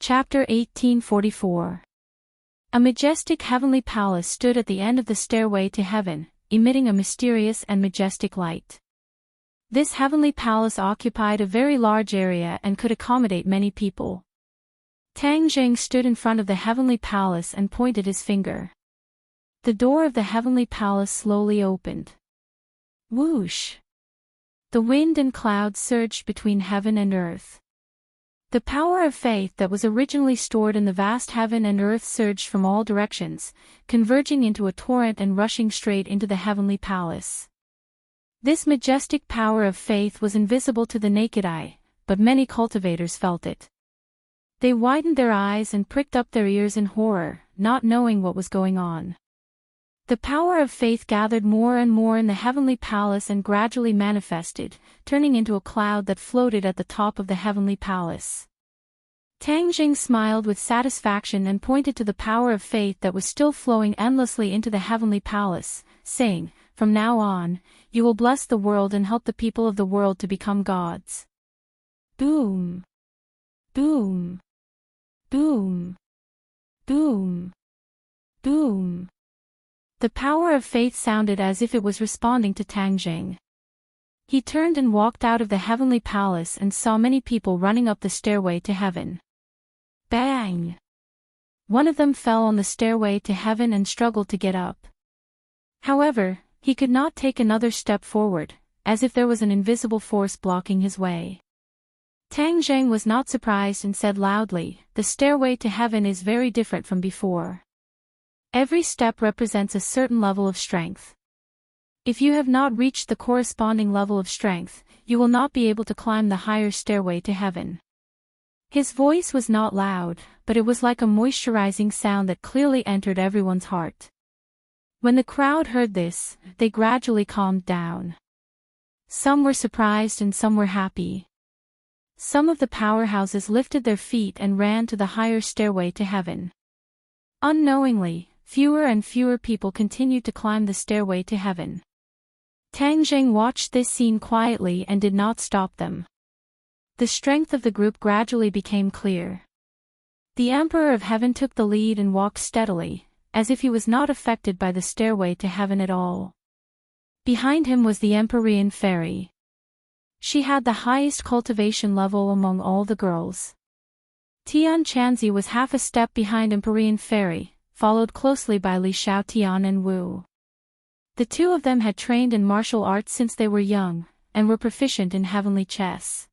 Chapter 1844. A majestic heavenly palace stood at the end of the stairway to heaven, emitting a mysterious and majestic light. This heavenly palace occupied a very large area and could accommodate many people. Tang Jing stood in front of the heavenly palace and pointed his finger. The door of the heavenly palace slowly opened. Whoosh! The wind and clouds surged between heaven and earth. The power of faith that was originally stored in the vast heaven and earth surged from all directions, converging into a torrent and rushing straight into the heavenly palace. This majestic power of faith was invisible to the naked eye, but many cultivators felt it. They widened their eyes and pricked up their ears in horror, not knowing what was going on. The power of faith gathered more and more in the heavenly palace and gradually manifested, turning into a cloud that floated at the top of the heavenly palace. Tang Jing smiled with satisfaction and pointed to the power of faith that was still flowing endlessly into the heavenly palace, saying, "From now on, you will bless the world and help the people of the world to become gods." Boom! Boom! Boom! Boom! Boom! The power of faith sounded as if it was responding to Tang Jing. He turned and walked out of the heavenly palace and saw many people running up the stairway to heaven. Bang! One of them fell on the stairway to heaven and struggled to get up. However, he could not take another step forward, as if there was an invisible force blocking his way. Tang Jing was not surprised and said loudly, "The stairway to heaven is very different from before. Every step represents a certain level of strength. If you have not reached the corresponding level of strength, you will not be able to climb the higher stairway to heaven." His voice was not loud, but it was like a moisturizing sound that clearly entered everyone's heart. When the crowd heard this, they gradually calmed down. Some were surprised and some were happy. Some of the powerhouses lifted their feet and ran to the higher stairway to heaven. Unknowingly, fewer and fewer people continued to climb the stairway to heaven. Tang Jing watched this scene quietly and did not stop them. The strength of the group gradually became clear. The Emperor of Heaven took the lead and walked steadily, as if he was not affected by the stairway to heaven at all. Behind him was the Empyrean Fairy. She had the highest cultivation level among all the girls. Tian Chanzi was half a step behind Empyrean Fairy, followed closely by Li Xiaotian and Wu. The two of them had trained in martial arts since they were young, and were proficient in heavenly chess.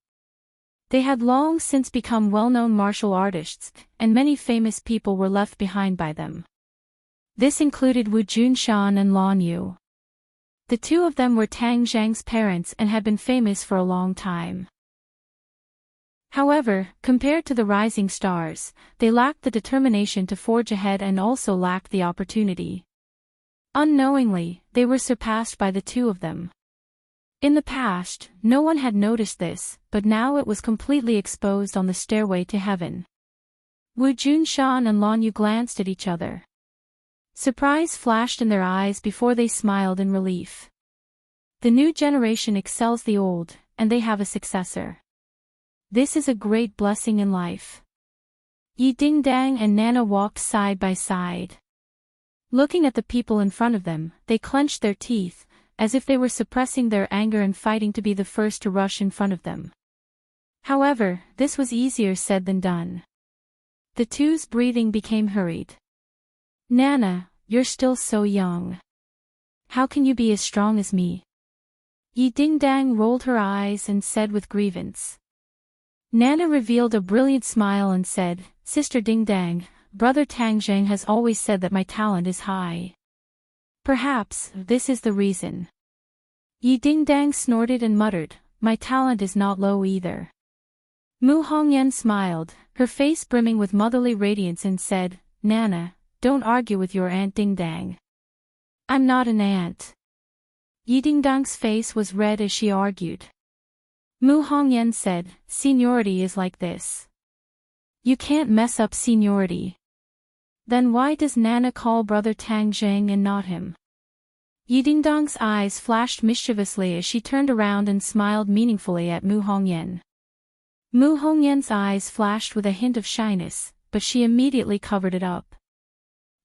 They had long since become well-known martial artists, and many famous people were left behind by them. This included Wu Junshan and Lan Yu. The two of them were Tang Zhang's parents and had been famous for a long time. However, compared to the rising stars, they lacked the determination to forge ahead and also lacked the opportunity. Unknowingly, they were surpassed by the two of them. In the past, no one had noticed this, but now it was completely exposed on the stairway to heaven. Wu Junshan and Lan Yu glanced at each other. Surprise flashed in their eyes before they smiled in relief. The new generation excels the old, and they have a successor. This is a great blessing in life. Yi Dingdang and Nana walked side by side. Looking at the people in front of them, they clenched their teeth, as if they were suppressing their anger and fighting to be the first to rush in front of them. However, this was easier said than done. The two's breathing became hurried. "Nana, you're still so young. How can you be as strong as me?" Yi Dingdang rolled her eyes and said with grievance. Nana revealed a brilliant smile and said, "Sister Dingdang, Brother Tang Zhang has always said that my talent is high. Perhaps this is the reason." Yi Dingdang snorted and muttered, "My talent is not low either." Mu Hongyan smiled, her face brimming with motherly radiance and said, "Nana, don't argue with your Aunt Dingdang. I'm not an aunt." Yi Dingdang's face was red as she argued. Mu Hongyan said, "Seniority is like this. You can't mess up seniority." Then why does Nana call Brother Tang Zhang and not him? Yi Dingdang's eyes flashed mischievously as she turned around and smiled meaningfully at Mu Hongyan. Mu Hongyan's eyes flashed with a hint of shyness, but she immediately covered it up.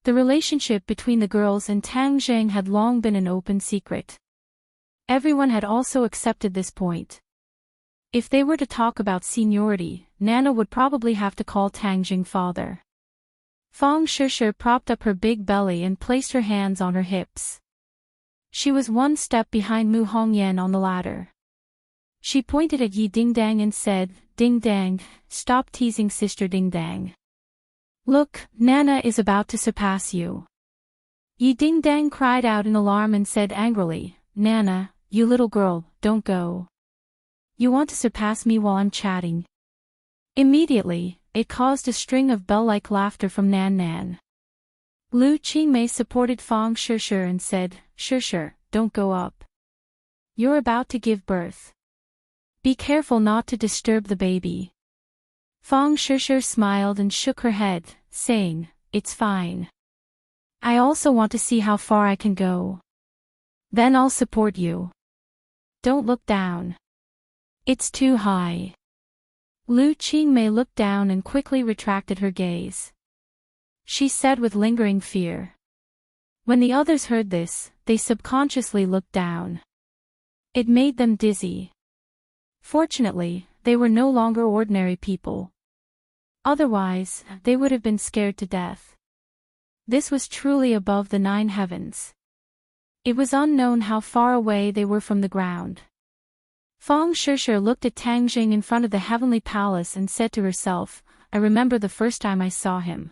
The relationship between the girls and Tang Zheng had long been an open secret. Everyone had also accepted this point. If they were to talk about seniority, Nana would probably have to call Tang Zheng father. Fang Shishir propped up her big belly and placed her hands on her hips. She was one step behind Mu Hongyan on the ladder. She pointed at Yi Dingdang and said, "Ding Dang, stop teasing Sister Ding Dang. Look, Nana is about to surpass you." Yi Dingdang cried out in alarm and said angrily, "Nana, you little girl, don't go. You want to surpass me while I'm chatting." Immediately, it caused a string of bell-like laughter from Nan Nan. Lu Qingmei supported Fang Shishir and said, "Shishir, don't go up. You're about to give birth. Be careful not to disturb the baby." Fang Shishir smiled and shook her head, saying, "It's fine. I also want to see how far I can go. Then I'll support you. Don't look down. It's too high." Lu Qingmei looked down and quickly retracted her gaze. She said with lingering fear. When the others heard this, they subconsciously looked down. It made them dizzy. Fortunately, they were no longer ordinary people. Otherwise, they would have been scared to death. This was truly above the 9 heavens. It was unknown how far away they were from the ground. Fang Shishir looked at Tang Zheng in front of the heavenly palace and said to herself, "I remember the first time I saw him.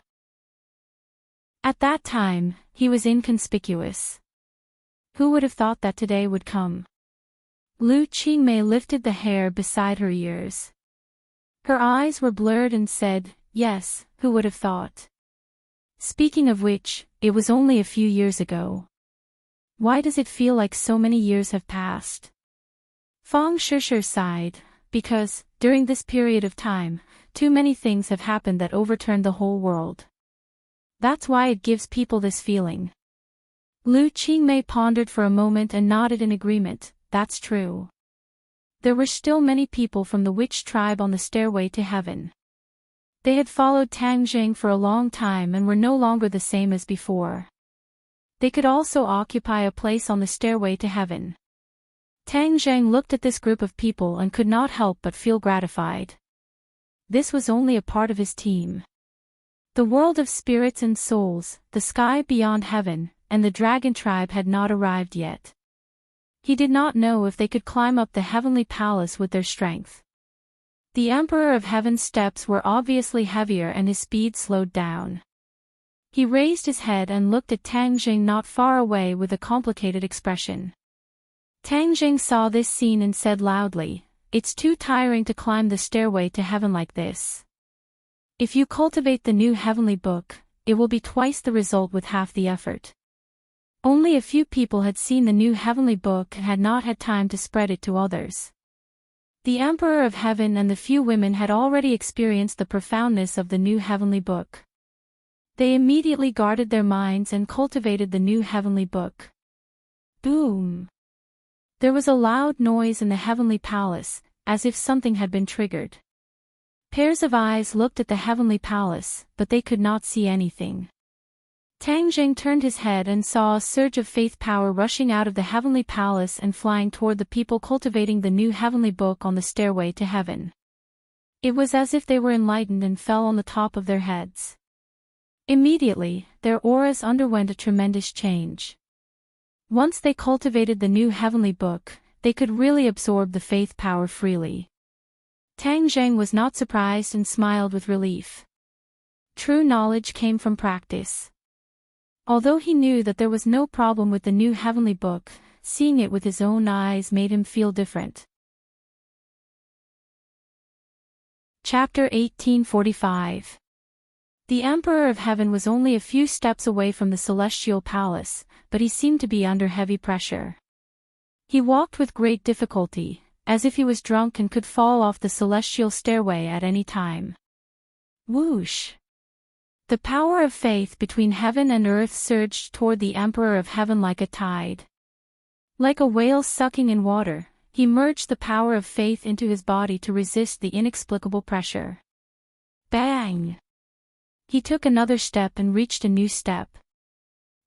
At that time, he was inconspicuous. Who would have thought that today would come?" Lu Qingmei lifted the hair beside her ears. Her eyes were blurred and said, "Yes, who would have thought? Speaking of which, it was only a few years ago. Why does it feel like so many years have passed?" Fang Shishir sighed, because, during this period of time, too many things have happened that overturned the whole world. That's why it gives people this feeling. Lu Qingmei pondered for a moment and nodded in agreement. That's true. There were still many people from the witch tribe on the stairway to heaven. They had followed Tang Zheng for a long time and were no longer the same as before. They could also occupy a place on the stairway to heaven. Tang Zheng looked at this group of people and could not help but feel gratified. This was only a part of his team. The world of spirits and souls, the sky beyond heaven, and the dragon tribe had not arrived yet. He did not know if they could climb up the heavenly palace with their strength. The Emperor of Heaven's steps were obviously heavier and his speed slowed down. He raised his head and looked at Tang Zheng not far away with a complicated expression. Tang Zheng saw this scene and said loudly, "It's too tiring to climb the stairway to heaven like this. If you cultivate the new heavenly book, it will be twice the result with half the effort." Only a few people had seen the new heavenly book and had not had time to spread it to others. The Emperor of Heaven and the few women had already experienced the profoundness of the new heavenly book. They immediately guarded their minds and cultivated the new heavenly book. Boom! There was a loud noise in the heavenly palace, as if something had been triggered. Pairs of eyes looked at the heavenly palace, but they could not see anything. Tang Zheng turned his head and saw a surge of faith power rushing out of the heavenly palace and flying toward the people cultivating the new heavenly book on the stairway to heaven. It was as if they were enlightened and fell on the top of their heads. Immediately, their auras underwent a tremendous change. Once they cultivated the new heavenly book, they could really absorb the faith power freely. Tang Zheng was not surprised and smiled with relief. True knowledge came from practice. Although he knew that there was no problem with the new heavenly book, seeing it with his own eyes made him feel different. Chapter 1845. The Emperor of Heaven was only a few steps away from the celestial palace, but he seemed to be under heavy pressure. He walked with great difficulty, as if he was drunk and could fall off the celestial stairway at any time. Whoosh! The power of faith between heaven and earth surged toward the Emperor of Heaven like a tide. Like a whale sucking in water, He merged the power of faith into his body to resist the inexplicable pressure. Bang! He took another step and reached a new step.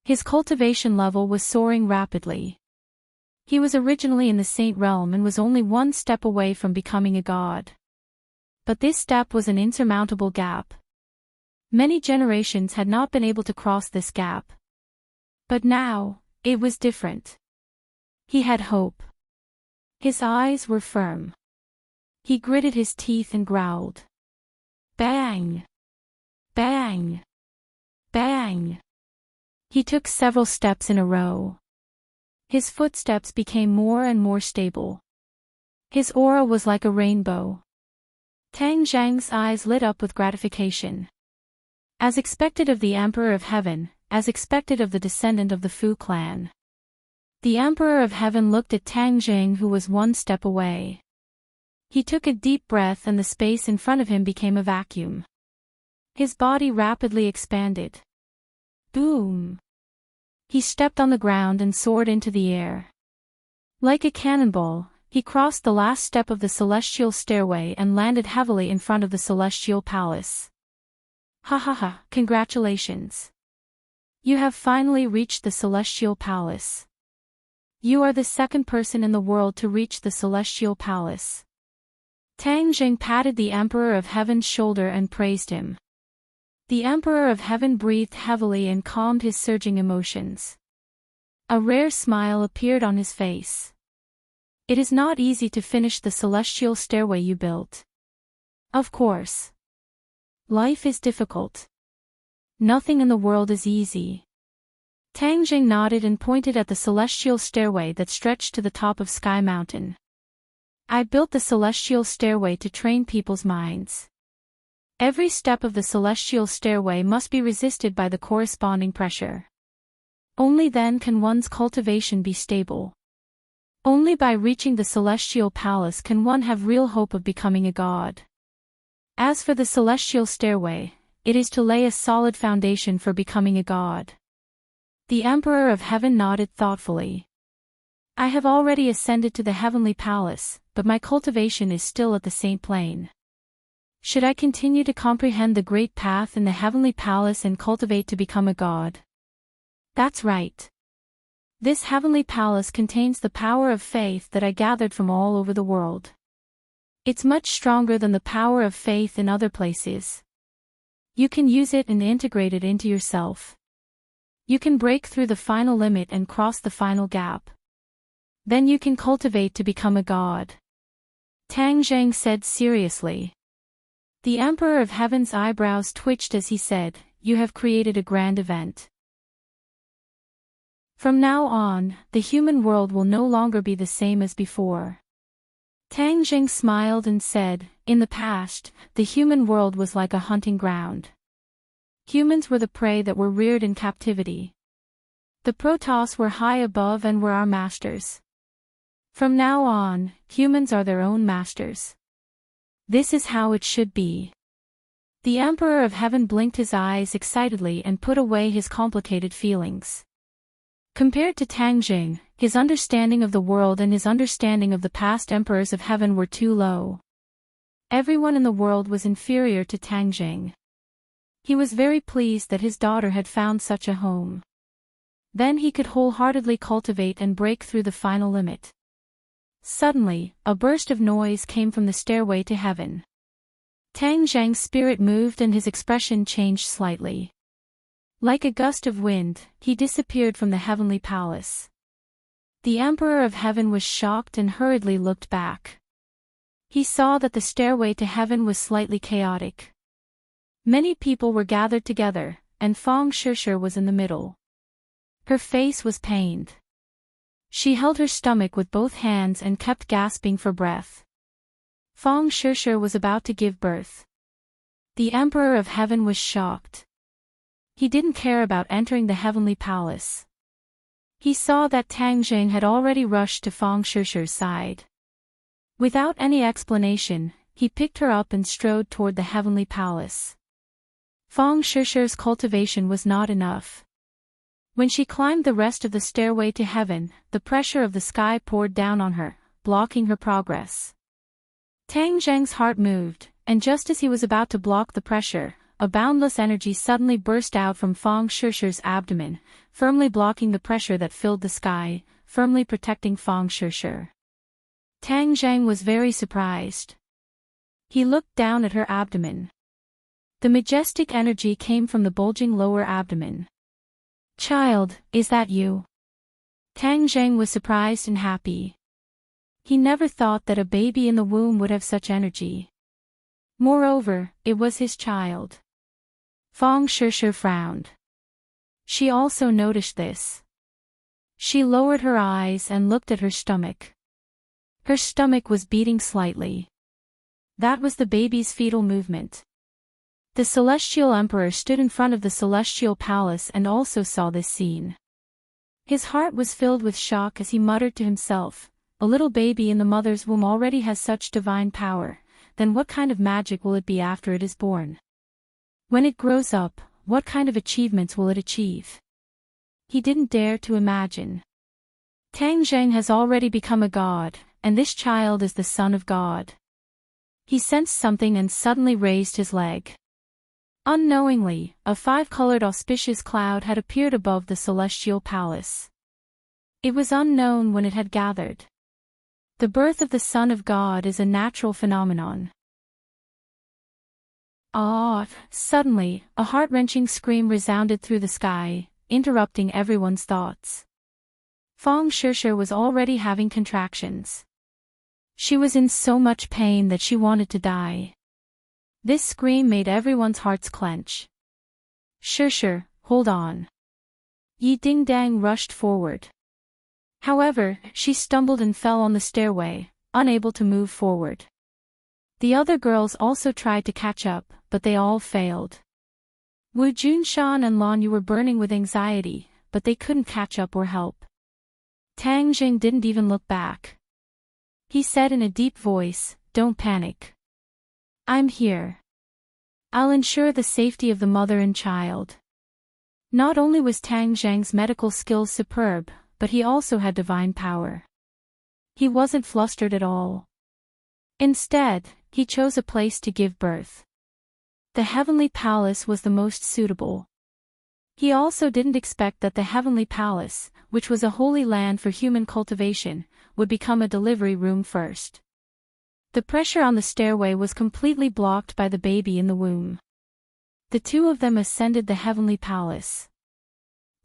His cultivation level was soaring rapidly. He was originally in the saint realm and was only one step away from becoming a god. But this step was an insurmountable gap. Many generations had not been able to cross this gap. But now, it was different. He had hope. His eyes were firm. He gritted his teeth and growled. Bang! Bang! Bang! He took several steps in a row. His footsteps became more and more stable. His aura was like a rainbow. Tang Zhang's eyes lit up with gratification. As expected of the Emperor of Heaven, as expected of the descendant of the Fu clan. The Emperor of Heaven looked at Tang Zhang, who was one step away. He took a deep breath and the space in front of him became a vacuum. His body rapidly expanded. Boom! He stepped on the ground and soared into the air. Like a cannonball, he crossed the last step of the celestial stairway and landed heavily in front of the celestial palace. Ha ha ha, congratulations! You have finally reached the celestial palace. You are the second person in the world to reach the celestial palace. Tang Zheng patted the Emperor of Heaven's shoulder and praised him. The Emperor of Heaven breathed heavily and calmed his surging emotions. A rare smile appeared on his face. It is not easy to finish the celestial stairway you built. Of course. Life is difficult. Nothing in the world is easy. Tang Jing nodded and pointed at the celestial stairway that stretched to the top of Sky Mountain. I built the celestial stairway to train people's minds. Every step of the celestial stairway must be resisted by the corresponding pressure. Only then can one's cultivation be stable. Only by reaching the celestial palace can one have real hope of becoming a god. As for the celestial stairway, it is to lay a solid foundation for becoming a god. The Emperor of Heaven nodded thoughtfully. I have already ascended to the heavenly palace, but my cultivation is still at the saint plane. Should I continue to comprehend the great path in the heavenly palace and cultivate to become a god? That's right. This heavenly palace contains the power of faith that I gathered from all over the world. It's much stronger than the power of faith in other places. You can use it and integrate it into yourself. You can break through the final limit and cross the final gap. Then you can cultivate to become a god. Tang Zheng said seriously. The Emperor of Heaven's eyebrows twitched as he said, "You have created a grand event. From now on, the human world will no longer be the same as before." Tang Jing smiled and said, "In the past, the human world was like a hunting ground. Humans were the prey that were reared in captivity. The Protoss were high above and were our masters. From now on, humans are their own masters. This is how it should be." The Emperor of Heaven blinked his eyes excitedly and put away his complicated feelings. Compared to Tang Jing, his understanding of the world and his understanding of the past emperors of heaven were too low. Everyone in the world was inferior to Tang Jing. He was very pleased that his daughter had found such a home. Then he could wholeheartedly cultivate and break through the final limit. Suddenly, a burst of noise came from the stairway to heaven. Tang Zhang's spirit moved and his expression changed slightly. Like a gust of wind, he disappeared from the heavenly palace. The Emperor of Heaven was shocked and hurriedly looked back. He saw that the stairway to heaven was slightly chaotic. Many people were gathered together, and Fang Shishir was in the middle. Her face was pained. She held her stomach with both hands and kept gasping for breath. Fang Shishir was about to give birth. The Emperor of Heaven was shocked. He didn't care about entering the heavenly palace. He saw that Tang Jing had already rushed to Fang Shishir's side. Without any explanation, he picked her up and strode toward the heavenly palace. Fang Shishir's cultivation was not enough. When she climbed the rest of the stairway to heaven, the pressure of the sky poured down on her, blocking her progress. Tang Zheng's heart moved, and just as he was about to block the pressure, a boundless energy suddenly burst out from Fang Shishi's abdomen, firmly blocking the pressure that filled the sky, firmly protecting Fang Shishi. Tang Zheng was very surprised. He looked down at her abdomen. The majestic energy came from the bulging lower abdomen. "Child, is that you?" Tang Zheng was surprised and happy. He never thought that a baby in the womb would have such energy. Moreover, it was his child. Fang Shishi frowned. She also noticed this. She lowered her eyes and looked at her stomach. Her stomach was beating slightly. That was the baby's fetal movement. The Celestial Emperor stood in front of the Celestial Palace and also saw this scene. His heart was filled with shock as he muttered to himself, "A little baby in the mother's womb already has such divine power, then what kind of magic will it be after it is born? When it grows up, what kind of achievements will it achieve?" He didn't dare to imagine. Tang Zheng has already become a god, and this child is the son of God. He sensed something and suddenly raised his leg. Unknowingly, a five-colored auspicious cloud had appeared above the celestial palace. It was unknown when it had gathered. The birth of the Son of God is a natural phenomenon. Suddenly, a heart-wrenching scream resounded through the sky, interrupting everyone's thoughts. Fang Shishi was already having contractions. She was in so much pain that she wanted to die. This scream made everyone's hearts clench. "Shishi, hold on." Yi Dingdang rushed forward. However, she stumbled and fell on the stairway, unable to move forward. The other girls also tried to catch up, but they all failed. Wu Junshan and Lan Yu were burning with anxiety, but they couldn't catch up or help. Tang Jing didn't even look back. He said in a deep voice, "Don't panic. I'm here. I'll ensure the safety of the mother and child." Not only was Tang Zheng's medical skills superb, but he also had divine power. He wasn't flustered at all. Instead, he chose a place to give birth. The heavenly palace was the most suitable. He also didn't expect that the heavenly palace, which was a holy land for human cultivation, would become a delivery room first. The pressure on the stairway was completely blocked by the baby in the womb. The two of them ascended the heavenly palace.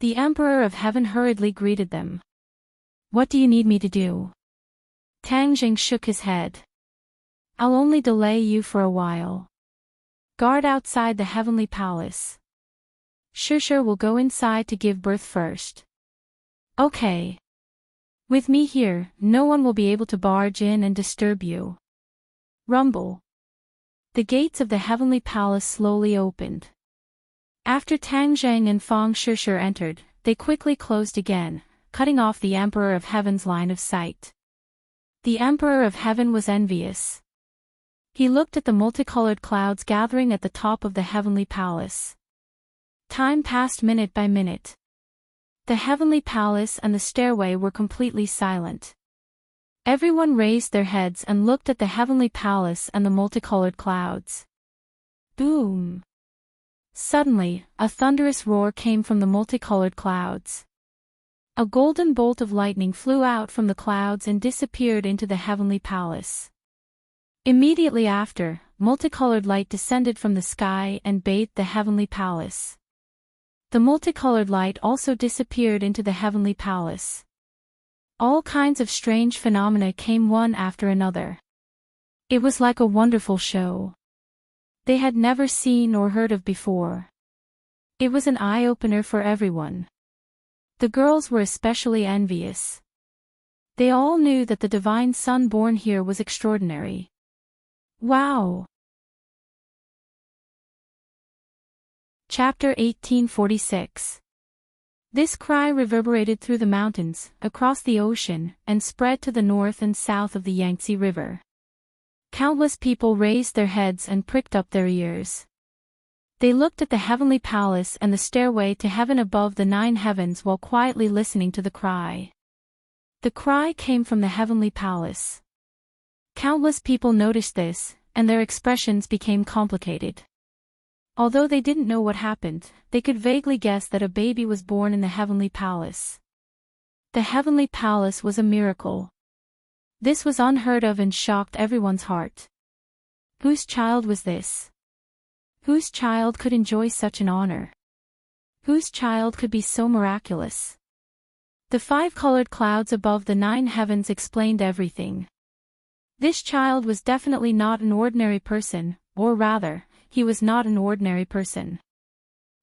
The Emperor of Heaven hurriedly greeted them. "What do you need me to do?" Tang Jing shook his head. "I'll only delay you for a while. Guard outside the heavenly palace. Shishi will go inside to give birth first." "Okay. With me here, no one will be able to barge in and disturb you." Rumble. The gates of the heavenly palace slowly opened. After Tang Zheng and Fang Shishi entered, they quickly closed again, cutting off the Emperor of Heaven's line of sight. The Emperor of Heaven was envious. He looked at the multicolored clouds gathering at the top of the heavenly palace. Time passed minute by minute. The heavenly palace and the stairway were completely silent. Everyone raised their heads and looked at the heavenly palace and the multicolored clouds. Boom! Suddenly, a thunderous roar came from the multicolored clouds. A golden bolt of lightning flew out from the clouds and disappeared into the heavenly palace. Immediately after, multicolored light descended from the sky and bathed the heavenly palace. The multicolored light also disappeared into the heavenly palace. All kinds of strange phenomena came one after another. It was like a wonderful show they had never seen or heard of before. It was an eye-opener for everyone. The girls were especially envious. They all knew that the divine son born here was extraordinary. Wow! Chapter 1846. This cry reverberated through the mountains, across the ocean, and spread to the north and south of the Yangtze River. Countless people raised their heads and pricked up their ears. They looked at the heavenly palace and the stairway to heaven above the 9 heavens while quietly listening to the cry. The cry came from the heavenly palace. Countless people noticed this, and their expressions became complicated. Although they didn't know what happened, they could vaguely guess that a baby was born in the heavenly palace. The heavenly palace was a miracle. This was unheard of and shocked everyone's heart. Whose child was this? Whose child could enjoy such an honor? Whose child could be so miraculous? The 5-colored clouds above the 9 heavens explained everything. This child was definitely not an ordinary person, or rather, he was not an ordinary person.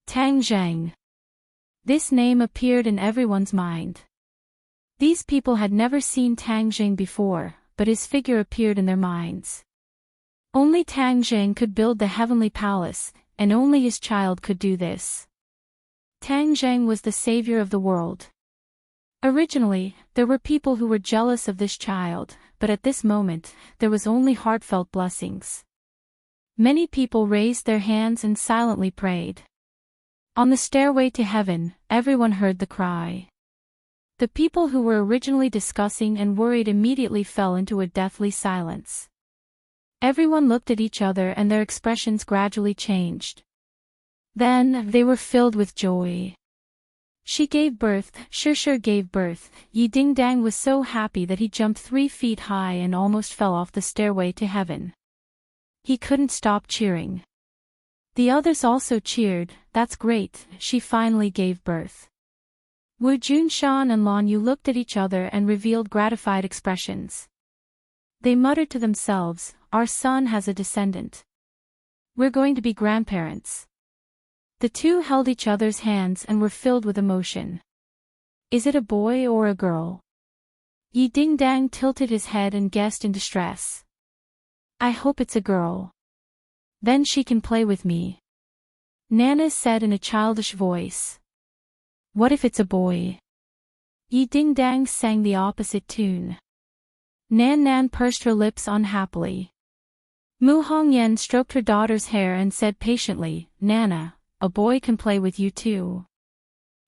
Tang Zhang. This name appeared in everyone's mind. These people had never seen Tang Zhang before, but his figure appeared in their minds. Only Tang Zhang could build the heavenly palace, and only his child could do this. Tang Zhang was the savior of the world. Originally, there were people who were jealous of this child, but at this moment, there was only heartfelt blessings. Many people raised their hands and silently prayed. On the stairway to heaven, everyone heard the cry. The people who were originally discussing and worried immediately fell into a deathly silence. Everyone looked at each other and their expressions gradually changed. Then, they were filled with joy. She gave birth, Shishir gave birth. Yi Dingdang was so happy that he jumped 3 feet high and almost fell off the stairway to heaven. He couldn't stop cheering. The others also cheered. That's great, she finally gave birth. Wu Junshan and Lan Yu looked at each other and revealed gratified expressions. They muttered to themselves, our son has a descendant. We're going to be grandparents. The two held each other's hands and were filled with emotion. Is it a boy or a girl? Yi Dingdang tilted his head and guessed in distress. I hope it's a girl. Then she can play with me. Nana said in a childish voice. What if it's a boy? Yi Dingdang sang the opposite tune. Nan Nan pursed her lips unhappily. Mu Hongyan stroked her daughter's hair and said patiently, Nana, a boy can play with you too.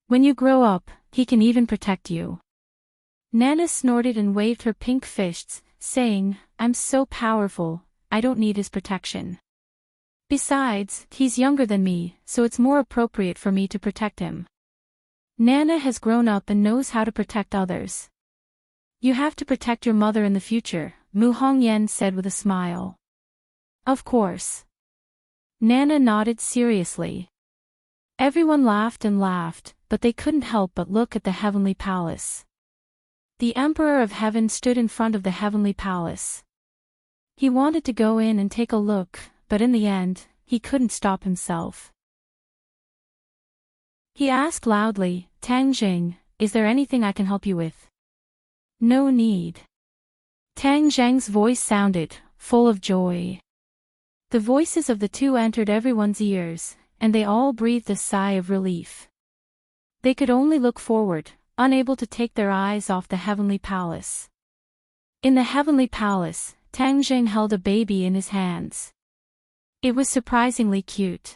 When you grow up, he can even protect you. Nana snorted and waved her pink fists, saying, I'm so powerful, I don't need his protection. Besides, he's younger than me, so it's more appropriate for me to protect him. Nana has grown up and knows how to protect others. You have to protect your mother in the future, Mu Hongyan said with a smile. Of course. Nana nodded seriously. Everyone laughed and laughed, but they couldn't help but look at the heavenly palace. The Emperor of Heaven stood in front of the heavenly palace. He wanted to go in and take a look, but in the end, he couldn't stop himself. He asked loudly, Tang Zhang, is there anything I can help you with? No need. Tang Zhang's voice sounded, full of joy. The voices of the two entered everyone's ears, and they all breathed a sigh of relief. They could only look forward, unable to take their eyes off the heavenly palace. In the heavenly palace, Tang Zhang held a baby in his hands. It was surprisingly cute.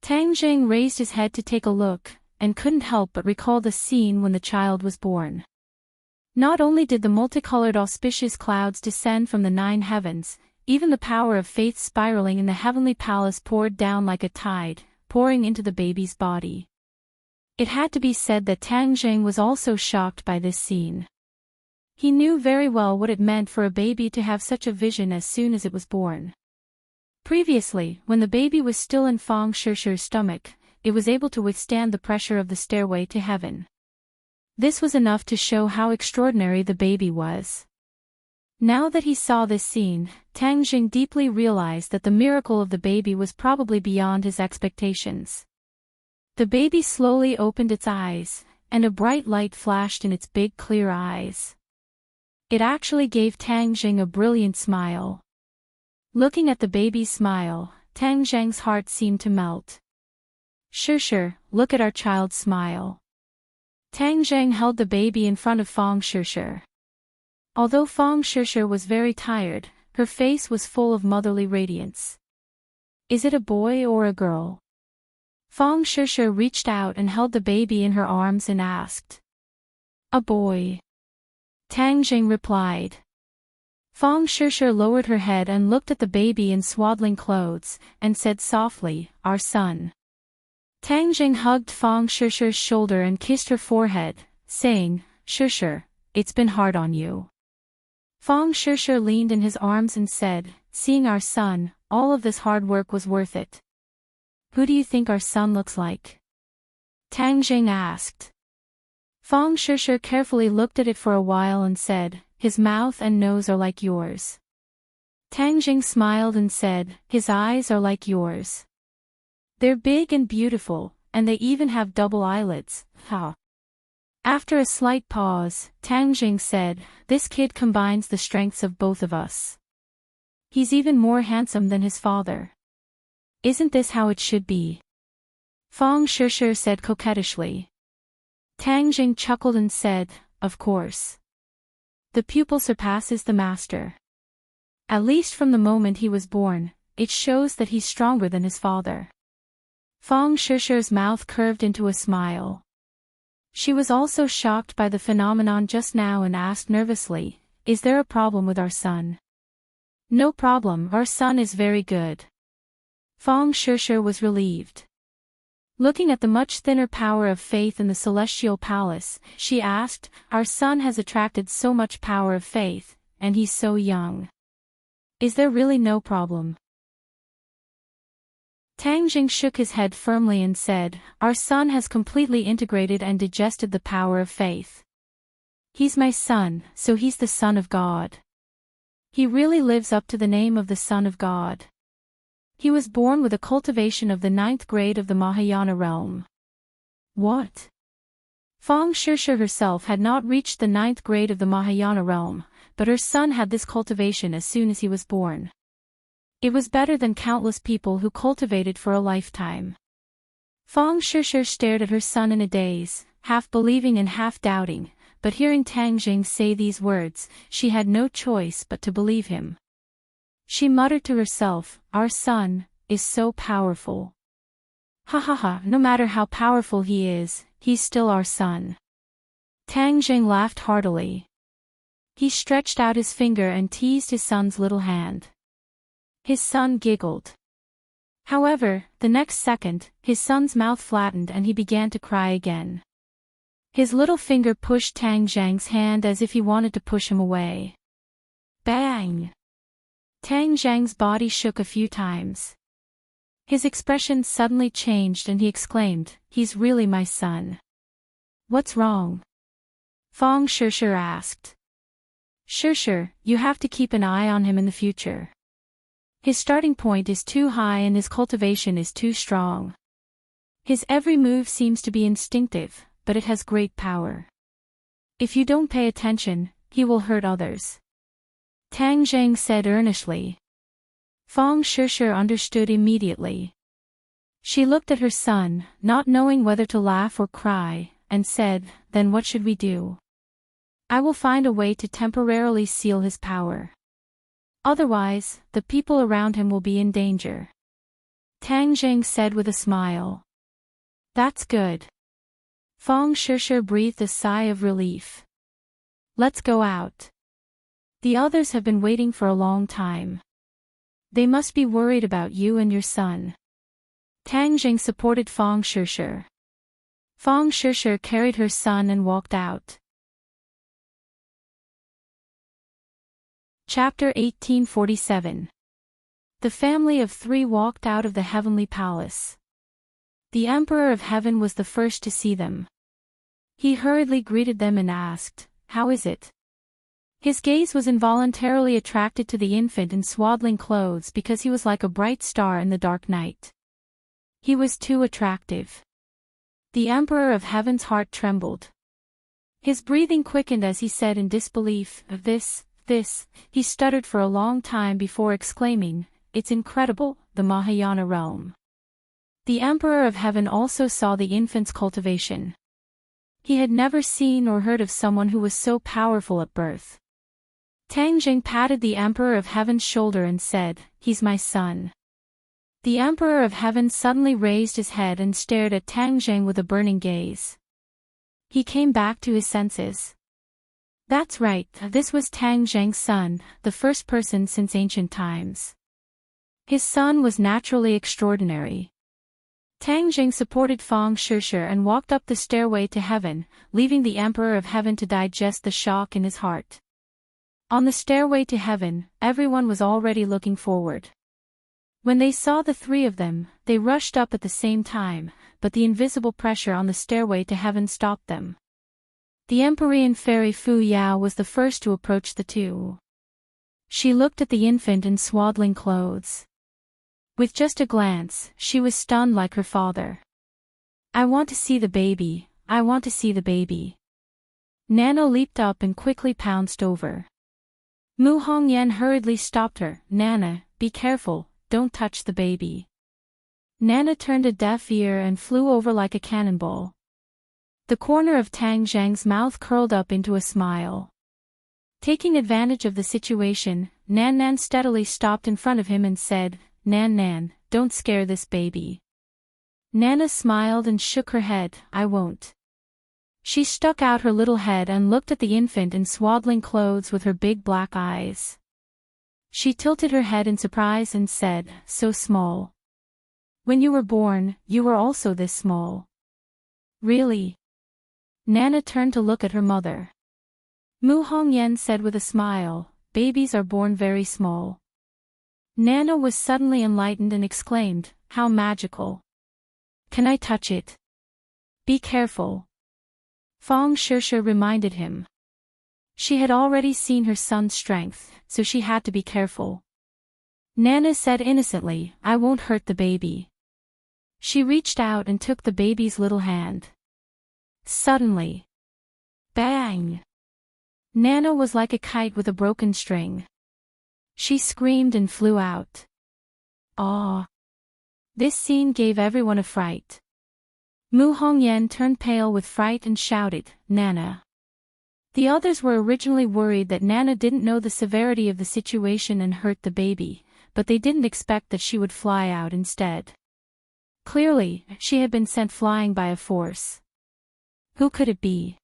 Tang Zhang raised his head to take a look, and couldn't help but recall the scene when the child was born. Not only did the multicolored auspicious clouds descend from the 9 heavens, even the power of faith spiraling in the heavenly palace poured down like a tide, pouring into the baby's body. It had to be said that Tang Zhang was also shocked by this scene. He knew very well what it meant for a baby to have such a vision as soon as it was born. Previously, when the baby was still in Fang Shishir's stomach, it was able to withstand the pressure of the stairway to heaven. This was enough to show how extraordinary the baby was. Now that he saw this scene, Tang Zhang deeply realized that the miracle of the baby was probably beyond his expectations. The baby slowly opened its eyes, and a bright light flashed in its big clear eyes. It actually gave Tang Zhang a brilliant smile. Looking at the baby's smile, Tang Zhang's heart seemed to melt. Shishir, look at our child's smile. Tang Zhang held the baby in front of Fang Shishir. Although Fang Shishir was very tired, her face was full of motherly radiance. Is it a boy or a girl? Fang Shishir reached out and held the baby in her arms and asked. A boy. Tang Jing replied. Fang Shishir lowered her head and looked at the baby in swaddling clothes, and said softly, "Our son." Tang Jing hugged Fang Shishir's shoulder and kissed her forehead, saying, "Shishir, it's been hard on you." Fang Shishir leaned in his arms and said, "Seeing our son, all of this hard work was worth it." "Who do you think our son looks like?" Tang Jing asked. Fang Shishir carefully looked at it for a while and said, "His mouth and nose are like yours." Tang Jing smiled and said, "His eyes are like yours. They're big and beautiful, and they even have double eyelids, ha." After a slight pause, Tang Jing said, "This kid combines the strengths of both of us. He's even more handsome than his father. Isn't this how it should be?" Fang Shishir said coquettishly. Tang Jing chuckled and said, "Of course. The pupil surpasses the master. At least from the moment he was born, it shows that he's stronger than his father." Fang Shishir's mouth curved into a smile. She was also shocked by the phenomenon just now and asked nervously, "Is there a problem with our son?" "No problem, our son is very good." Fang Shishir was relieved. Looking at the much thinner power of faith in the celestial palace, she asked, "Our son has attracted so much power of faith, and he's so young. Is there really no problem?" Tang Jing shook his head firmly and said, "Our son has completely integrated and digested the power of faith. He's my son, so he's the Son of God. He really lives up to the name of the Son of God. He was born with a cultivation of the 9th grade of the Mahayana realm." What? Fang Shishir herself had not reached the 9th grade of the Mahayana realm, but her son had this cultivation as soon as he was born. It was better than countless people who cultivated for a lifetime. Fang Shishir stared at her son in a daze, half believing and half doubting, but hearing Tang Jing say these words, she had no choice but to believe him. She muttered to herself, "Our son is so powerful. Ha ha ha, no matter how powerful he is, he's still our son." Tang Jing laughed heartily. He stretched out his finger and teased his son's little hand. His son giggled. However, the next second, his son's mouth flattened and he began to cry again. His little finger pushed Tang Jing's hand as if he wanted to push him away. Bang! Tang Jing's body shook a few times. His expression suddenly changed and he exclaimed, "He's really my son." "What's wrong?" Fang Shishir asked. "Shishir, you have to keep an eye on him in the future. His starting point is too high and his cultivation is too strong. His every move seems to be instinctive, but it has great power. If you don't pay attention, he will hurt others." Tang Jing said earnestly. Fang Shishir understood immediately. She looked at her son, not knowing whether to laugh or cry, and said, "Then what should we do?" "I will find a way to temporarily seal his power. Otherwise, the people around him will be in danger." Tang Jing said with a smile. "That's good." Fang Shishir breathed a sigh of relief. "Let's go out. The others have been waiting for a long time. They must be worried about you and your son." Tang Jing supported Fang Shishir. Fang Shishir carried her son and walked out. Chapter 1847. The family of 3 walked out of the heavenly palace. The Emperor of Heaven was the first to see them. He hurriedly greeted them and asked, "How is it?" His gaze was involuntarily attracted to the infant in swaddling clothes because he was like a bright star in the dark night. He was too attractive. The Emperor of Heaven's heart trembled. His breathing quickened as he said in disbelief, This. He stuttered for a long time before exclaiming, "It's incredible, the Mahayana realm." The Emperor of Heaven also saw the infant's cultivation. He had never seen or heard of someone who was so powerful at birth. Tang Jing patted the Emperor of Heaven's shoulder and said, "He's my son." The Emperor of Heaven suddenly raised his head and stared at Tang Jing with a burning gaze. He came back to his senses. That's right, this was Tang Zheng's son, the first person since ancient times. His son was naturally extraordinary. Tang Zheng supported Fang Shishir and walked up the stairway to heaven, leaving the Emperor of Heaven to digest the shock in his heart. On the stairway to heaven, everyone was already looking forward. When they saw the three of them, they rushed up at the same time, but the invisible pressure on the stairway to heaven stopped them. The Empyrean fairy Fu Yao was the first to approach the two. She looked at the infant in swaddling clothes. With just a glance, she was stunned like her father. "I want to see the baby, I want to see the baby." Nana leaped up and quickly pounced over. Mu Hongyan hurriedly stopped her. "Nana, be careful, don't touch the baby." Nana turned a deaf ear and flew over like a cannonball. The corner of Tang Zheng's mouth curled up into a smile. Taking advantage of the situation, Nan Nan steadily stopped in front of him and said, "Nan Nan, don't scare this baby." Nana smiled and shook her head. "I won't." She stuck out her little head and looked at the infant in swaddling clothes with her big black eyes. She tilted her head in surprise and said, "So small. When you were born, you were also this small." "Really?" Nana turned to look at her mother. Mu Hongyan said with a smile, "Babies are born very small." Nana was suddenly enlightened and exclaimed, "How magical. Can I touch it?" "Be careful." Fang Shishir reminded him. She had already seen her son's strength, so she had to be careful. Nana said innocently, "I won't hurt the baby." She reached out and took the baby's little hand. Suddenly, bang! Nana was like a kite with a broken string. She screamed and flew out. "Aw!" This scene gave everyone a fright. Mu Hongyan turned pale with fright and shouted, "Nana!" The others were originally worried that Nana didn't know the severity of the situation and hurt the baby, but they didn't expect that she would fly out instead. Clearly, she had been sent flying by a force. Who could it be?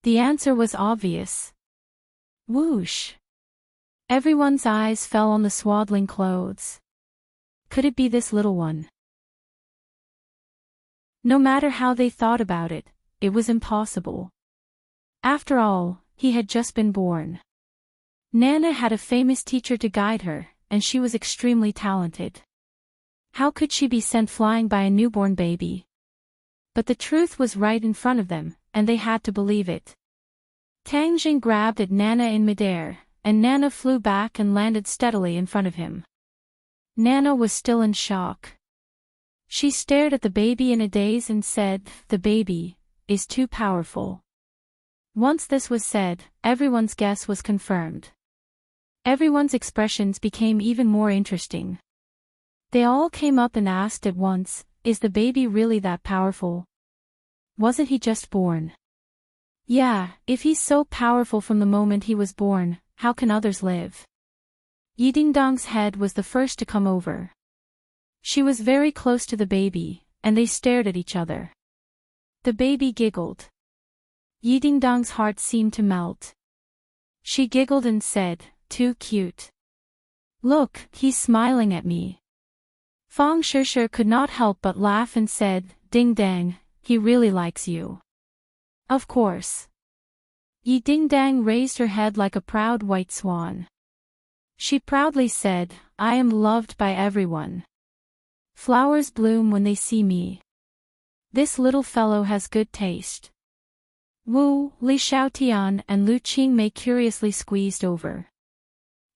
The answer was obvious. Whoosh! Everyone's eyes fell on the swaddling clothes. Could it be this little one? No matter how they thought about it, it was impossible. After all, he had just been born. Nana had a famous teacher to guide her, and she was extremely talented. How could she be sent flying by a newborn baby? But the truth was right in front of them, and they had to believe it. Tang Jing grabbed at Nana in midair, and Nana flew back and landed steadily in front of him. Nana was still in shock. She stared at the baby in a daze and said, "The baby is too powerful." Once this was said, everyone's guess was confirmed. Everyone's expressions became even more interesting. They all came up and asked at once, "Is the baby really that powerful? Wasn't he just born?" Yeah, if he's so powerful from the moment he was born, how can others live? Yi Dingdong's head was the first to come over. She was very close to the baby, and they stared at each other. The baby giggled. Yi Dingdong's heart seemed to melt. She giggled and said, "Too cute. Look, he's smiling at me." Fang Shishir could not help but laugh and said, "Ding Dang, he really likes you." Of course. Yi Ding Dang raised her head like a proud white swan. She proudly said, "I am loved by everyone. Flowers bloom when they see me. This little fellow has good taste." Wu, Li Xiaotian and Lu Qingmei curiously squeezed over.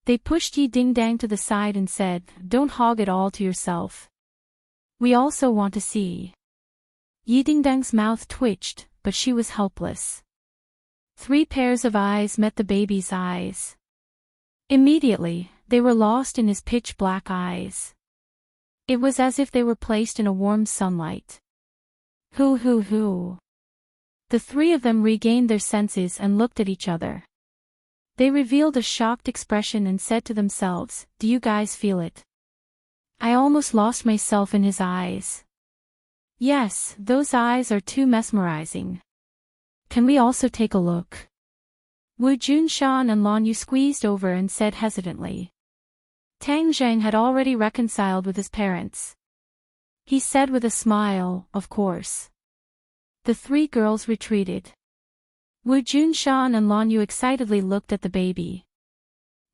They pushed Yi Dingdang to the side and said, "Don't hog it all to yourself. We also want to see." Yi Dingdang's mouth twitched, but she was helpless. 3 pairs of eyes met the baby's eyes. Immediately, they were lost in his pitch-black eyes. It was as if they were placed in a warm sunlight. Hoo. The 3 of them regained their senses and looked at each other. They revealed a shocked expression and said to themselves, "Do you guys feel it? I almost lost myself in his eyes." Yes, those eyes are too mesmerizing. Can we also take a look? Wu Junshan and Lan Yu squeezed over and said hesitantly. Tang Zheng had already reconciled with his parents. He said with a smile, of course. The three girls retreated. Wu Junshan and Lan Yu excitedly looked at the baby.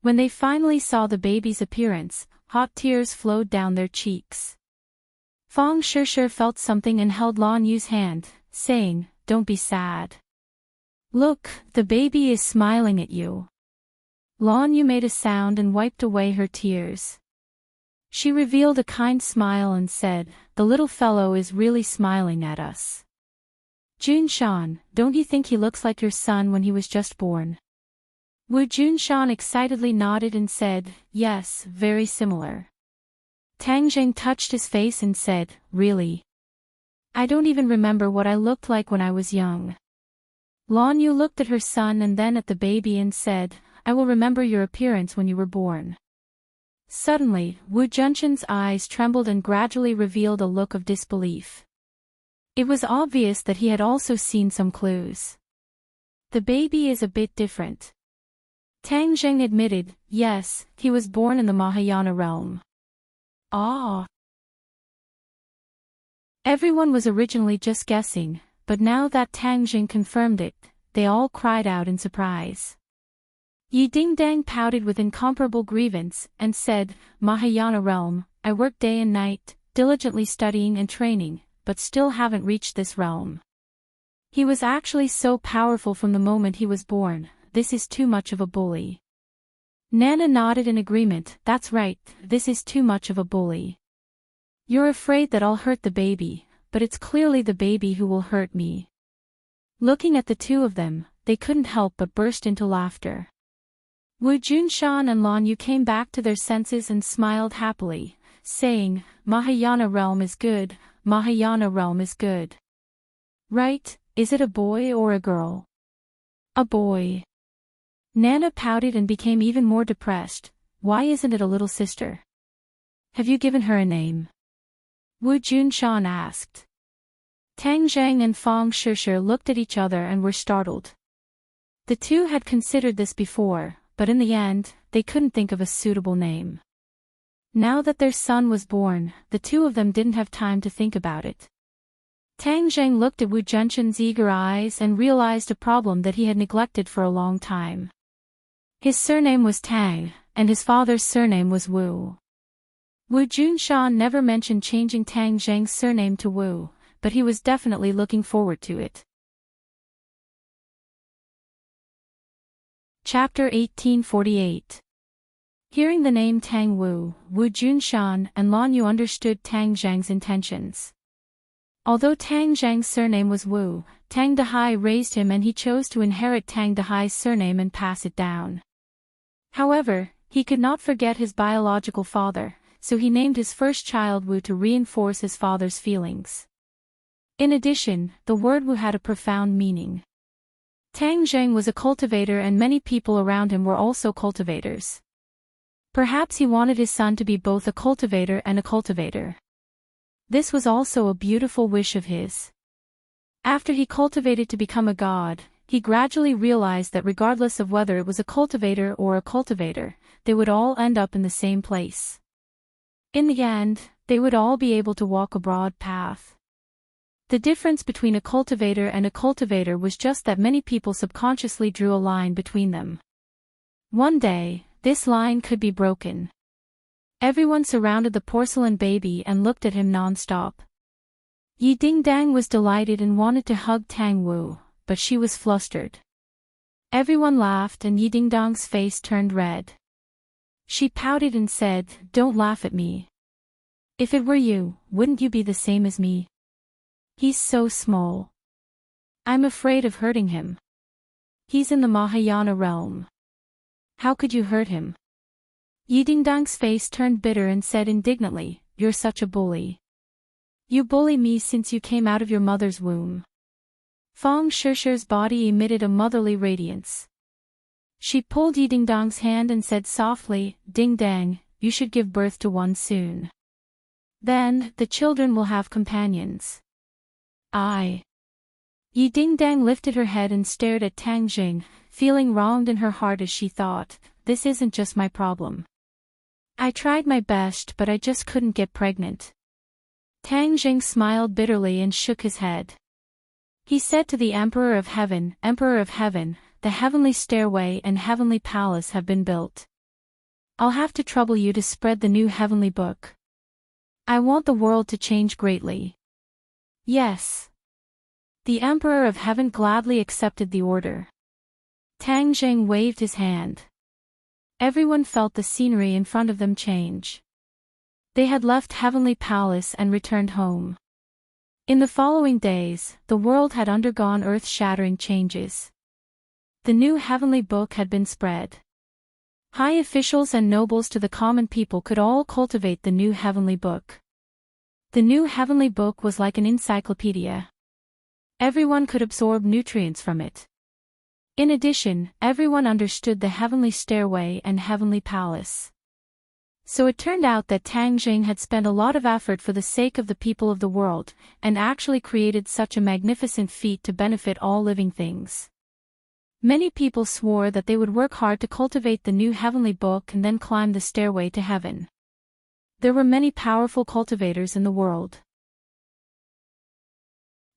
When they finally saw the baby's appearance, hot tears flowed down their cheeks. Fang Shishir felt something and held Lan Yu's hand, saying, "Don't be sad. Look, the baby is smiling at you." Lan Yu made a sound and wiped away her tears. She revealed a kind smile and said, "The little fellow is really smiling at us. Junshan, don't you think he looks like your son when he was just born?" Wu Junshan excitedly nodded and said, "Yes, very similar." Tang Zheng touched his face and said, "Really? I don't even remember what I looked like when I was young." Lan Yu looked at her son and then at the baby and said, "I will remember your appearance when you were born." Suddenly, Wu Junshan's eyes trembled and gradually revealed a look of disbelief. It was obvious that he had also seen some clues. The baby is a bit different. Tang Zheng admitted, "Yes, he was born in the Mahayana realm." Ah! Everyone was originally just guessing, but now that Tang Zheng confirmed it, they all cried out in surprise. Yi Dingdang pouted with incomparable grievance and said, "Mahayana realm, I work day and night, diligently studying and training, but still haven't reached this realm. He was actually so powerful from the moment he was born, this is too much of a bully." Nana nodded in agreement, "That's right, this is too much of a bully. You're afraid that I'll hurt the baby, but it's clearly the baby who will hurt me." Looking at the two of them, they couldn't help but burst into laughter. Wu Junshan and Lan Yu came back to their senses and smiled happily, saying, "Mahayana realm is good, Mahayana realm is good." "Right, is it a boy or a girl?" "A boy." Nana pouted and became even more depressed. "Why isn't it a little sister? Have you given her a name?" Wu Junshan asked. Tang Zheng and Fang Shishir looked at each other and were startled. The two had considered this before, but in the end, they couldn't think of a suitable name. Now that their son was born, the two of them didn't have time to think about it. Tang Zheng looked at Wu Junshan's eager eyes and realized a problem that he had neglected for a long time. His surname was Tang, and his father's surname was Wu. Wu Junshan never mentioned changing Tang Zheng's surname to Wu, but he was definitely looking forward to it. Chapter 1848. Hearing the name Tang Wu, Wu Junshan and Lan Yu understood Tang Zheng's intentions. Although Tang Zheng's surname was Wu, Tang Dahai raised him and he chose to inherit Tang Dahai's surname and pass it down. However, he could not forget his biological father, so he named his first child Wu to reinforce his father's feelings. In addition, the word Wu had a profound meaning. Tang Zheng was a cultivator and many people around him were also cultivators. Perhaps he wanted his son to be both a cultivator and a cultivator. This was also a beautiful wish of his. After he cultivated to become a god, he gradually realized that regardless of whether it was a cultivator or a cultivator, they would all end up in the same place. In the end, they would all be able to walk a broad path. The difference between a cultivator and a cultivator was just that many people subconsciously drew a line between them. One day, this line could be broken. Everyone surrounded the porcelain baby and looked at him non-stop. Yi Dingdang was delighted and wanted to hug Tang Wu, but she was flustered. Everyone laughed and Yi Dingdang's face turned red. She pouted and said, "Don't laugh at me. If it were you, wouldn't you be the same as me? He's so small. I'm afraid of hurting him. He's in the Mahayana realm. How could you hurt him?" Yi Dingdang's face turned bitter and said indignantly, "You're such a bully. You bully me since you came out of your mother's womb." Fang Shishir's body emitted a motherly radiance. She pulled Yi Dingdang's hand and said softly, "Dingdang, you should give birth to one soon. Then, the children will have companions." Yi Dingdang lifted her head and stared at Tang Jing, feeling wronged in her heart as she thought, "This isn't just my problem. I tried my best but I just couldn't get pregnant." Tang Jing smiled bitterly and shook his head. He said to the Emperor of Heaven, "Emperor of Heaven, the heavenly stairway and heavenly palace have been built. I'll have to trouble you to spread the new heavenly book. I want the world to change greatly." "Yes." The Emperor of Heaven gladly accepted the order. Tang Jing waved his hand. Everyone felt the scenery in front of them change. They had left Heavenly Palace and returned home. In the following days, the world had undergone earth-shattering changes. The new heavenly book had been spread. High officials and nobles to the common people could all cultivate the new heavenly book. The new heavenly book was like an encyclopedia. Everyone could absorb nutrients from it. In addition, everyone understood the heavenly stairway and heavenly palace. So it turned out that Tang Jing had spent a lot of effort for the sake of the people of the world, and actually created such a magnificent feat to benefit all living things. Many people swore that they would work hard to cultivate the new heavenly book and then climb the stairway to heaven. There were many powerful cultivators in the world.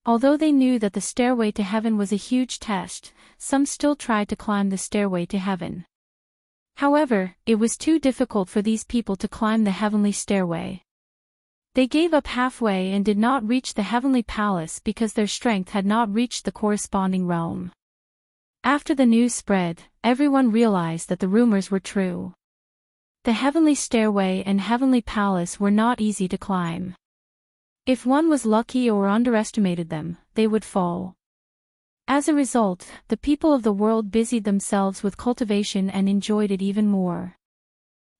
Although they knew that the stairway to heaven was a huge test, some still tried to climb the stairway to heaven. However, it was too difficult for these people to climb the heavenly stairway. They gave up halfway and did not reach the heavenly palace because their strength had not reached the corresponding realm. After the news spread, everyone realized that the rumors were true. The heavenly stairway and heavenly palace were not easy to climb. If one was lucky or underestimated them, they would fall. As a result, the people of the world busied themselves with cultivation and enjoyed it even more.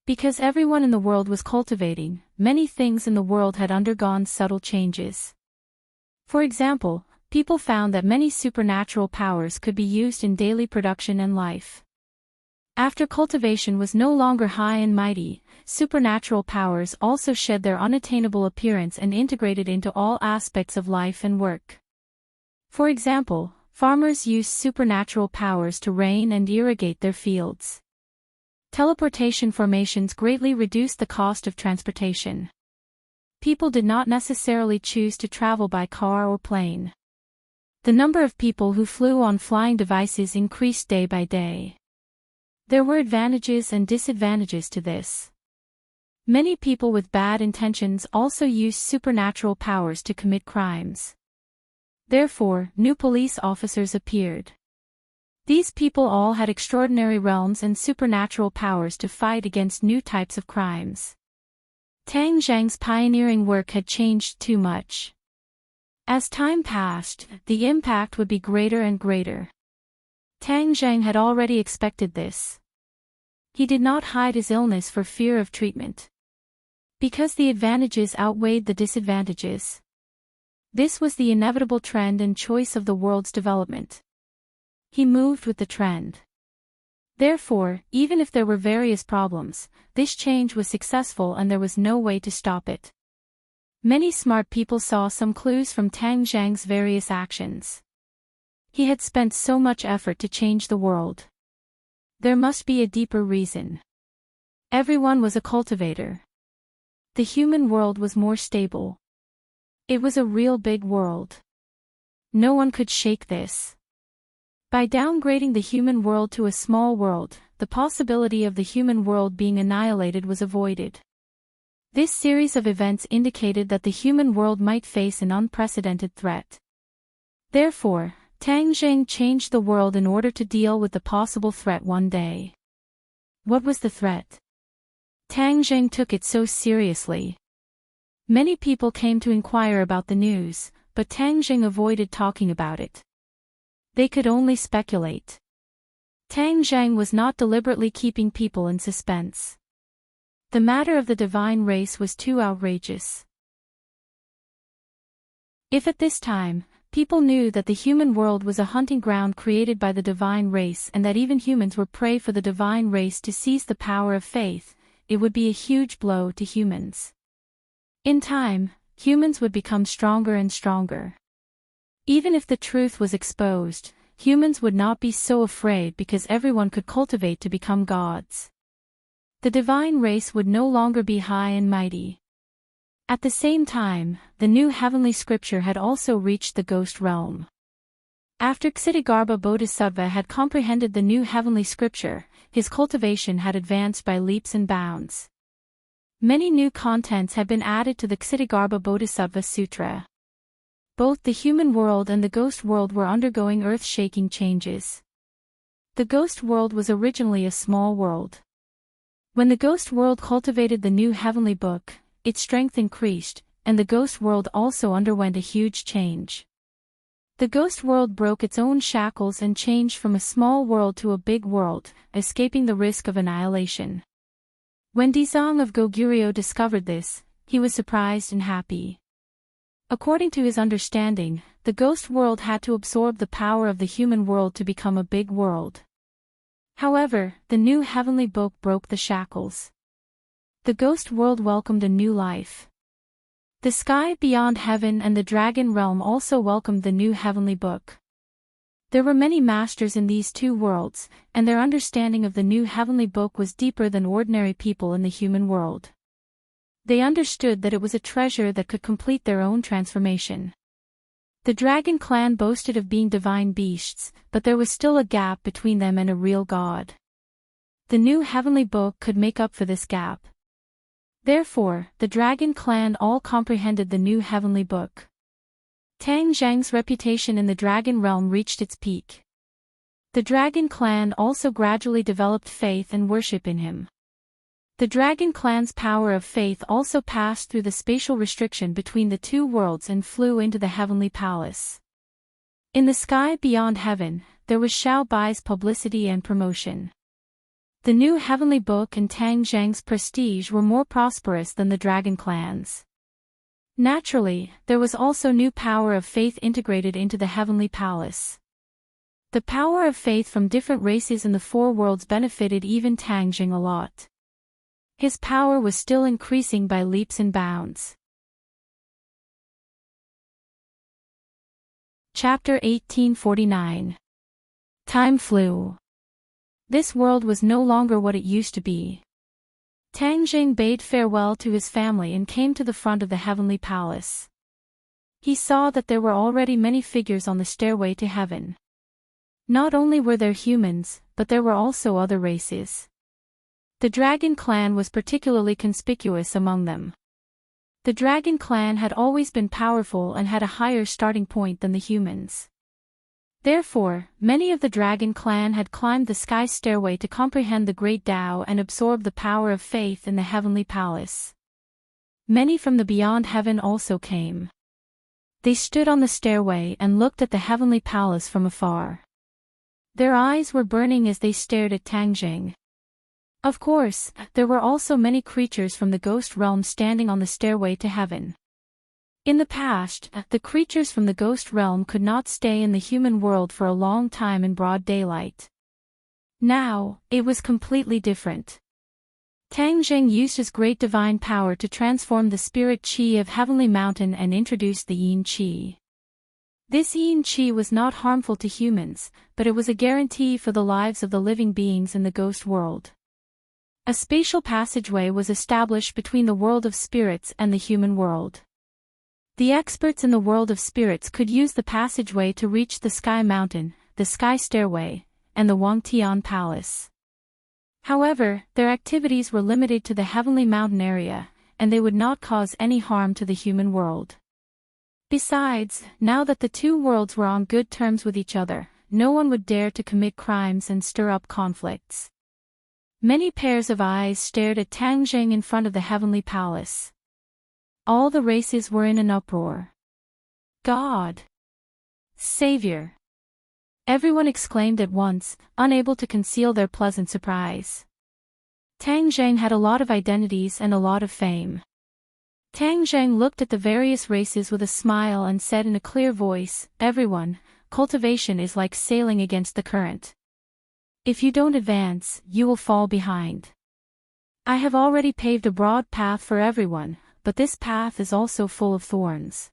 Because everyone in the world was cultivating, many things in the world had undergone subtle changes. For example, people found that many supernatural powers could be used in daily production and life. After cultivation was no longer high and mighty, supernatural powers also shed their unattainable appearance and integrated into all aspects of life and work. For example, farmers used supernatural powers to rain and irrigate their fields. Teleportation formations greatly reduced the cost of transportation. People did not necessarily choose to travel by car or plane. The number of people who flew on flying devices increased day by day. There were advantages and disadvantages to this. Many people with bad intentions also used supernatural powers to commit crimes. Therefore, new police officers appeared. These people all had extraordinary realms and supernatural powers to fight against new types of crimes. Tang Zhang's pioneering work had changed too much. As time passed, the impact would be greater and greater. Tang Zhang had already expected this. He did not hide his illness for fear of treatment. Because the advantages outweighed the disadvantages. This was the inevitable trend and choice of the world's development. He moved with the trend. Therefore, even if there were various problems, this change was successful and there was no way to stop it. Many smart people saw some clues from Tang Zhang's various actions. He had spent so much effort to change the world. There must be a deeper reason. Everyone was a cultivator. The human world was more stable. It was a real big world. No one could shake this. By downgrading the human world to a small world, the possibility of the human world being annihilated was avoided. This series of events indicated that the human world might face an unprecedented threat. Therefore, Tang Zhang changed the world in order to deal with the possible threat one day. What was the threat? Tang Zhang took it so seriously. Many people came to inquire about the news, but Tang Zhang avoided talking about it. They could only speculate. Tang Zhang was not deliberately keeping people in suspense. The matter of the divine race was too outrageous. If at this time, people knew that the human world was a hunting ground created by the divine race and that even humans were prey for the divine race to seize the power of faith, it would be a huge blow to humans. In time, humans would become stronger and stronger. Even if the truth was exposed, humans would not be so afraid because everyone could cultivate to become gods. The divine race would no longer be high and mighty. At the same time, the new heavenly scripture had also reached the ghost realm. After Ksitigarbha Bodhisattva had comprehended the new heavenly scripture, his cultivation had advanced by leaps and bounds. Many new contents had been added to the Ksitigarbha Bodhisattva Sutra. Both the human world and the ghost world were undergoing earth-shaking changes. The ghost world was originally a small world. When the ghost world cultivated the new heavenly book, its strength increased, and the ghost world also underwent a huge change. The ghost world broke its own shackles and changed from a small world to a big world, escaping the risk of annihilation. When Dizang of Goguryeo discovered this, he was surprised and happy. According to his understanding, the ghost world had to absorb the power of the human world to become a big world. However, the new heavenly book broke the shackles. The ghost world welcomed a new life. The sky beyond heaven and the dragon realm also welcomed the new heavenly book. There were many masters in these two worlds, and their understanding of the new heavenly book was deeper than ordinary people in the human world. They understood that it was a treasure that could complete their own transformation. The dragon clan boasted of being divine beasts, but there was still a gap between them and a real god. The new heavenly book could make up for this gap. Therefore, the dragon clan all comprehended the new heavenly book. Tang Zhang's reputation in the dragon realm reached its peak. The dragon clan also gradually developed faith and worship in him. The dragon clan's power of faith also passed through the spatial restriction between the two worlds and flew into the heavenly palace. In the sky beyond heaven, there was Xiao Bai's publicity and promotion. The new heavenly book and Tang Zhang's prestige were more prosperous than the dragon clans. Naturally, there was also new power of faith integrated into the heavenly palace. The power of faith from different races in the four worlds benefited even Tang Zhang a lot. His power was still increasing by leaps and bounds. Chapter 1849. Time flew. This world was no longer what it used to be. Tang Zhang bade farewell to his family and came to the front of the heavenly palace. He saw that there were already many figures on the stairway to heaven. Not only were there humans, but there were also other races. The dragon clan was particularly conspicuous among them. The dragon clan had always been powerful and had a higher starting point than the humans. Therefore, many of the dragon clan had climbed the sky stairway to comprehend the great Tao and absorb the power of faith in the heavenly palace. Many from the beyond heaven also came. They stood on the stairway and looked at the heavenly palace from afar. Their eyes were burning as they stared at Tang Zhang. Of course, there were also many creatures from the ghost realm standing on the stairway to heaven. In the past, the creatures from the ghost realm could not stay in the human world for a long time in broad daylight. Now, it was completely different. Tang Zhang used his great divine power to transform the spirit qi of Heavenly Mountain and introduced the yin qi. This yin qi was not harmful to humans, but it was a guarantee for the lives of the living beings in the ghost world. A spatial passageway was established between the world of spirits and the human world. The experts in the world of spirits could use the passageway to reach the Sky Mountain, the Sky Stairway, and the Wangtian Palace. However, their activities were limited to the Heavenly Mountain area, and they would not cause any harm to the human world. Besides, now that the two worlds were on good terms with each other, no one would dare to commit crimes and stir up conflicts. Many pairs of eyes stared at Tang Zhang in front of the Heavenly Palace. All the races were in an uproar. God! Savior! Everyone exclaimed at once, unable to conceal their pleasant surprise. Tang Zhang had a lot of identities and a lot of fame. Tang Zhang looked at the various races with a smile and said in a clear voice, "Everyone, cultivation is like sailing against the current. If you don't advance, you will fall behind. I have already paved a broad path for everyone, but this path is also full of thorns.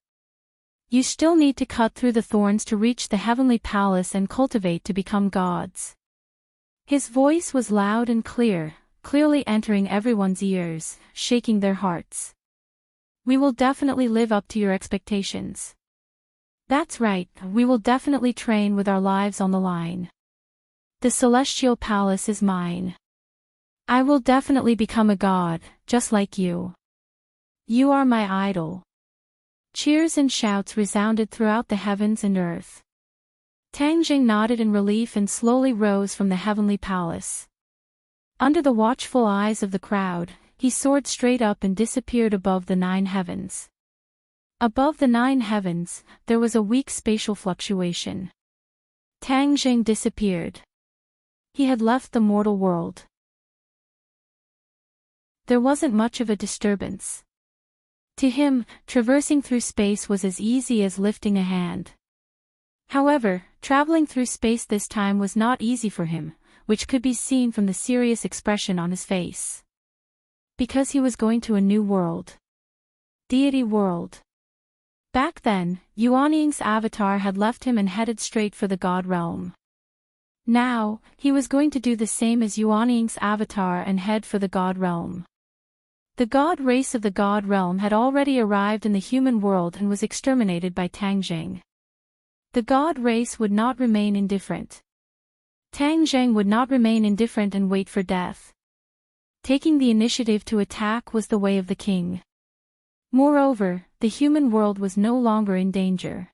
You still need to cut through the thorns to reach the heavenly palace and cultivate to become gods. His voice was loud and clear, clearly entering everyone's ears, shaking their hearts. We will definitely live up to your expectations. That's right, we will definitely train with our lives on the line. The celestial palace is mine. I will definitely become a god, just like you. You are my idol. Cheers and shouts resounded throughout the heavens and earth. Tang Jing nodded in relief and slowly rose from the heavenly palace. Under the watchful eyes of the crowd, he soared straight up and disappeared above the 9 heavens. Above the 9 heavens, there was a weak spatial fluctuation. Tang Jing disappeared. He had left the mortal world. There wasn't much of a disturbance. To him, traversing through space was as easy as lifting a hand. However, traveling through space this time was not easy for him, which could be seen from the serious expression on his face. Because he was going to a new world. Deity world. Back then, Yuanying's avatar had left him and headed straight for the god realm. Now, he was going to do the same as Yuanying's avatar and head for the god realm. The god race of the god realm had already arrived in the human world and was exterminated by Tang Jing. The god race would not remain indifferent. Tang Jing would not remain indifferent and wait for death. Taking the initiative to attack was the way of the king. Moreover, the human world was no longer in danger.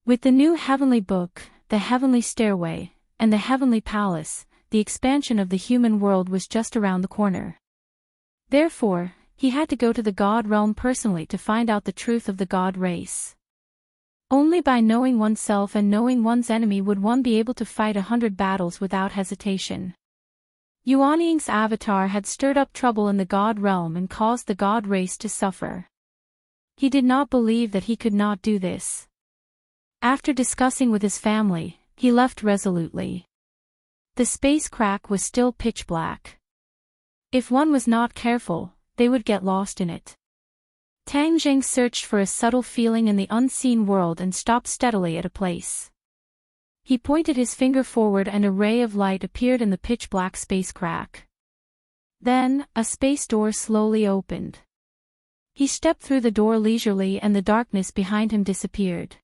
With the new heavenly book, the heavenly stairway, and the heavenly palace, the expansion of the human world was just around the corner. Therefore, he had to go to the god realm personally to find out the truth of the god race. Only by knowing oneself and knowing one's enemy would one be able to fight 100 battles without hesitation. Yuanying's avatar had stirred up trouble in the god realm and caused the god race to suffer. He did not believe that he could not do this. After discussing with his family, he left resolutely. The space crack was still pitch black. If one was not careful, they would get lost in it. Tang Jing searched for a subtle feeling in the unseen world and stopped steadily at a place. He pointed his finger forward and a ray of light appeared in the pitch-black space crack. Then, a space door slowly opened. He stepped through the door leisurely and the darkness behind him disappeared.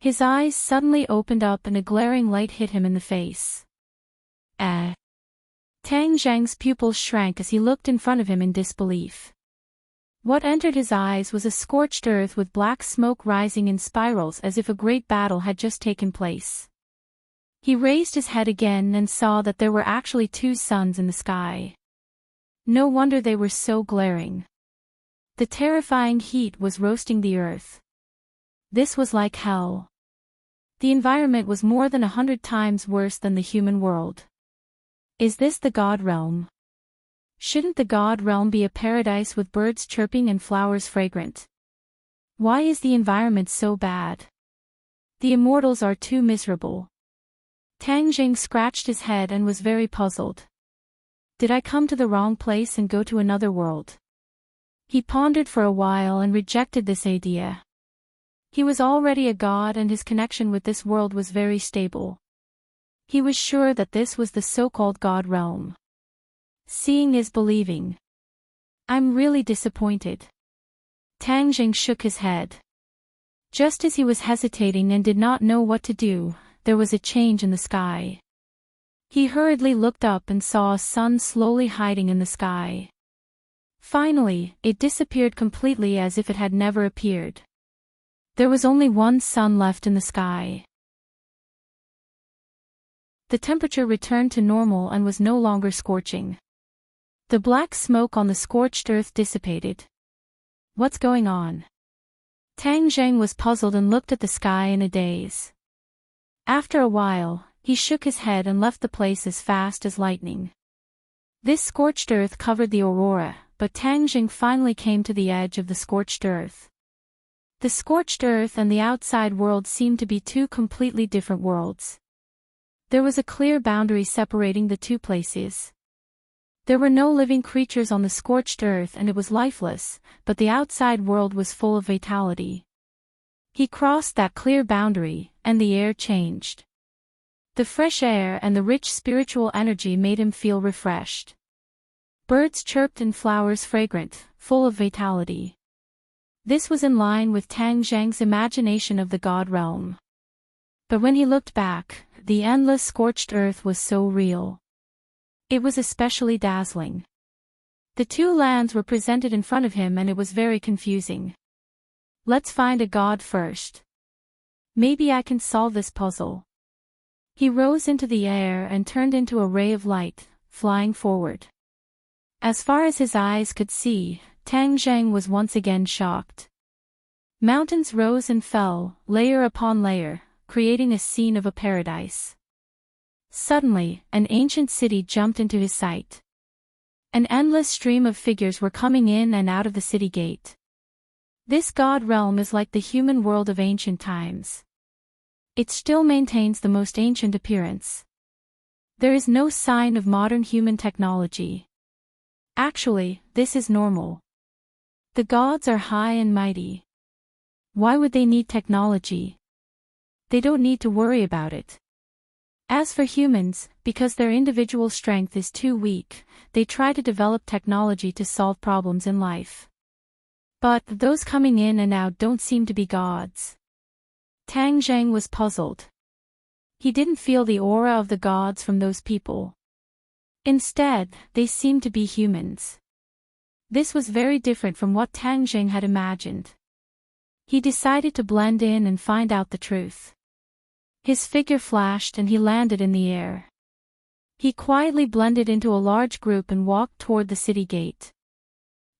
His eyes suddenly opened up and a glaring light hit him in the face. Tang Jing's pupils shrank as he looked in front of him in disbelief. What entered his eyes was a scorched earth with black smoke rising in spirals as if a great battle had just taken place. He raised his head again and saw that there were actually 2 suns in the sky. No wonder they were so glaring. The terrifying heat was roasting the earth. This was like hell. The environment was more than 100 times worse than the human world. Is this the god realm? Shouldn't the god realm be a paradise with birds chirping and flowers fragrant? Why is the environment so bad? The immortals are too miserable. Tang Jing scratched his head and was very puzzled. Did I come to the wrong place and go to another world? He pondered for a while and rejected this idea. He was already a god and his connection with this world was very stable. He was sure that this was the so-called god realm. Seeing is believing. I'm really disappointed. Tang Jing shook his head. Just as he was hesitating and did not know what to do, there was a change in the sky. He hurriedly looked up and saw a sun slowly hiding in the sky. Finally, it disappeared completely as if it had never appeared. There was only one sun left in the sky. The temperature returned to normal and was no longer scorching. The black smoke on the scorched earth dissipated. What's going on? Tang Jing was puzzled and looked at the sky in a daze. After a while, he shook his head and left the place as fast as lightning. This scorched earth covered the aurora, but Tang Jing finally came to the edge of the scorched earth. The scorched earth and the outside world seemed to be 2 completely different worlds. There was a clear boundary separating the 2 places. There were no living creatures on the scorched earth and it was lifeless, but the outside world was full of vitality. He crossed that clear boundary, and the air changed. The fresh air and the rich spiritual energy made him feel refreshed. Birds chirped and flowers fragrant, full of vitality. This was in line with Tang Zhang's imagination of the God realm. But when he looked back, the endless scorched earth was so real. It was especially dazzling. The two lands were presented in front of him and it was very confusing. Let's find a god first. Maybe I can solve this puzzle. He rose into the air and turned into a ray of light, flying forward. As far as his eyes could see, Tang Zhang was once again shocked. Mountains rose and fell, layer upon layer, creating a scene of a paradise. Suddenly, an ancient city jumped into his sight. An endless stream of figures were coming in and out of the city gate. This god realm is like the human world of ancient times. It still maintains the most ancient appearance. There is no sign of modern human technology. Actually, this is normal. The gods are high and mighty. Why would they need technology? They don't need to worry about it. As for humans, because their individual strength is too weak, they try to develop technology to solve problems in life. But those coming in and out don't seem to be gods. Tang Zhang was puzzled. He didn't feel the aura of the gods from those people. Instead, they seemed to be humans. This was very different from what Tang Zhang had imagined. He decided to blend in and find out the truth. His figure flashed and he landed in the air. He quietly blended into a large group and walked toward the city gate.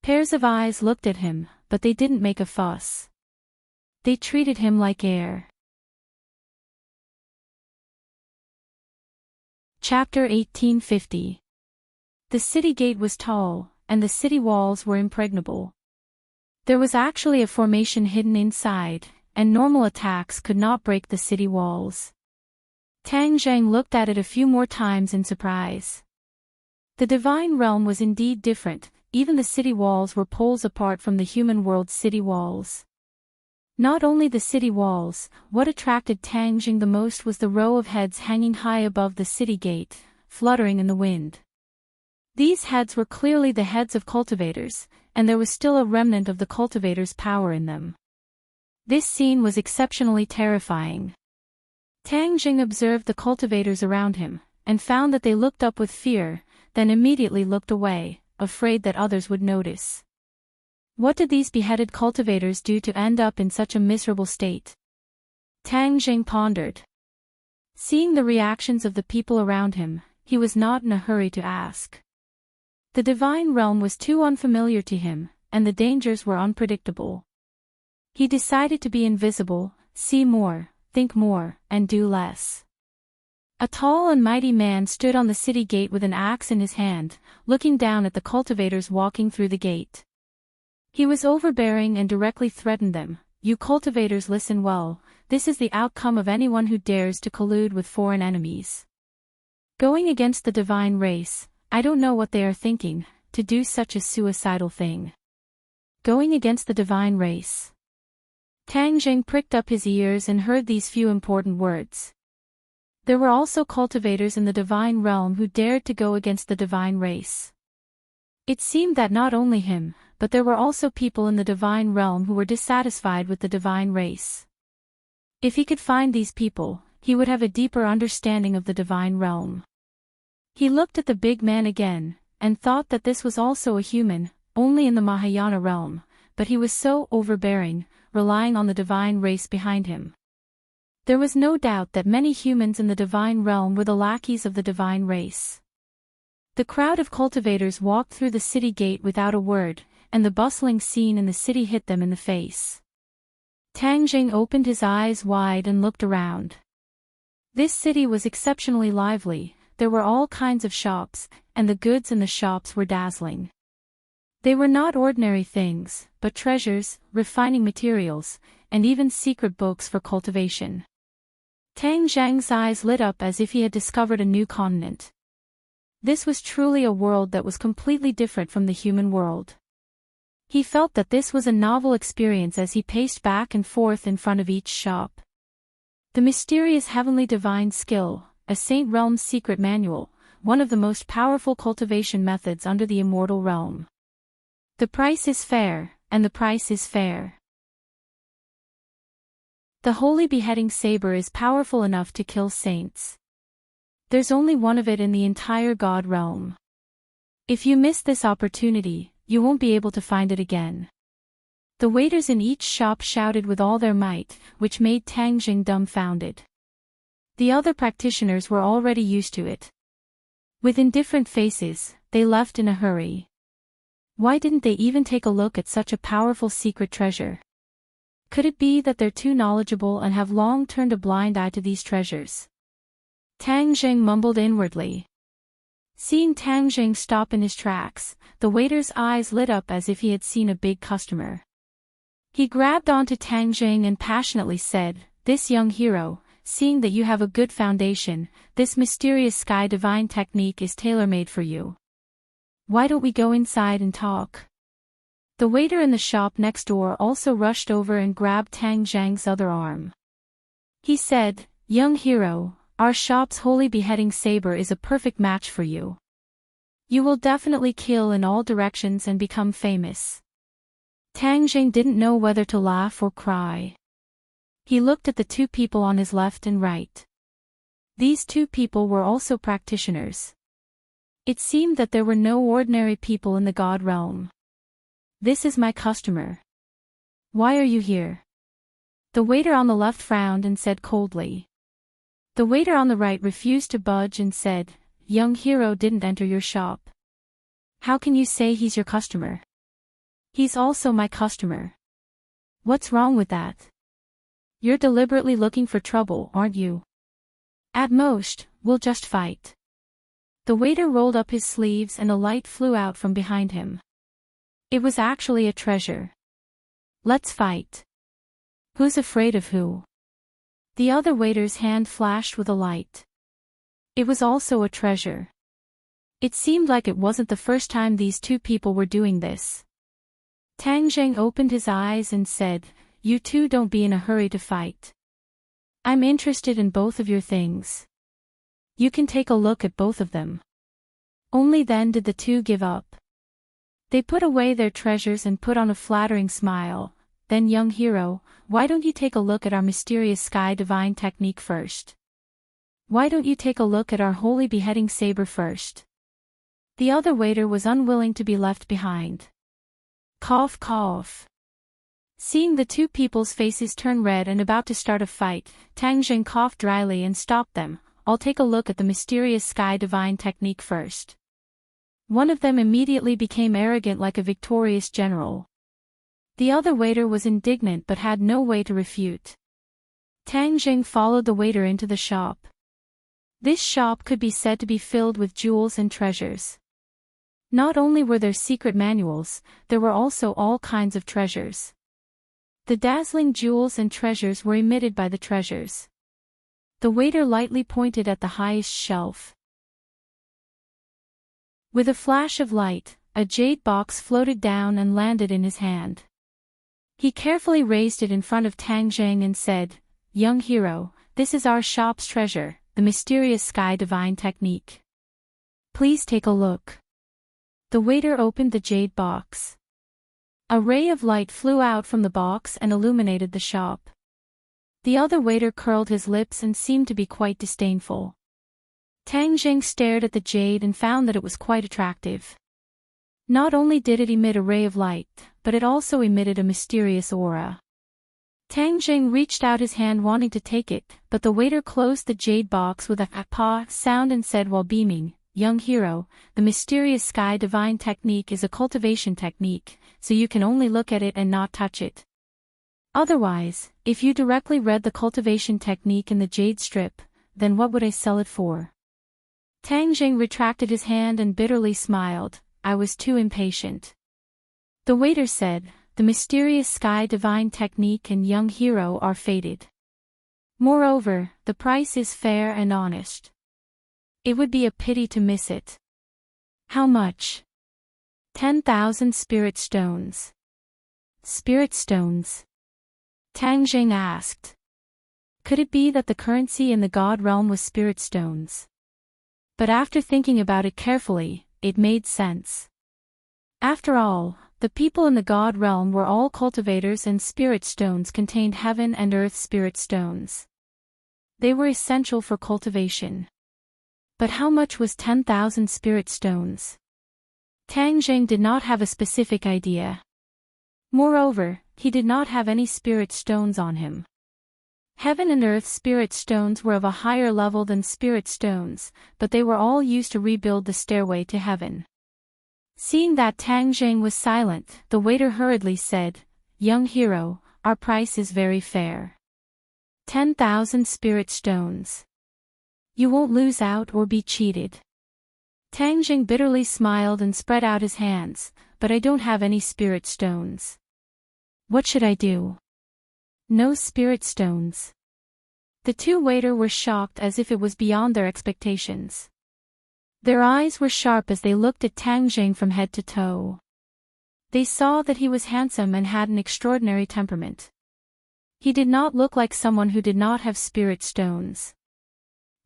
Pairs of eyes looked at him, but they didn't make a fuss. They treated him like air. Chapter 1850. The city gate was tall, and the city walls were impregnable. There was actually a formation hidden inside, and normal attacks could not break the city walls. Tang Zhang looked at it a few more times in surprise. The divine realm was indeed different, even the city walls were poles apart from the human world's city walls. Not only the city walls, what attracted Tang Zhang the most was the row of heads hanging high above the city gate, fluttering in the wind. These heads were clearly the heads of cultivators, and there was still a remnant of the cultivators' power in them. This scene was exceptionally terrifying. Tang Zhang observed the cultivators around him, and found that they looked up with fear, then immediately looked away, afraid that others would notice. What did these beheaded cultivators do to end up in such a miserable state? Tang Zhang pondered. Seeing the reactions of the people around him, he was not in a hurry to ask. The divine realm was too unfamiliar to him, and the dangers were unpredictable. He decided to be invisible, see more, think more, and do less. A tall and mighty man stood on the city gate with an axe in his hand, looking down at the cultivators walking through the gate. He was overbearing and directly threatened them. You cultivators, listen well, this is the outcome of anyone who dares to collude with foreign enemies. Going against the divine race, I don't know what they are thinking, to do such a suicidal thing. Going against the divine race. Tang Zhang pricked up his ears and heard these few important words. There were also cultivators in the divine realm who dared to go against the divine race. It seemed that not only him, but there were also people in the divine realm who were dissatisfied with the divine race. If he could find these people, he would have a deeper understanding of the divine realm. He looked at the big man again, and thought that this was also a human, only in the Mahayana realm, but he was so overbearing, relying on the divine race behind him. There was no doubt that many humans in the divine realm were the lackeys of the divine race. The crowd of cultivators walked through the city gate without a word, and the bustling scene in the city hit them in the face. Tang Zhang opened his eyes wide and looked around. This city was exceptionally lively. There were all kinds of shops, and the goods in the shops were dazzling. They were not ordinary things, but treasures, refining materials, and even secret books for cultivation. Tang Zhang's eyes lit up as if he had discovered a new continent. This was truly a world that was completely different from the human world. He felt that this was a novel experience as he paced back and forth in front of each shop. The mysterious heavenly divine skill, a Saint Realm's secret manual, one of the most powerful cultivation methods under the immortal realm. The price is fair, and the price is fair. The holy beheading saber is powerful enough to kill saints. There's only one of it in the entire God realm. If you miss this opportunity, you won't be able to find it again. The waiters in each shop shouted with all their might, which made Tang Jing dumbfounded. The other practitioners were already used to it. With indifferent faces, they left in a hurry. Why didn't they even take a look at such a powerful secret treasure? Could it be that they're too knowledgeable and have long turned a blind eye to these treasures? Tang Jing mumbled inwardly. Seeing Tang Jing stop in his tracks, the waiter's eyes lit up as if he had seen a big customer. He grabbed onto Tang Jing and passionately said, "This young hero, seeing that you have a good foundation, this mysterious sky divine technique is tailor-made for you. Why don't we go inside and talk?" The waiter in the shop next door also rushed over and grabbed Tang Jing's other arm. He said, "Young hero, our shop's holy beheading saber is a perfect match for you. You will definitely kill in all directions and become famous." Tang Jing didn't know whether to laugh or cry. He looked at the two people on his left and right. These two people were also practitioners. It seemed that there were no ordinary people in the God realm. "This is my customer. Why are you here?" The waiter on the left frowned and said coldly. The waiter on the right refused to budge and said, "Young hero didn't enter your shop. How can you say he's your customer? He's also my customer. What's wrong with that? You're deliberately looking for trouble, aren't you? At most, we'll just fight." The waiter rolled up his sleeves and a light flew out from behind him. It was actually a treasure. "Let's fight. Who's afraid of who?" The other waiter's hand flashed with a light. It was also a treasure. It seemed like it wasn't the first time these two people were doing this. Tang Jing opened his eyes and said, "You two don't be in a hurry to fight. I'm interested in both of your things. You can take a look at both of them." Only then did the two give up. They put away their treasures and put on a flattering smile. "Then, young hero, why don't you take a look at our mysterious sky divine technique first? Why don't you take a look at our holy beheading saber first?" The other waiter was unwilling to be left behind. Cough, cough. Seeing the two people's faces turn red and about to start a fight, Tang Jing coughed dryly and stopped them. "I'll take a look at the mysterious sky divine technique first." One of them immediately became arrogant like a victorious general. The other waiter was indignant but had no way to refute. Tang Jing followed the waiter into the shop. This shop could be said to be filled with jewels and treasures. Not only were there secret manuals, there were also all kinds of treasures. The dazzling jewels and treasures were emitted by the treasures. The waiter lightly pointed at the highest shelf. With a flash of light, a jade box floated down and landed in his hand. He carefully raised it in front of Tang Jing and said, "Young hero, this is our shop's treasure, the mysterious sky divine technique. Please take a look." The waiter opened the jade box. A ray of light flew out from the box and illuminated the shop. The other waiter curled his lips and seemed to be quite disdainful. Tang Jing stared at the jade and found that it was quite attractive. Not only did it emit a ray of light, but it also emitted a mysterious aura. Tang Jing reached out his hand wanting to take it, but the waiter closed the jade box with a "pa" sound and said while beaming, "Young hero, the mysterious sky divine technique is a cultivation technique, so you can only look at it and not touch it. Otherwise, if you directly read the cultivation technique in the jade strip, then what would I sell it for?" Tang Jing retracted his hand and bitterly smiled. "I was too impatient." The waiter said, "The mysterious sky divine technique and young hero are fated. Moreover, the price is fair and honest. It would be a pity to miss it." "How much?" 10,000 spirit stones. Spirit stones? Tang Jing asked. Could it be that the currency in the god realm was spirit stones? But after thinking about it carefully, it made sense. After all, the people in the god realm were all cultivators, and spirit stones contained heaven and earth spirit stones. They were essential for cultivation. But how much was 10,000 spirit stones? Tang Jing did not have a specific idea. Moreover, he did not have any spirit stones on him. Heaven and earth spirit stones were of a higher level than spirit stones, but they were all used to rebuild the stairway to heaven. Seeing that Tang Jing was silent, the waiter hurriedly said, "Young hero, our price is very fair. 10,000 spirit stones. You won't lose out or be cheated." Tang Jing bitterly smiled and spread out his hands, "But I don't have any spirit stones. What should I do?" "No spirit stones." The two waiters were shocked as if it was beyond their expectations. Their eyes were sharp as they looked at Tang Jing from head to toe. They saw that he was handsome and had an extraordinary temperament. He did not look like someone who did not have spirit stones.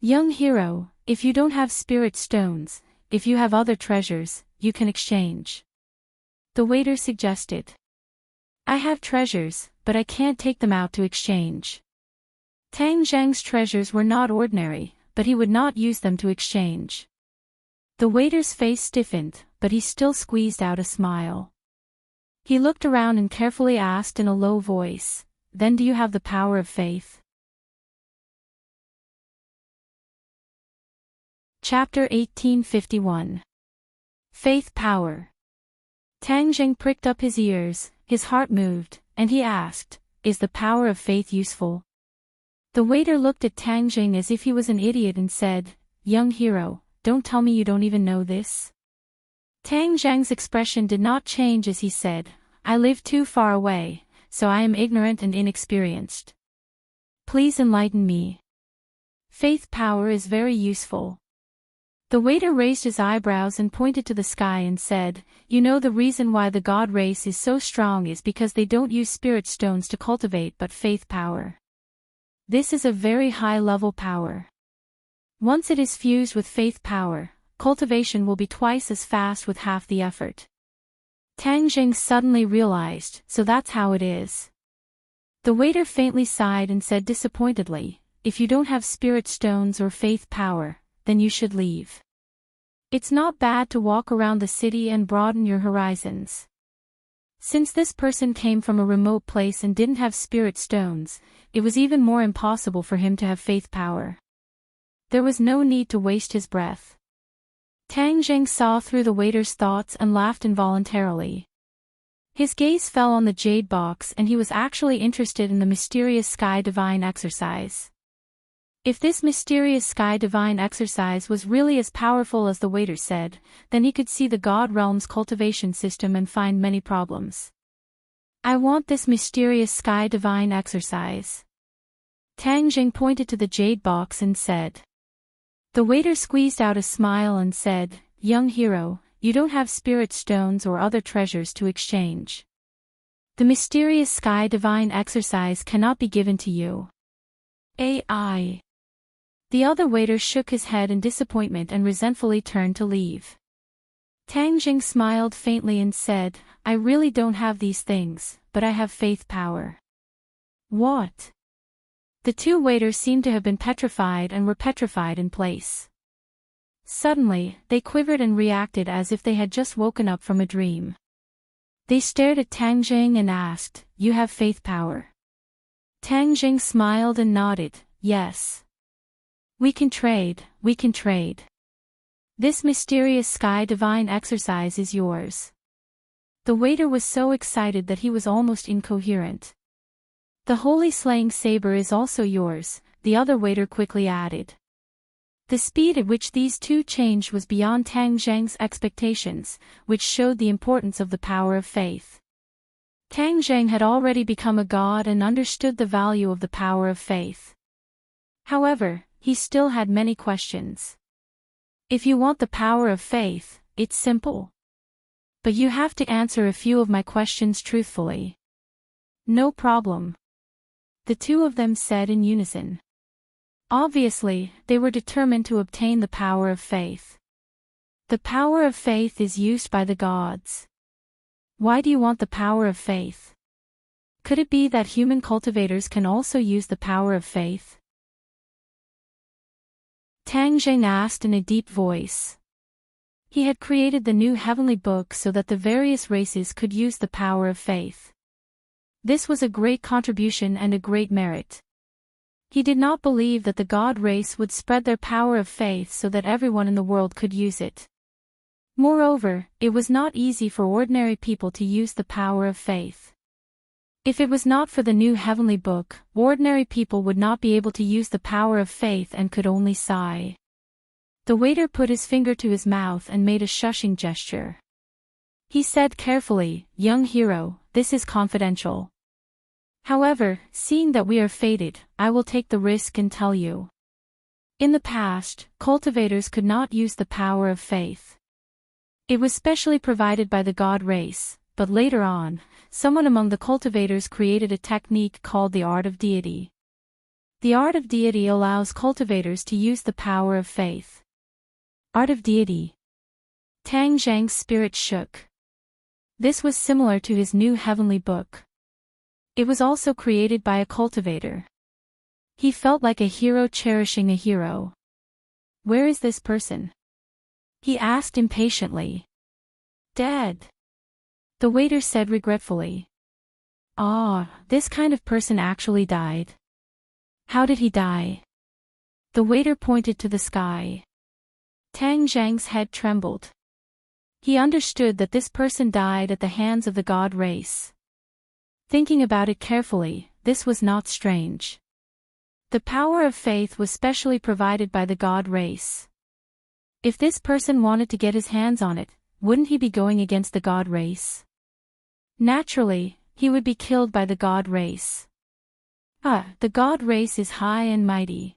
"Young hero, if you don't have spirit stones, if you have other treasures, you can exchange," the waiter suggested. "I have treasures, but I can't take them out to exchange." Tang Jing's treasures were not ordinary, but he would not use them to exchange. The waiter's face stiffened, but he still squeezed out a smile. He looked around and carefully asked in a low voice, "Then do you have the power of faith?" Chapter 1851. Faith Power. Tang Jing pricked up his ears, his heart moved, and he asked, "Is the power of faith useful?" The waiter looked at Tang Jing as if he was an idiot and said, "Young hero, don't tell me you don't even know this." Tang Jing's expression did not change as he said, "I live too far away, so I am ignorant and inexperienced. Please enlighten me." "Faith power is very useful." The waiter raised his eyebrows and pointed to the sky and said, "You know the reason why the god race is so strong is because they don't use spirit stones to cultivate but faith power. This is a very high-level power. Once it is fused with faith power, cultivation will be twice as fast with half the effort." Tang Jing suddenly realized, so that's how it is. The waiter faintly sighed and said disappointedly, "If you don't have spirit stones or faith power, then you should leave. It's not bad to walk around the city and broaden your horizons." Since this person came from a remote place and didn't have spirit stones, it was even more impossible for him to have faith power. There was no need to waste his breath. Tang Jing saw through the waiter's thoughts and laughed involuntarily. His gaze fell on the jade box and he was actually interested in the mysterious sky divine exercise. If this mysterious sky divine exercise was really as powerful as the waiter said, then he could see the god realm's cultivation system and find many problems. "I want this mysterious sky divine exercise." Tang Jing pointed to the jade box and said. The waiter squeezed out a smile and said, "Young hero, you don't have spirit stones or other treasures to exchange. The mysterious sky divine exercise cannot be given to you." AI. The other waiter shook his head in disappointment and resentfully turned to leave. Tang Jing smiled faintly and said, "I really don't have these things, but I have faith power." "What?" The two waiters seemed to have been petrified and were petrified in place. Suddenly, they quivered and reacted as if they had just woken up from a dream. They stared at Tang Jing and asked, "You have faith power?" Tang Jing smiled and nodded, "Yes. We can trade, we can trade. This mysterious sky divine exercise is yours." The waiter was so excited that he was almost incoherent. "The holy slaying saber is also yours," the other waiter quickly added. The speed at which these two changed was beyond Tang Jing's expectations, which showed the importance of the power of faith. Tang Jing had already become a god and understood the value of the power of faith. However, he still had many questions. "If you want the power of faith, it's simple. But you have to answer a few of my questions truthfully." No problem. The two of them said in unison. Obviously, they were determined to obtain the power of faith. The power of faith is used by the gods. Why do you want the power of faith? Could it be that human cultivators can also use the power of faith? Tang Zheng asked in a deep voice. He had created the new heavenly book so that the various races could use the power of faith. This was a great contribution and a great merit. He did not believe that the god race would spread their power of faith so that everyone in the world could use it. Moreover, it was not easy for ordinary people to use the power of faith. If it was not for the new heavenly book, ordinary people would not be able to use the power of faith and could only sigh. The waiter put his finger to his mouth and made a shushing gesture. He said carefully, "Young hero, this is confidential. However, seeing that we are fated, I will take the risk and tell you. In the past, cultivators could not use the power of faith. It was specially provided by the god race, but later on, someone among the cultivators created a technique called the art of deity. The art of deity allows cultivators to use the power of faith." Art of deity. Tang Zheng's spirit shook. This was similar to his new heavenly book. It was also created by a cultivator. He felt like a hero cherishing a hero. "Where is this person?" he asked impatiently. "Dead," the waiter said regretfully. "Ah, this kind of person actually died. How did he die?" The waiter pointed to the sky. Tang Zheng's head trembled. He understood that this person died at the hands of the god race. Thinking about it carefully, this was not strange. The power of faith was specially provided by the god race. If this person wanted to get his hands on it, wouldn't he be going against the god race? Naturally, he would be killed by the god race. The god race is high and mighty.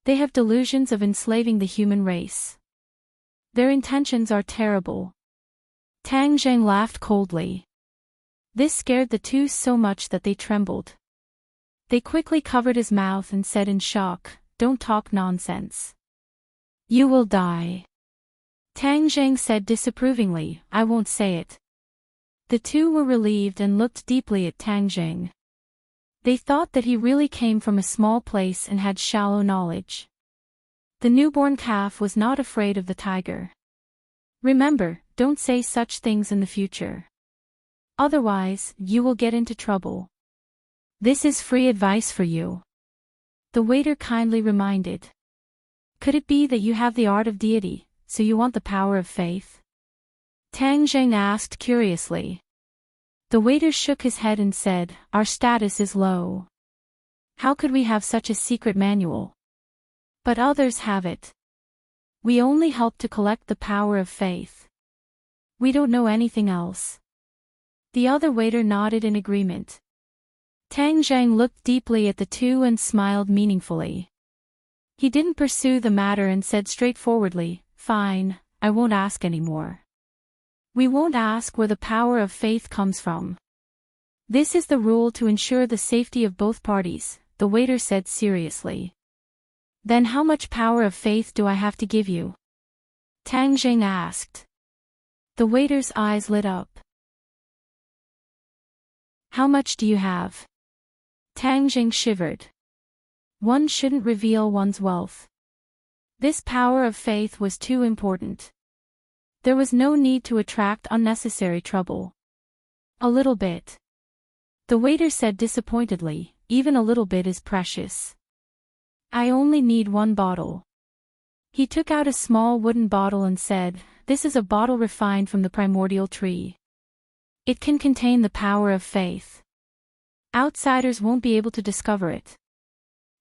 They have delusions of enslaving the human race. Their intentions are terrible. Tang Zheng laughed coldly. This scared the two so much that they trembled. They quickly covered his mouth and said in shock, "Don't talk nonsense. You will die." Tang Zheng said disapprovingly, "I won't say it." The two were relieved and looked deeply at Tang Zheng. They thought that he really came from a small place and had shallow knowledge. The newborn calf was not afraid of the tiger. Remember, don't say such things in the future. Otherwise, you will get into trouble. This is free advice for you, the waiter kindly reminded. Could it be that you have the art of deity, so you want the power of faith? Tang Zheng asked curiously. The waiter shook his head and said, "Our status is low. How could we have such a secret manual? But others have it. We only help to collect the power of faith. We don't know anything else." The other waiter nodded in agreement. Tang Zheng looked deeply at the two and smiled meaningfully. He didn't pursue the matter and said straightforwardly, "Fine, I won't ask anymore. We won't ask where the power of faith comes from. This is the rule to ensure the safety of both parties," the waiter said seriously. "Then how much power of faith do I have to give you?" Tang Zheng asked. The waiter's eyes lit up. "How much do you have?" Tang Zheng shivered. One shouldn't reveal one's wealth. This power of faith was too important. There was no need to attract unnecessary trouble. "A little bit," the waiter said disappointedly, "even a little bit is precious. I only need one bottle." He took out a small wooden bottle and said, "This is a bottle refined from the primordial tree. It can contain the power of faith. Outsiders won't be able to discover it."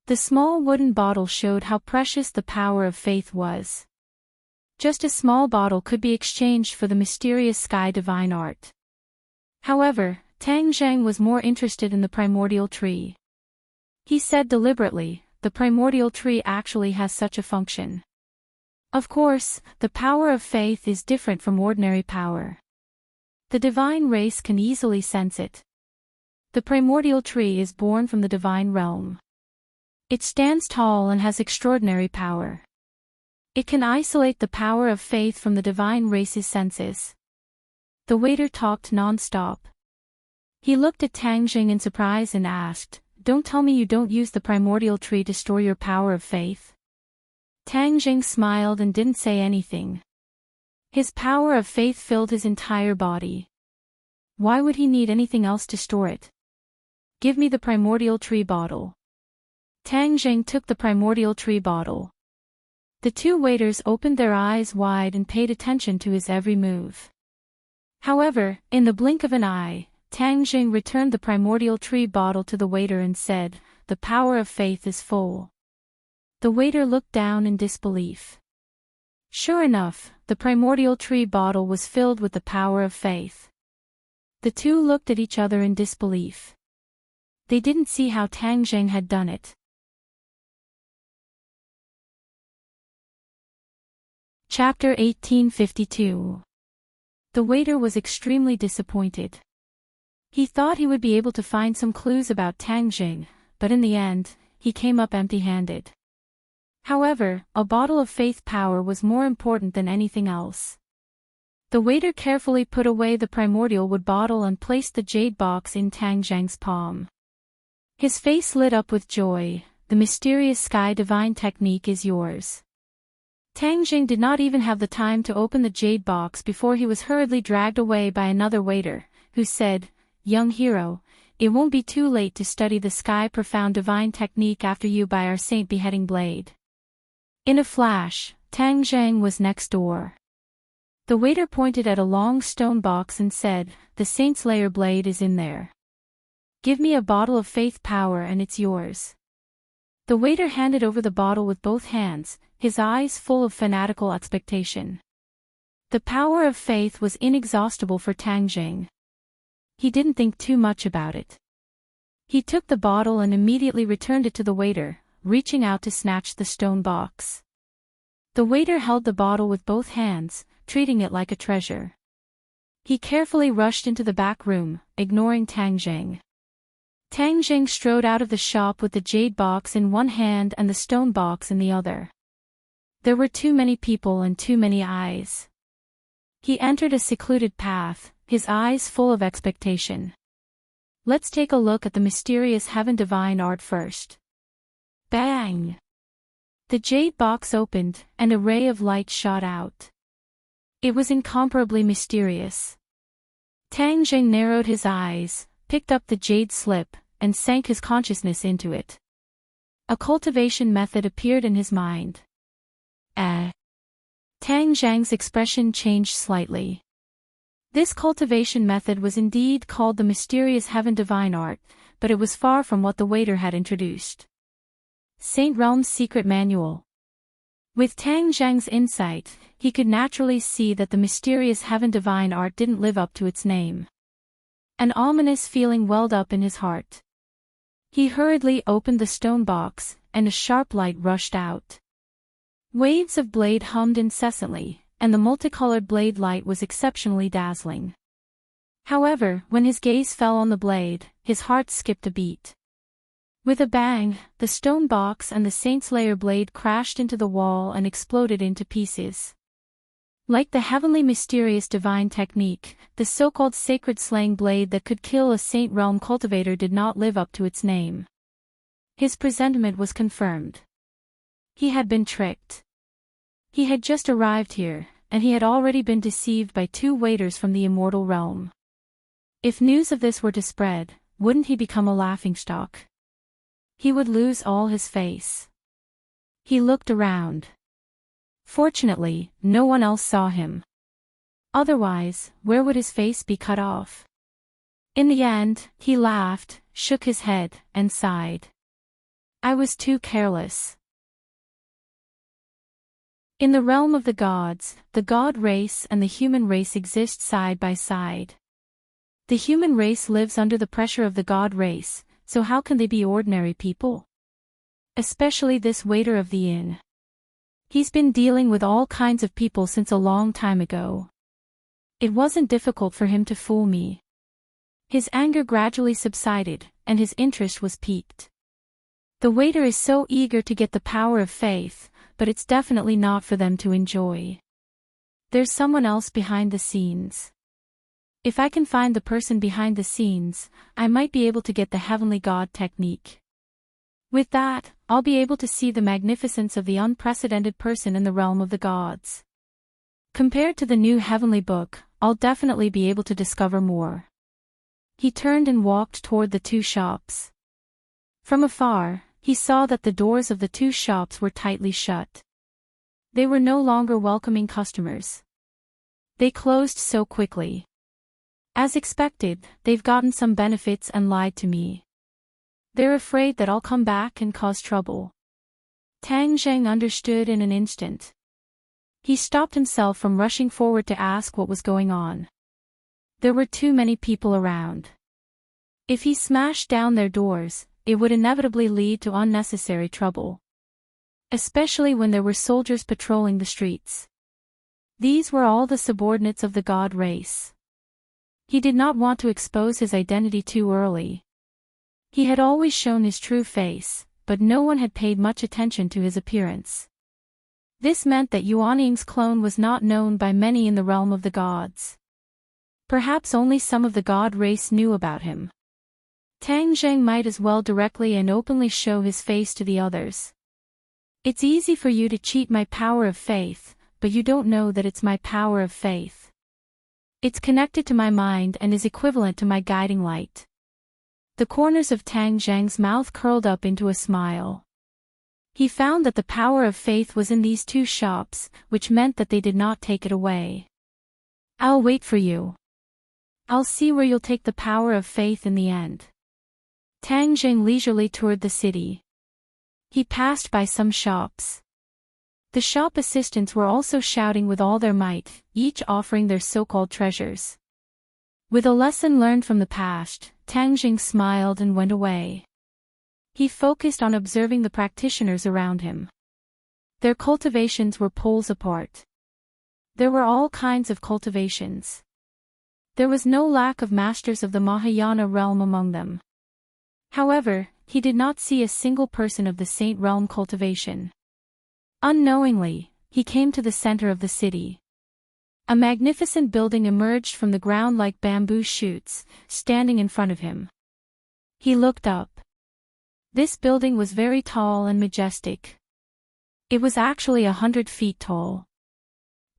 The small wooden bottle showed how precious the power of faith was. Just a small bottle could be exchanged for the mysterious sky divine art. However, Tang Zheng was more interested in the primordial tree. He said deliberately, "The primordial tree actually has such a function. Of course, the power of faith is different from ordinary power. The divine race can easily sense it. The primordial tree is born from the divine realm. It stands tall and has extraordinary power. It can isolate the power of faith from the divine race's senses. The waiter talked non-stop. He looked at Tang Jing in surprise and asked, "Don't tell me you don't use the primordial tree to store your power of faith?" Tang Jing smiled and didn't say anything. His power of faith filled his entire body. Why would he need anything else to store it? "Give me the primordial tree bottle." Tang Jing took the primordial tree bottle. The two waiters opened their eyes wide and paid attention to his every move. However, in the blink of an eye, Tang Jing returned the primordial tree bottle to the waiter and said, "The power of faith is full." The waiter looked down in disbelief. Sure enough, the primordial tree bottle was filled with the power of faith. The two looked at each other in disbelief. They didn't see how Tang Jing had done it. Chapter 1852. The waiter was extremely disappointed. He thought he would be able to find some clues about Tang Jing, but in the end, he came up empty-handed. However, a bottle of faith power was more important than anything else. The waiter carefully put away the primordial wood bottle and placed the jade box in Tang Jing's palm. His face lit up with joy. "The mysterious sky divine technique is yours." Tang Jing did not even have the time to open the jade box before he was hurriedly dragged away by another waiter, who said, "Young hero, it won't be too late to study the sky profound divine technique after you by our saint beheading blade." In a flash, Tang Jing was next door. The waiter pointed at a long stone box and said, "The saint's layer blade is in there. Give me a bottle of faith power and it's yours." The waiter handed over the bottle with both hands, his eyes full of fanatical expectation. The power of faith was inexhaustible for Tang Jing. He didn't think too much about it. He took the bottle and immediately returned it to the waiter, reaching out to snatch the stone box. The waiter held the bottle with both hands, treating it like a treasure. He carefully rushed into the back room, ignoring Tang Jing. Tang Jing strode out of the shop with the jade box in one hand and the stone box in the other. There were too many people and too many eyes. He entered a secluded path, his eyes full of expectation. Let's take a look at the mysterious heaven divine art first. Bang! The jade box opened, and a ray of light shot out. It was incomparably mysterious. Tang Jing narrowed his eyes, picked up the jade slip, and sank his consciousness into it. A cultivation method appeared in his mind. Tang Jing's expression changed slightly. This cultivation method was indeed called the mysterious heaven divine art, but it was far from what the waiter had introduced. Saint Realm's secret manual. With Tang Jing's insight, he could naturally see that the mysterious heaven divine art didn't live up to its name. An ominous feeling welled up in his heart. He hurriedly opened the stone box, and a sharp light rushed out. Waves of blade hummed incessantly, and the multicolored blade light was exceptionally dazzling. However, when his gaze fell on the blade, his heart skipped a beat. With a bang, the stone box and the saint's layer blade crashed into the wall and exploded into pieces. Like the heavenly mysterious divine technique, the so-called sacred slaying blade that could kill a Saint Realm cultivator did not live up to its name. His presentiment was confirmed. He had been tricked. He had just arrived here, and he had already been deceived by two waiters from the immortal realm. If news of this were to spread, wouldn't he become a laughingstock? He would lose all his face. He looked around. Fortunately, no one else saw him. Otherwise, where would his face be cut off? In the end, he laughed, shook his head, and sighed. I was too careless. In the realm of the gods, the god race and the human race exist side by side. The human race lives under the pressure of the god race, so how can they be ordinary people? Especially this waiter of the inn. He's been dealing with all kinds of people since a long time ago. It wasn't difficult for him to fool me. His anger gradually subsided, and his interest was piqued. The waiter is so eager to get the power of faith, but it's definitely not for them to enjoy. There's someone else behind the scenes. If I can find the person behind the scenes, I might be able to get the heavenly God technique. With that, I'll be able to see the magnificence of the unprecedented person in the realm of the gods. Compared to the new heavenly book, I'll definitely be able to discover more. He turned and walked toward the two shops. From afar, he saw that the doors of the two shops were tightly shut. They were no longer welcoming customers. They closed so quickly. As expected, they've gotten some benefits and lied to me. They're afraid that I'll come back and cause trouble. Tang Zheng understood in an instant. He stopped himself from rushing forward to ask what was going on. There were too many people around. If he smashed down their doors, it would inevitably lead to unnecessary trouble. Especially when there were soldiers patrolling the streets. These were all the subordinates of the god race. He did not want to expose his identity too early. He had always shown his true face, but no one had paid much attention to his appearance. This meant that Yuanning's clone was not known by many in the realm of the gods. Perhaps only some of the god race knew about him. Tang Zheng might as well directly and openly show his face to the others. It's easy for you to cheat my power of faith, but you don't know that it's my power of faith. It's connected to my mind and is equivalent to my guiding light. The corners of Tang Zheng's mouth curled up into a smile. He found that the power of faith was in these two shops, which meant that they did not take it away. I'll wait for you. I'll see where you'll take the power of faith in the end. Tang Zheng leisurely toured the city. He passed by some shops. The shop assistants were also shouting with all their might, each offering their so-called treasures. With a lesson learned from the past, Tang Zheng smiled and went away. He focused on observing the practitioners around him. Their cultivations were poles apart. There were all kinds of cultivations. There was no lack of masters of the Mahayana realm among them. However, he did not see a single person of the Saint realm cultivation. Unknowingly, he came to the center of the city. A magnificent building emerged from the ground like bamboo shoots, standing in front of him. He looked up. This building was very tall and majestic. It was actually 100 feet tall.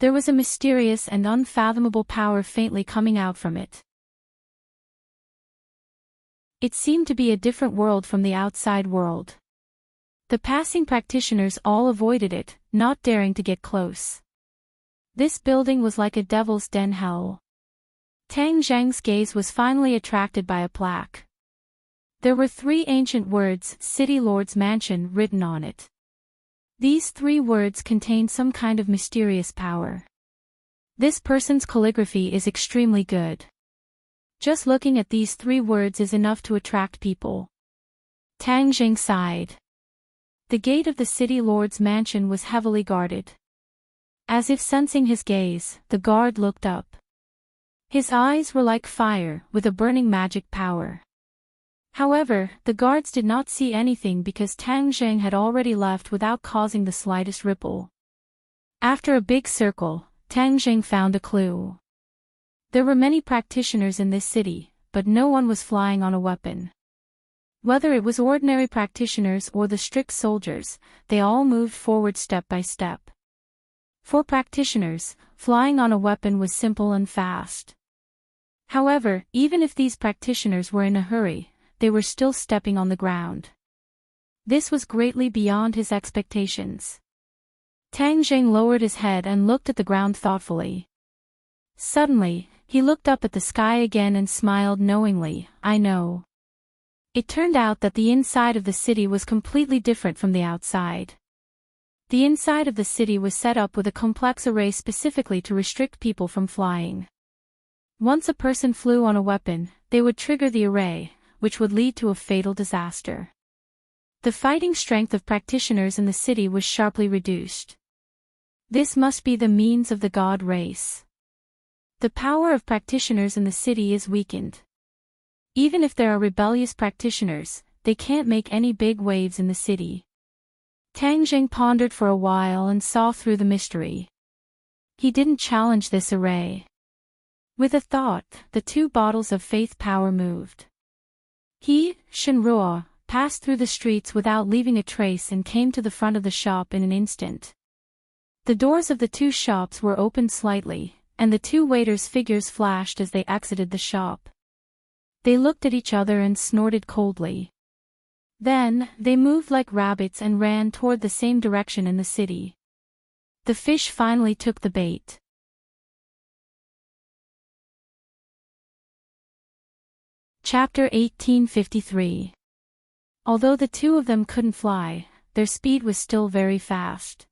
There was a mysterious and unfathomable power faintly coming out from it. It seemed to be a different world from the outside world. The passing practitioners all avoided it, not daring to get close. This building was like a devil's den hell. Tang Zheng's gaze was finally attracted by a plaque. There were 3 ancient words, City Lord's Mansion, written on it. These 3 words contained some kind of mysterious power. This person's calligraphy is extremely good. Just looking at these 3 words is enough to attract people. Tang Zheng sighed. The gate of the City Lord's mansion was heavily guarded. As if sensing his gaze, the guard looked up. His eyes were like fire, with a burning magic power. However, the guards did not see anything because Tang Zheng had already left without causing the slightest ripple. After a big circle, Tang Zheng found a clue. There were many practitioners in this city, but no one was flying on a weapon. Whether it was ordinary practitioners or the strict soldiers, they all moved forward step by step. For practitioners, flying on a weapon was simple and fast. However, even if these practitioners were in a hurry, they were still stepping on the ground. This was greatly beyond his expectations. Tang Zheng lowered his head and looked at the ground thoughtfully. Suddenly, he looked up at the sky again and smiled knowingly, I know. It turned out that the inside of the city was completely different from the outside. The inside of the city was set up with a complex array specifically to restrict people from flying. Once a person flew on a weapon, they would trigger the array, which would lead to a fatal disaster. The fighting strength of practitioners in the city was sharply reduced. This must be the means of the god race. The power of practitioners in the city is weakened. Even if there are rebellious practitioners, they can't make any big waves in the city. Tang Jing pondered for a while and saw through the mystery. He didn't challenge this array. With a thought, the 2 bottles of faith power moved. He, Shenruo, passed through the streets without leaving a trace and came to the front of the shop in an instant. The doors of the 2 shops were opened slightly, and the 2 waiters' figures flashed as they exited the shop. They looked at each other and snorted coldly. Then, they moved like rabbits and ran toward the same direction in the city. The fish finally took the bait. Chapter 1853. Although the 2 of them couldn't fly, their speed was still very fast.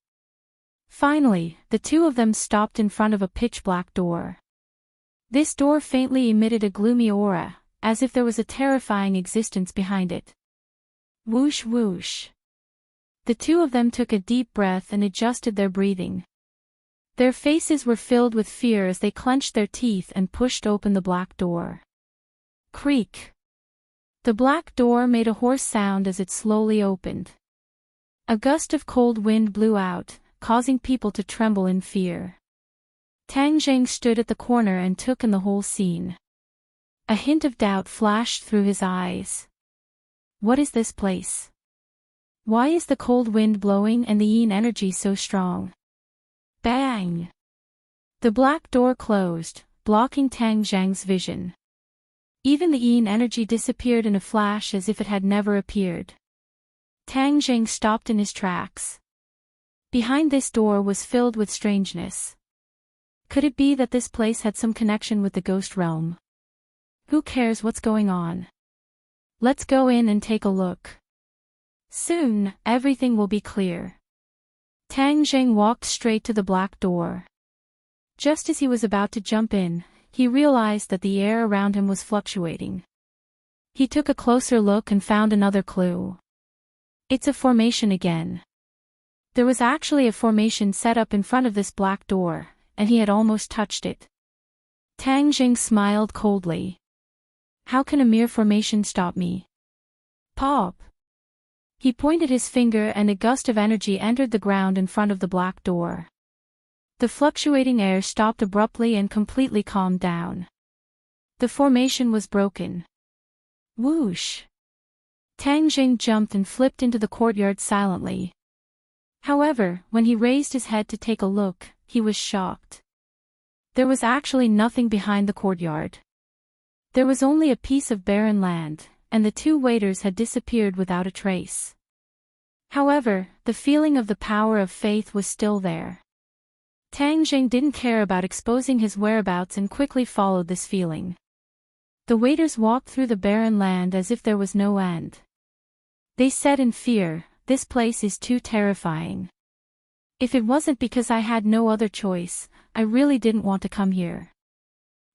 Finally, the 2 of them stopped in front of a pitch-black door. This door faintly emitted a gloomy aura, as if there was a terrifying existence behind it. Whoosh whoosh. The 2 of them took a deep breath and adjusted their breathing. Their faces were filled with fear as they clenched their teeth and pushed open the black door. Creak. The black door made a hoarse sound as it slowly opened. A gust of cold wind blew out, causing people to tremble in fear. Tang Jing stood at the corner and took in the whole scene. A hint of doubt flashed through his eyes. What is this place? Why is the cold wind blowing and the yin energy so strong? Bang! The black door closed, blocking Tang Jing's vision. Even the yin energy disappeared in a flash as if it had never appeared. Tang Jing stopped in his tracks. Behind this door was filled with strangeness. Could it be that this place had some connection with the ghost realm? Who cares what's going on? Let's go in and take a look. Soon, everything will be clear. Tang Jing walked straight to the black door. Just as he was about to jump in, he realized that the air around him was fluctuating. He took a closer look and found another clue. It's a formation again. There was actually a formation set up in front of this black door, and he had almost touched it. Tang Jing smiled coldly. How can a mere formation stop me? Pop! He pointed his finger and a gust of energy entered the ground in front of the black door. The fluctuating air stopped abruptly and completely calmed down. The formation was broken. Whoosh! Tang Jing jumped and flipped into the courtyard silently. However, when he raised his head to take a look, he was shocked. There was actually nothing behind the courtyard. There was only a piece of barren land, and the 2 waiters had disappeared without a trace. However, the feeling of the power of faith was still there. Tang Jing didn't care about exposing his whereabouts and quickly followed this feeling. The waiters walked through the barren land as if there was no end. They said in fear, "This place is too terrifying. If it wasn't because I had no other choice, I really didn't want to come here.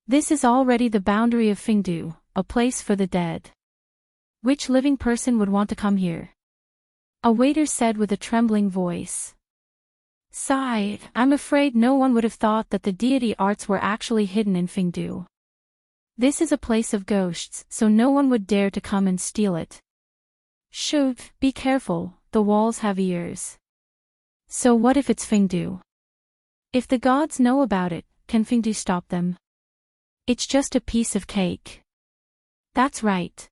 This is already the boundary of Fengdu, a place for the dead. Which living person would want to come here?" A waiter said with a trembling voice. Sigh, I'm afraid no one would have thought that the deity arts were actually hidden in Fengdu. This is a place of ghosts, so no one would dare to come and steal it. Shoot, be careful, the walls have ears. So what if it's Fengdu? If the gods know about it, can Fengdu stop them? It's just a piece of cake. That's right.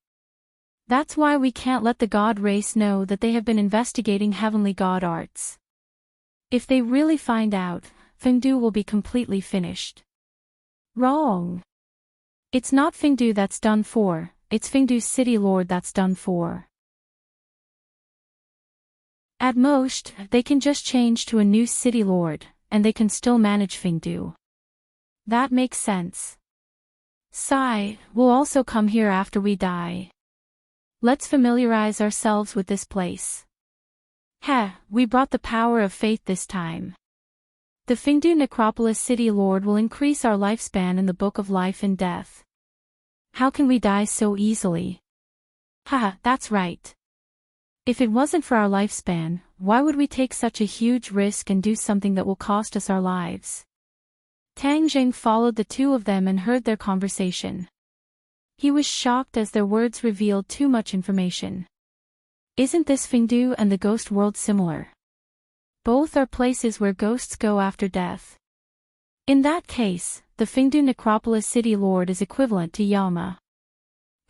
That's why we can't let the god race know that they have been investigating heavenly god arts. If they really find out, Fengdu will be completely finished. Wrong. It's not Fengdu that's done for, it's Fengdu's city lord that's done for. At most, they can just change to a new city lord, and they can still manage Fengdu. That makes sense. Sigh, we'll also come here after we die. Let's familiarize ourselves with this place. We brought the power of faith this time. The Fengdu Necropolis City Lord will increase our lifespan in the Book of Life and Death. How can we die so easily? That's right. If it wasn't for our lifespan, why would we take such a huge risk and do something that will cost us our lives? Tang Jing followed the 2 of them and heard their conversation. He was shocked as their words revealed too much information. Isn't this Fengdu and the ghost world similar? Both are places where ghosts go after death. In that case, the Fengdu necropolis city lord is equivalent to Yama.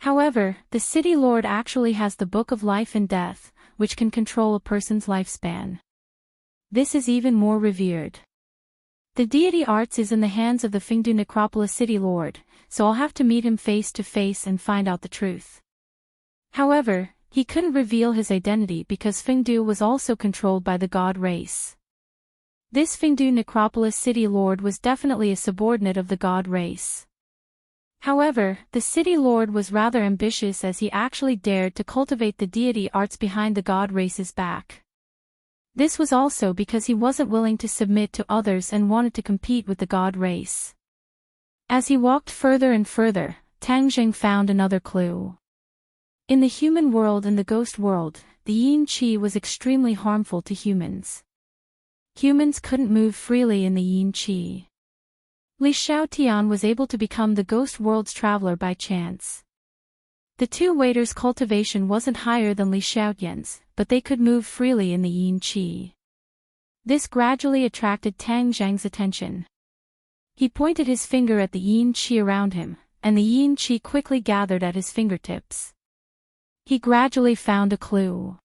However, the city lord actually has the Book of Life and Death, which can control a person's lifespan. This is even more revered. The deity Arts is in the hands of the Fengdu necropolis city lord, so I'll have to meet him face to face and find out the truth. However, he couldn't reveal his identity because Fengdu was also controlled by the god race. This Fengdu necropolis city lord was definitely a subordinate of the god race. However, the city lord was rather ambitious as he actually dared to cultivate the deity Arts behind the god race's back. This was also because he wasn't willing to submit to others and wanted to compete with the god race. As he walked further and further, Tang Zheng found another clue. In the human world and the ghost world, the yin qi was extremely harmful to humans. Humans couldn't move freely in the yin qi. Li Xiaotian was able to become the ghost world's traveler by chance. The two waiters' cultivation wasn't higher than Li Xiaotian's, but they could move freely in the yin qi. This gradually attracted Tang Zheng's attention. He pointed his finger at the yin qi around him, and the yin qi quickly gathered at his fingertips. He gradually found a clue.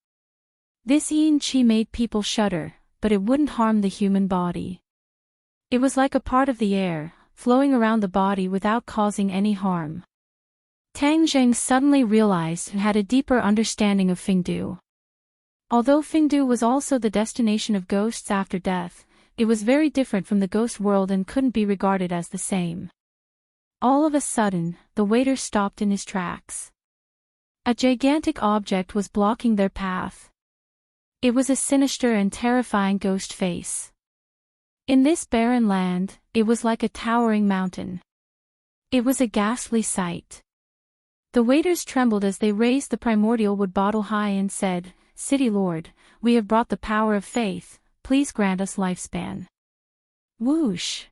This yin qi made people shudder, but it wouldn't harm the human body. It was like a part of the air, flowing around the body without causing any harm. Tang Zheng suddenly realized and had a deeper understanding of Fengdu. Although Fengdu was also the destination of ghosts after death, it was very different from the ghost world and couldn't be regarded as the same. All of a sudden, the waiter stopped in his tracks. A gigantic object was blocking their path. It was a sinister and terrifying ghost face. In this barren land, it was like a towering mountain. It was a ghastly sight. The waiters trembled as they raised the primordial wood bottle high and said, "City Lord, we have brought the power of faith, please grant us lifespan." Whoosh!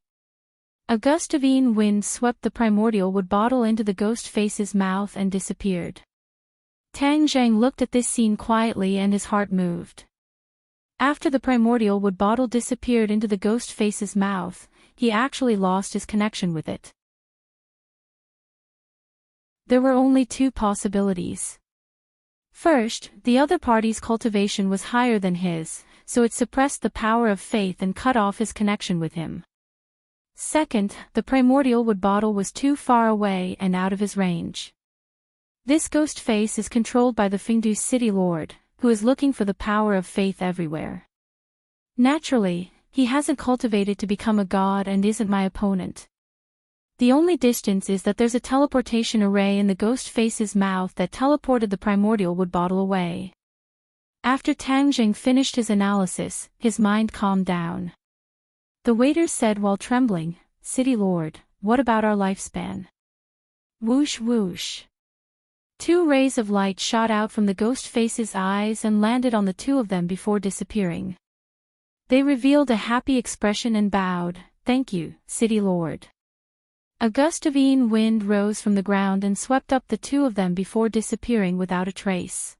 A gust of yin wind swept the primordial wood bottle into the ghost face's mouth and disappeared. Tang Zheng looked at this scene quietly and his heart moved. After the primordial wood bottle disappeared into the ghost face's mouth, he actually lost his connection with it. There were only two possibilities. First, the other party's cultivation was higher than his, so it suppressed the power of faith and cut off his connection with him. Second, the primordial wood bottle was too far away and out of his range. This ghost face is controlled by the Fengdu city lord, who is looking for the power of faith everywhere. Naturally, he hasn't cultivated to become a god and isn't my opponent. The only distance is that there's a teleportation array in the ghost face's mouth that teleported the primordial wood bottle away. After Tang Zheng finished his analysis, his mind calmed down. The waiter said while trembling, "City Lord, what about our lifespan?" Whoosh whoosh. Two rays of light shot out from the ghost face's eyes and landed on the two of them before disappearing. They revealed a happy expression and bowed, "Thank you, City Lord." A gust of yin wind rose from the ground and swept up the two of them before disappearing without a trace.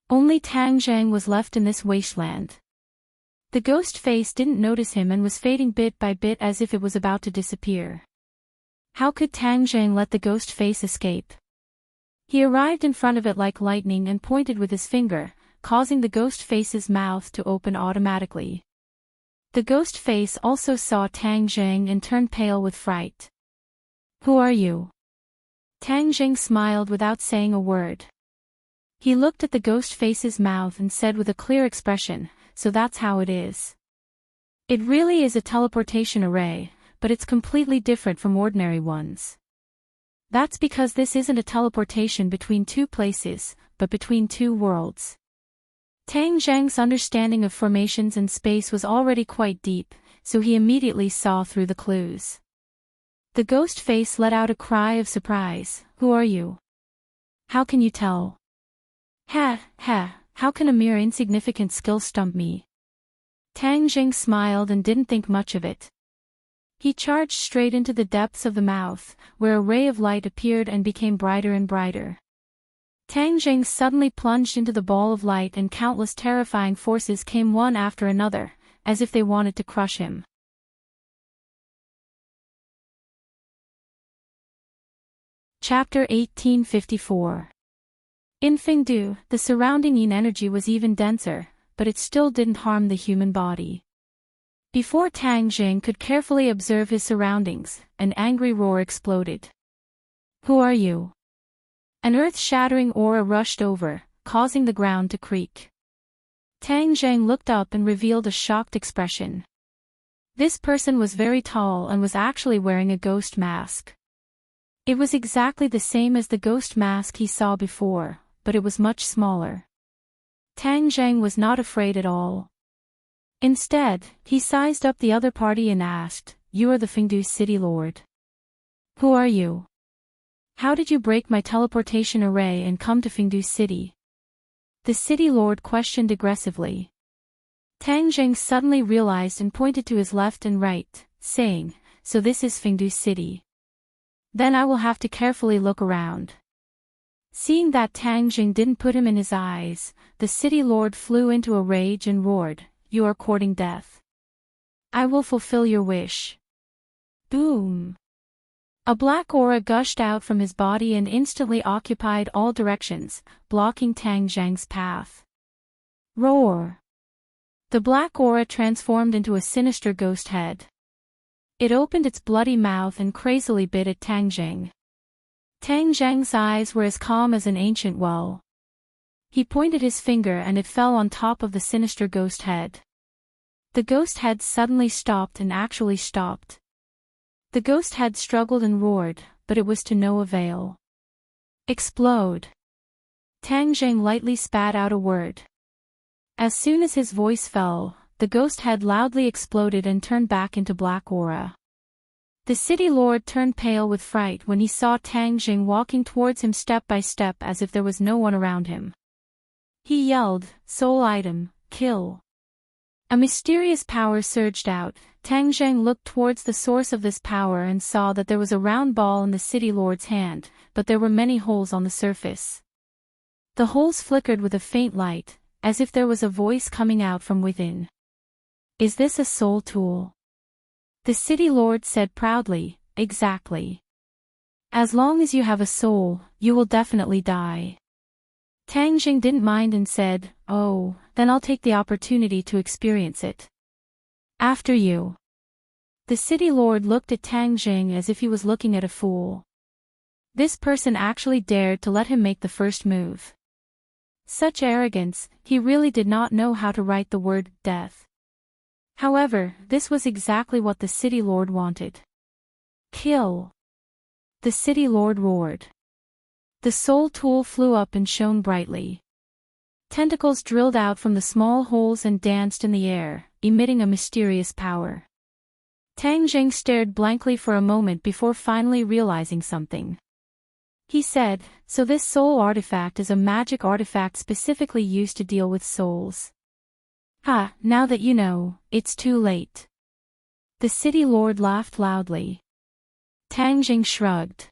Only Tang Zheng was left in this wasteland. The ghost face didn't notice him and was fading bit by bit as if it was about to disappear. How could Tang Zheng let the ghost face escape? He arrived in front of it like lightning and pointed with his finger, causing the ghost face's mouth to open automatically. The ghost face also saw Tang Zheng and turned pale with fright. "Who are you?" Tang Zheng smiled without saying a word. He looked at the ghost face's mouth and said with a clear expression, "So that's how it is." It really is a teleportation array, but it's completely different from ordinary ones. That's because this isn't a teleportation between two places, but between two worlds. Tang Zheng's understanding of formations and space was already quite deep, so he immediately saw through the clues. The ghost face let out a cry of surprise. "Who are you? How can you tell?" Ha, how can a mere insignificant skill stump me?" Tang Zheng smiled and didn't think much of it. He charged straight into the depths of the mouth, where a ray of light appeared and became brighter and brighter. Tang Jing suddenly plunged into the ball of light and countless terrifying forces came one after another, as if they wanted to crush him. Chapter 1854. In Fengdu, the surrounding yin energy was even denser, but it still didn't harm the human body. Before Tang Jing could carefully observe his surroundings, an angry roar exploded. "Who are you?" An earth-shattering aura rushed over, causing the ground to creak. Tang Jing looked up and revealed a shocked expression. This person was very tall and was actually wearing a ghost mask. It was exactly the same as the ghost mask he saw before, but it was much smaller. Tang Jing was not afraid at all. Instead, he sized up the other party and asked, "You are the Fengdu City Lord. Who are you? How did you break my teleportation array and come to Fengdu City?" The City Lord questioned aggressively. Tang Jing suddenly realized and pointed to his left and right, saying, "So this is Fengdu City. Then I will have to carefully look around." Seeing that Tang Jing didn't put him in his eyes, the City Lord flew into a rage and roared, "You are courting death. I will fulfill your wish." Boom! A black aura gushed out from his body and instantly occupied all directions, blocking Tang Jing's path. Roar! The black aura transformed into a sinister ghost head. It opened its bloody mouth and crazily bit at Tang Jing. Tang Jing's eyes were as calm as an ancient well. He pointed his finger and it fell on top of the sinister ghost head. The ghost head suddenly stopped and actually stopped. The ghost head struggled and roared, but it was to no avail. Explode! Tang Jing lightly spat out a word. As soon as his voice fell, the ghost head loudly exploded and turned back into black aura. The City Lord turned pale with fright when he saw Tang Jing walking towards him step by step as if there was no one around him. He yelled, "Soul item, kill!" A mysterious power surged out. Tang Jing looked towards the source of this power and saw that there was a round ball in the City Lord's hand, but there were many holes on the surface. The holes flickered with a faint light, as if there was a voice coming out from within. "Is this a soul tool?" The City Lord said proudly, "Exactly. As long as you have a soul, you will definitely die." Tang Jing didn't mind and said, "Oh, then I'll take the opportunity to experience it." "After you." The City Lord looked at Tang Jing as if he was looking at a fool. This person actually dared to let him make the first move. Such arrogance, he really did not know how to write the word death. However, this was exactly what the City Lord wanted. "Kill!" The City Lord roared. The soul tool flew up and shone brightly. Tentacles drilled out from the small holes and danced in the air, emitting a mysterious power. Tang Jing stared blankly for a moment before finally realizing something. He said, "So this soul artifact is a magic artifact specifically used to deal with souls." "Ha, now that you know, it's too late." The City Lord laughed loudly. Tang Jing shrugged.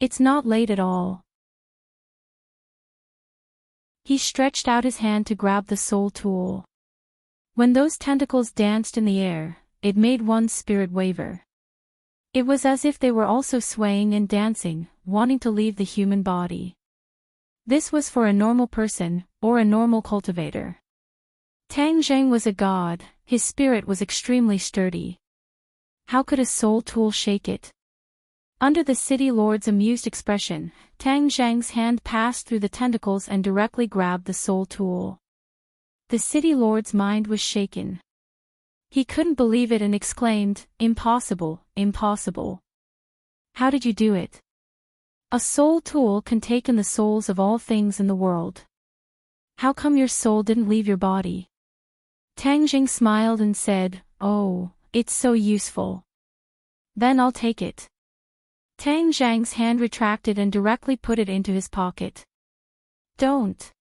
"It's not late at all." He stretched out his hand to grab the soul tool. When those tentacles danced in the air, it made one's spirit waver. It was as if they were also swaying and dancing, wanting to leave the human body. This was for a normal person, or a normal cultivator. Tang Jing was a god, his spirit was extremely sturdy. How could a soul tool shake it? Under the City Lord's amused expression, Tang Jing's hand passed through the tentacles and directly grabbed the soul tool. The City Lord's mind was shaken. He couldn't believe it and exclaimed, "Impossible, impossible. How did you do it? A soul tool can take in the souls of all things in the world. How come your soul didn't leave your body?" Tang Jing smiled and said, "Oh, it's so useful. Then I'll take it." Tang Jing's hand retracted and directly put it into his pocket. "Don't."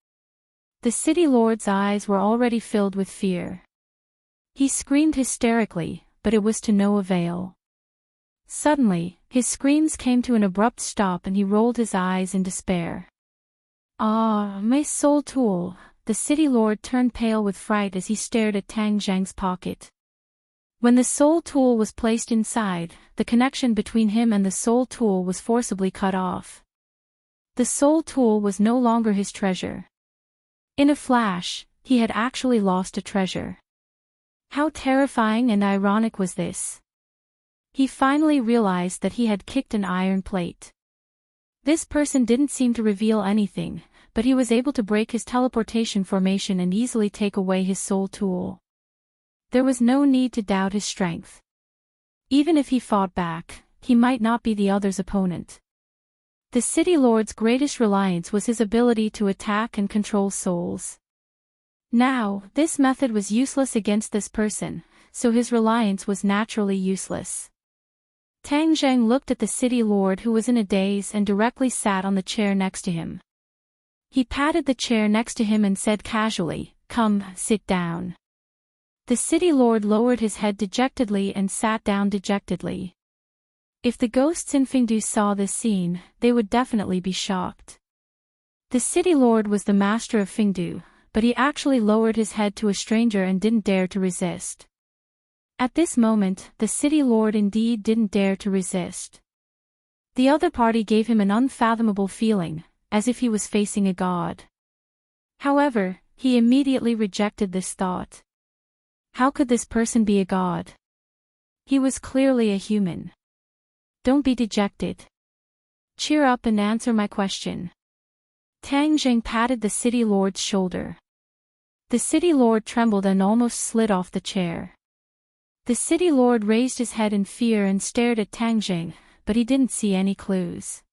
The City Lord's eyes were already filled with fear. He screamed hysterically, but it was to no avail. Suddenly, his screams came to an abrupt stop and he rolled his eyes in despair. "Ah, my soul tool!" The city lord turned pale with fright as he stared at Tang Zhang's pocket. When the soul tool was placed inside, the connection between him and the soul tool was forcibly cut off. The soul tool was no longer his treasure. In a flash, he had actually lost a treasure. How terrifying and ironic was this? He finally realized that he had kicked an iron plate. This person didn't seem to reveal anything, but he was able to break his teleportation formation and easily take away his soul tool. There was no need to doubt his strength. Even if he fought back, he might not be the other's opponent. The city lord's greatest reliance was his ability to attack and control souls. Now, this method was useless against this person, so his reliance was naturally useless. Tang Zhang looked at the city lord who was in a daze and directly sat on the chair next to him. He patted the chair next to him and said casually, "Come, sit down." The city lord lowered his head dejectedly and sat down dejectedly. If the ghosts in Fengdu saw this scene, they would definitely be shocked. The city lord was the master of Fengdu, but he actually lowered his head to a stranger and didn't dare to resist. At this moment, the city lord indeed didn't dare to resist. The other party gave him an unfathomable feeling, as if he was facing a god. However, he immediately rejected this thought. How could this person be a god? He was clearly a human. Don't be dejected. Cheer up and answer my question. Tang Zhang patted the city lord's shoulder. The city lord trembled and almost slid off the chair. The city lord raised his head in fear and stared at Tang Zhang, but he didn't see any clues.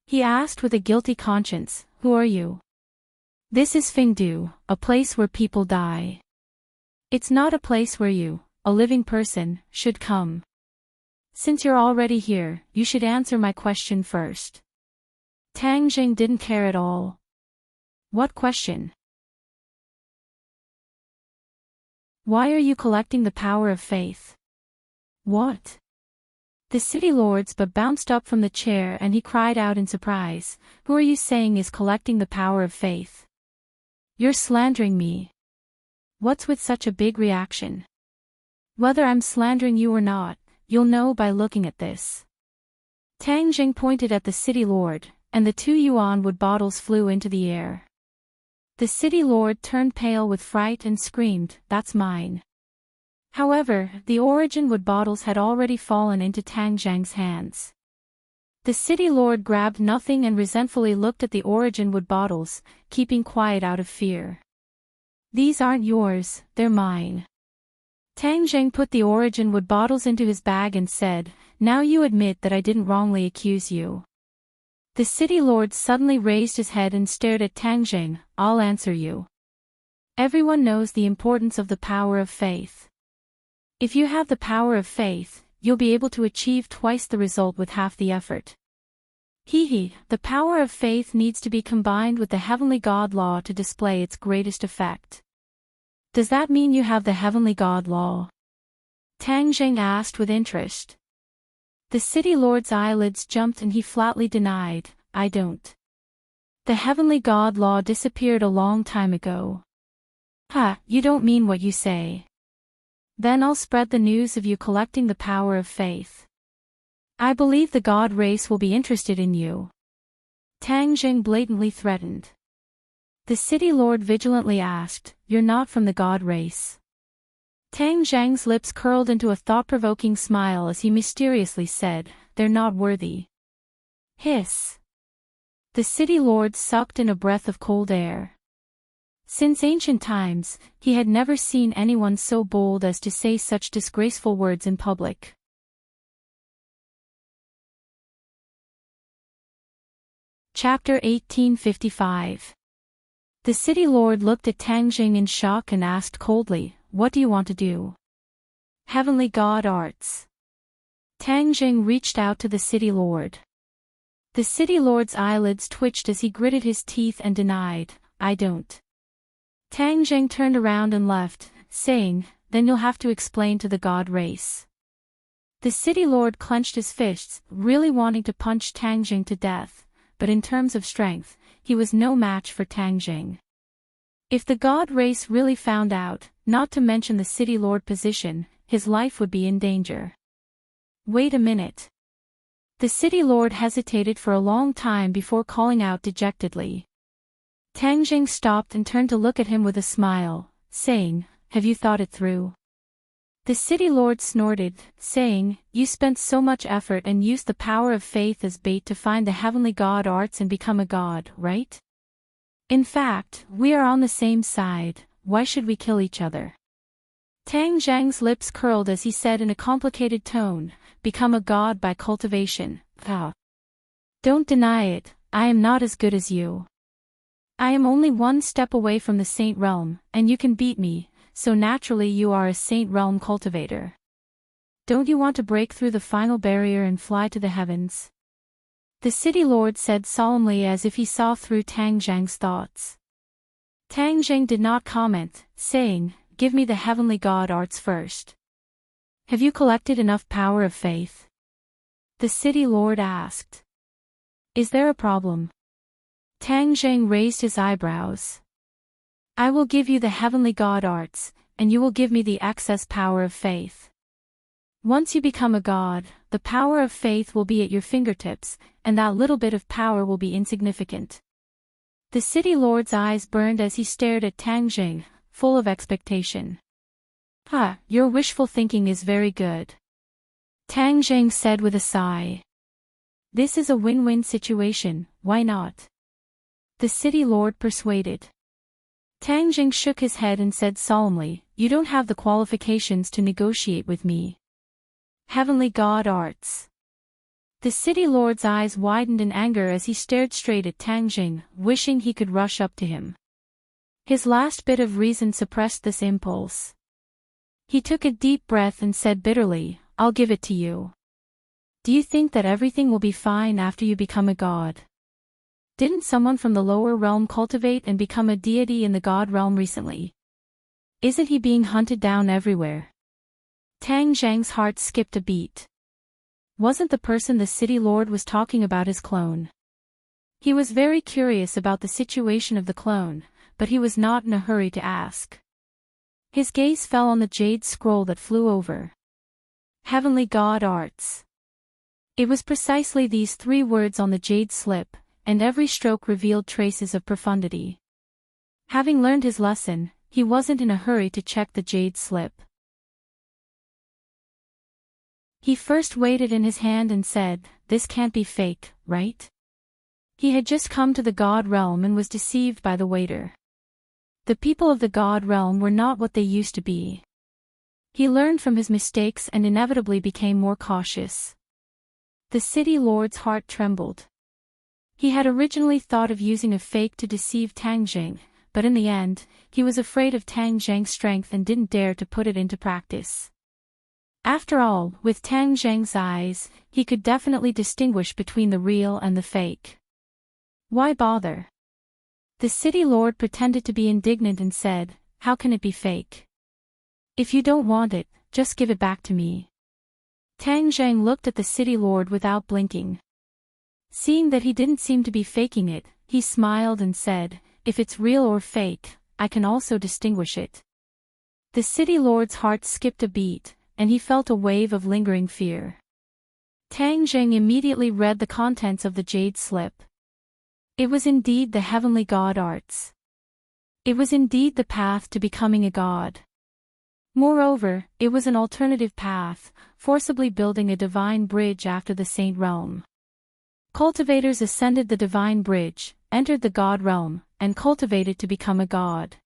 He asked with a guilty conscience, "Who are you?" "This is Fengdu, a place where people die. It's not a place where you, a living person, should come. Since you're already here, you should answer my question first." Tang Zhang didn't care at all. "What question?" "Why are you collecting the power of faith?" "What?" The city lords but bounced up from the chair and he cried out in surprise, "Who are you saying is collecting the power of faith? You're slandering me." What's with such a big reaction? Whether I'm slandering you or not, you'll know by looking at this. Tang Zhang pointed at the city lord, and the 2 yuan wood bottles flew into the air. The city lord turned pale with fright and screamed, "That's mine." However, the origin wood bottles had already fallen into Tang Zhang's hands. The city lord grabbed nothing and resentfully looked at the origin wood bottles, keeping quiet out of fear. "These aren't yours, they're mine." Tang Zhang put the origin wood bottles into his bag and said, "Now you admit that I didn't wrongly accuse you." The city lord suddenly raised his head and stared at Tang Zhang, "I'll answer you. Everyone knows the importance of the power of faith. If you have the power of faith, you'll be able to achieve twice the result with half the effort. The power of faith needs to be combined with the heavenly God law to display its greatest effect." "Does that mean you have the heavenly God law?" Tang Zhang asked with interest. The city lord's eyelids jumped and he flatly denied, "I don't. The heavenly God law disappeared a long time ago." You don't mean what you say." "Then I'll spread the news of you collecting the power of faith. I believe the god race will be interested in you." Tang Zhang blatantly threatened. The city lord vigilantly asked, "You're not from the god race?" Tang Zhang's lips curled into a thought-provoking smile as he mysteriously said, "They're not worthy." Hiss. The city lord sucked in a breath of cold air. Since ancient times, he had never seen anyone so bold as to say such disgraceful words in public. Chapter 1855. The city lord looked at Tang Zhang in shock and asked coldly, "What do you want to do?" "Heavenly God arts." Tang Zhang reached out to the city lord. The city lord's eyelids twitched as he gritted his teeth and denied, "I don't." Tang Zhang turned around and left, saying, then you'll have to explain to the god race. The city lord clenched his fists, really wanting to punch Tang Jing to death, but in terms of strength, he was no match for Tang Jing. If the god race really found out, not to mention the city lord position, his life would be in danger. Wait a minute. The city lord hesitated for a long time before calling out dejectedly. Tang Jing stopped and turned to look at him with a smile, saying, "Have you thought it through?" The city lord snorted, saying, "You spent so much effort and used the power of faith as bait to find the heavenly god arts and become a god, right? In fact, we are on the same side, why should we kill each other?" Tang Zhang's lips curled as he said in a complicated tone, "Become a god by cultivation, ah. Don't deny it, I am not as good as you. I am only one step away from the Saint Realm, and you can beat me, so naturally you are a Saint Realm cultivator. Don't you want to break through the final barrier and fly to the heavens?" The city lord said solemnly as if he saw through Tang Zhang's thoughts. Tang Zhang did not comment, saying, "Give me the heavenly god arts first." "Have you collected enough power of faith?" The city lord asked. "Is there a problem?" Tang Zhang raised his eyebrows. "I will give you the heavenly god arts, and you will give me the excess power of faith. Once you become a god, the power of faith will be at your fingertips, and that little bit of power will be insignificant." The city lord's eyes burned as he stared at Tang Jing, full of expectation. Your wishful thinking is very good," Tang Jing said with a sigh. "This is a win-win situation, why not?" The city lord persuaded. Tang Jing shook his head and said solemnly, "You don't have the qualifications to negotiate with me." Heavenly god arts. The city lord's eyes widened in anger as he stared straight at Tang Jing, wishing he could rush up to him. His last bit of reason suppressed this impulse. He took a deep breath and said bitterly, "I'll give it to you. Do you think that everything will be fine after you become a god? Didn't someone from the lower realm cultivate and become a deity in the god realm recently? Isn't he being hunted down everywhere?" Tang Zhang's heart skipped a beat. Wasn't the person the city lord was talking about his clone? He was very curious about the situation of the clone, but he was not in a hurry to ask. His gaze fell on the jade scroll that flew over. Heavenly god arts. It was precisely these 3 words on the jade slip, and every stroke revealed traces of profundity. Having learned his lesson, he wasn't in a hurry to check the jade slip. He first weighed it in his hand and said, "This can't be fake, right?" He had just come to the god realm and was deceived by the waiter. The people of the god realm were not what they used to be. He learned from his mistakes and inevitably became more cautious. The city lord's heart trembled. He had originally thought of using a fake to deceive Tang Jing, but in the end, he was afraid of Tang Zhang's strength and didn't dare to put it into practice. After all, with Tang Zhang's eyes, he could definitely distinguish between the real and the fake. Why bother? The city lord pretended to be indignant and said, "How can it be fake? If you don't want it, just give it back to me." Tang Zhang looked at the city lord without blinking. Seeing that he didn't seem to be faking it, he smiled and said, "If it's real or fake, I can also distinguish it." The city lord's heart skipped a beat, and he felt a wave of lingering fear. Tang Zhang immediately read the contents of the jade slip. It was indeed the heavenly god arts. It was indeed the path to becoming a god. Moreover, it was an alternative path, forcibly building a divine bridge after the Saint Realm. Cultivators ascended the divine bridge, entered the god realm, and cultivated to become a god.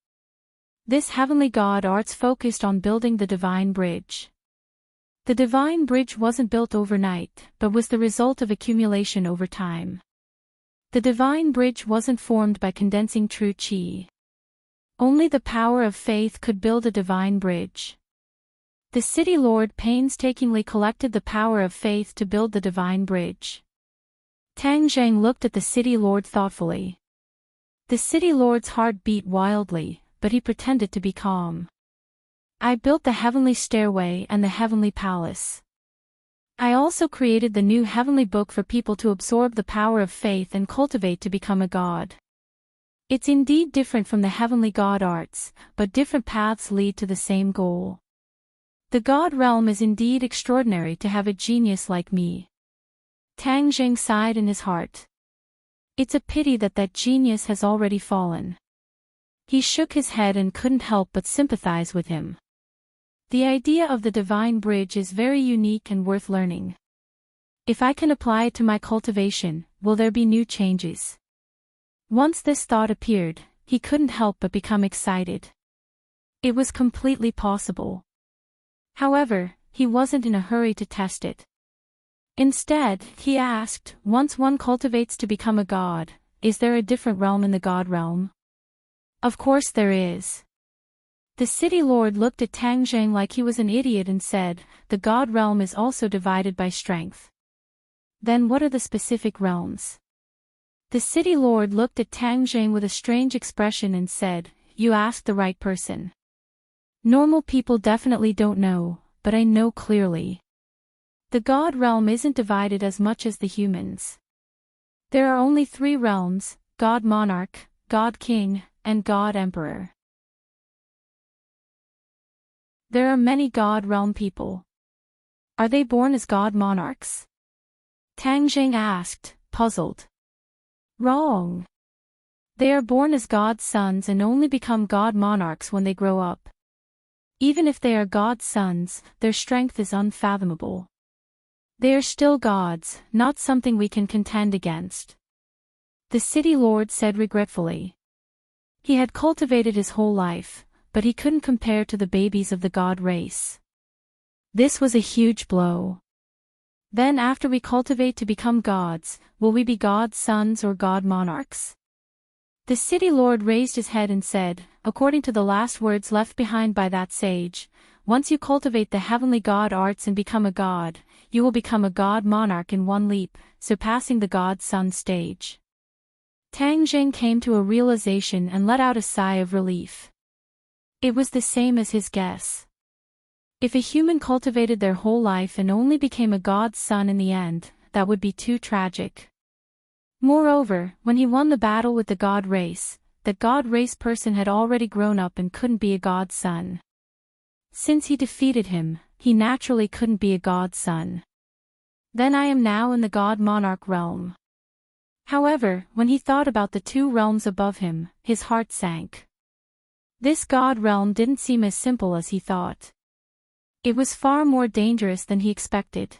This heavenly god arts focused on building the divine bridge. The divine bridge wasn't built overnight, but was the result of accumulation over time. The divine bridge wasn't formed by condensing true qi. Only the power of faith could build a divine bridge. The city lord painstakingly collected the power of faith to build the divine bridge. Tang Zhang looked at the city lord thoughtfully. The city lord's heart beat wildly, but he pretended to be calm. I built the heavenly stairway and the heavenly palace. I also created the new heavenly book for people to absorb the power of faith and cultivate to become a god. It's indeed different from the heavenly god arts, but different paths lead to the same goal. The god realm is indeed extraordinary to have a genius like me. Tang Jing sighed in his heart. It's a pity that that genius has already fallen. He shook his head and couldn't help but sympathize with him. The idea of the divine bridge is very unique and worth learning. If I can apply it to my cultivation, will there be new changes? Once this thought appeared, he couldn't help but become excited. It was completely possible. However, he wasn't in a hurry to test it. Instead, he asked, once one cultivates to become a god, is there a different realm in the god realm? Of course there is. The city lord looked at Tang Jing like he was an idiot and said, the god realm is also divided by strength. Then what are the specific realms? The city lord looked at Tang Jing with a strange expression and said, you asked the right person. Normal people definitely don't know, but I know clearly. The god realm isn't divided as much as the humans. There are only 3 realms, God Monarch, God King, and God Emperor. There are many God realm people. Are they born as God monarchs? Tang Jing asked, puzzled. Wrong. They are born as God's sons and only become God monarchs when they grow up. Even if they are God's sons, their strength is unfathomable. They are still gods, not something we can contend against. The city lord said regretfully. He had cultivated his whole life, but he couldn't compare to the babies of the god race. This was a huge blow. Then after we cultivate to become gods, will we be God's sons or God monarchs? The city lord raised his head and said, according to the last words left behind by that sage, once you cultivate the heavenly god arts and become a god, you will become a god monarch in one leap, surpassing the god son stage. Tang Jing came to a realization and let out a sigh of relief. It was the same as his guess. If a human cultivated their whole life and only became a god's son in the end, that would be too tragic. Moreover, when he won the battle with the god race, that god race person had already grown up and couldn't be a god's son. Since he defeated him, he naturally couldn't be a god's son. Then I am now in the god monarch realm. However, when he thought about the 2 realms above him, his heart sank. This god realm didn't seem as simple as he thought. It was far more dangerous than he expected.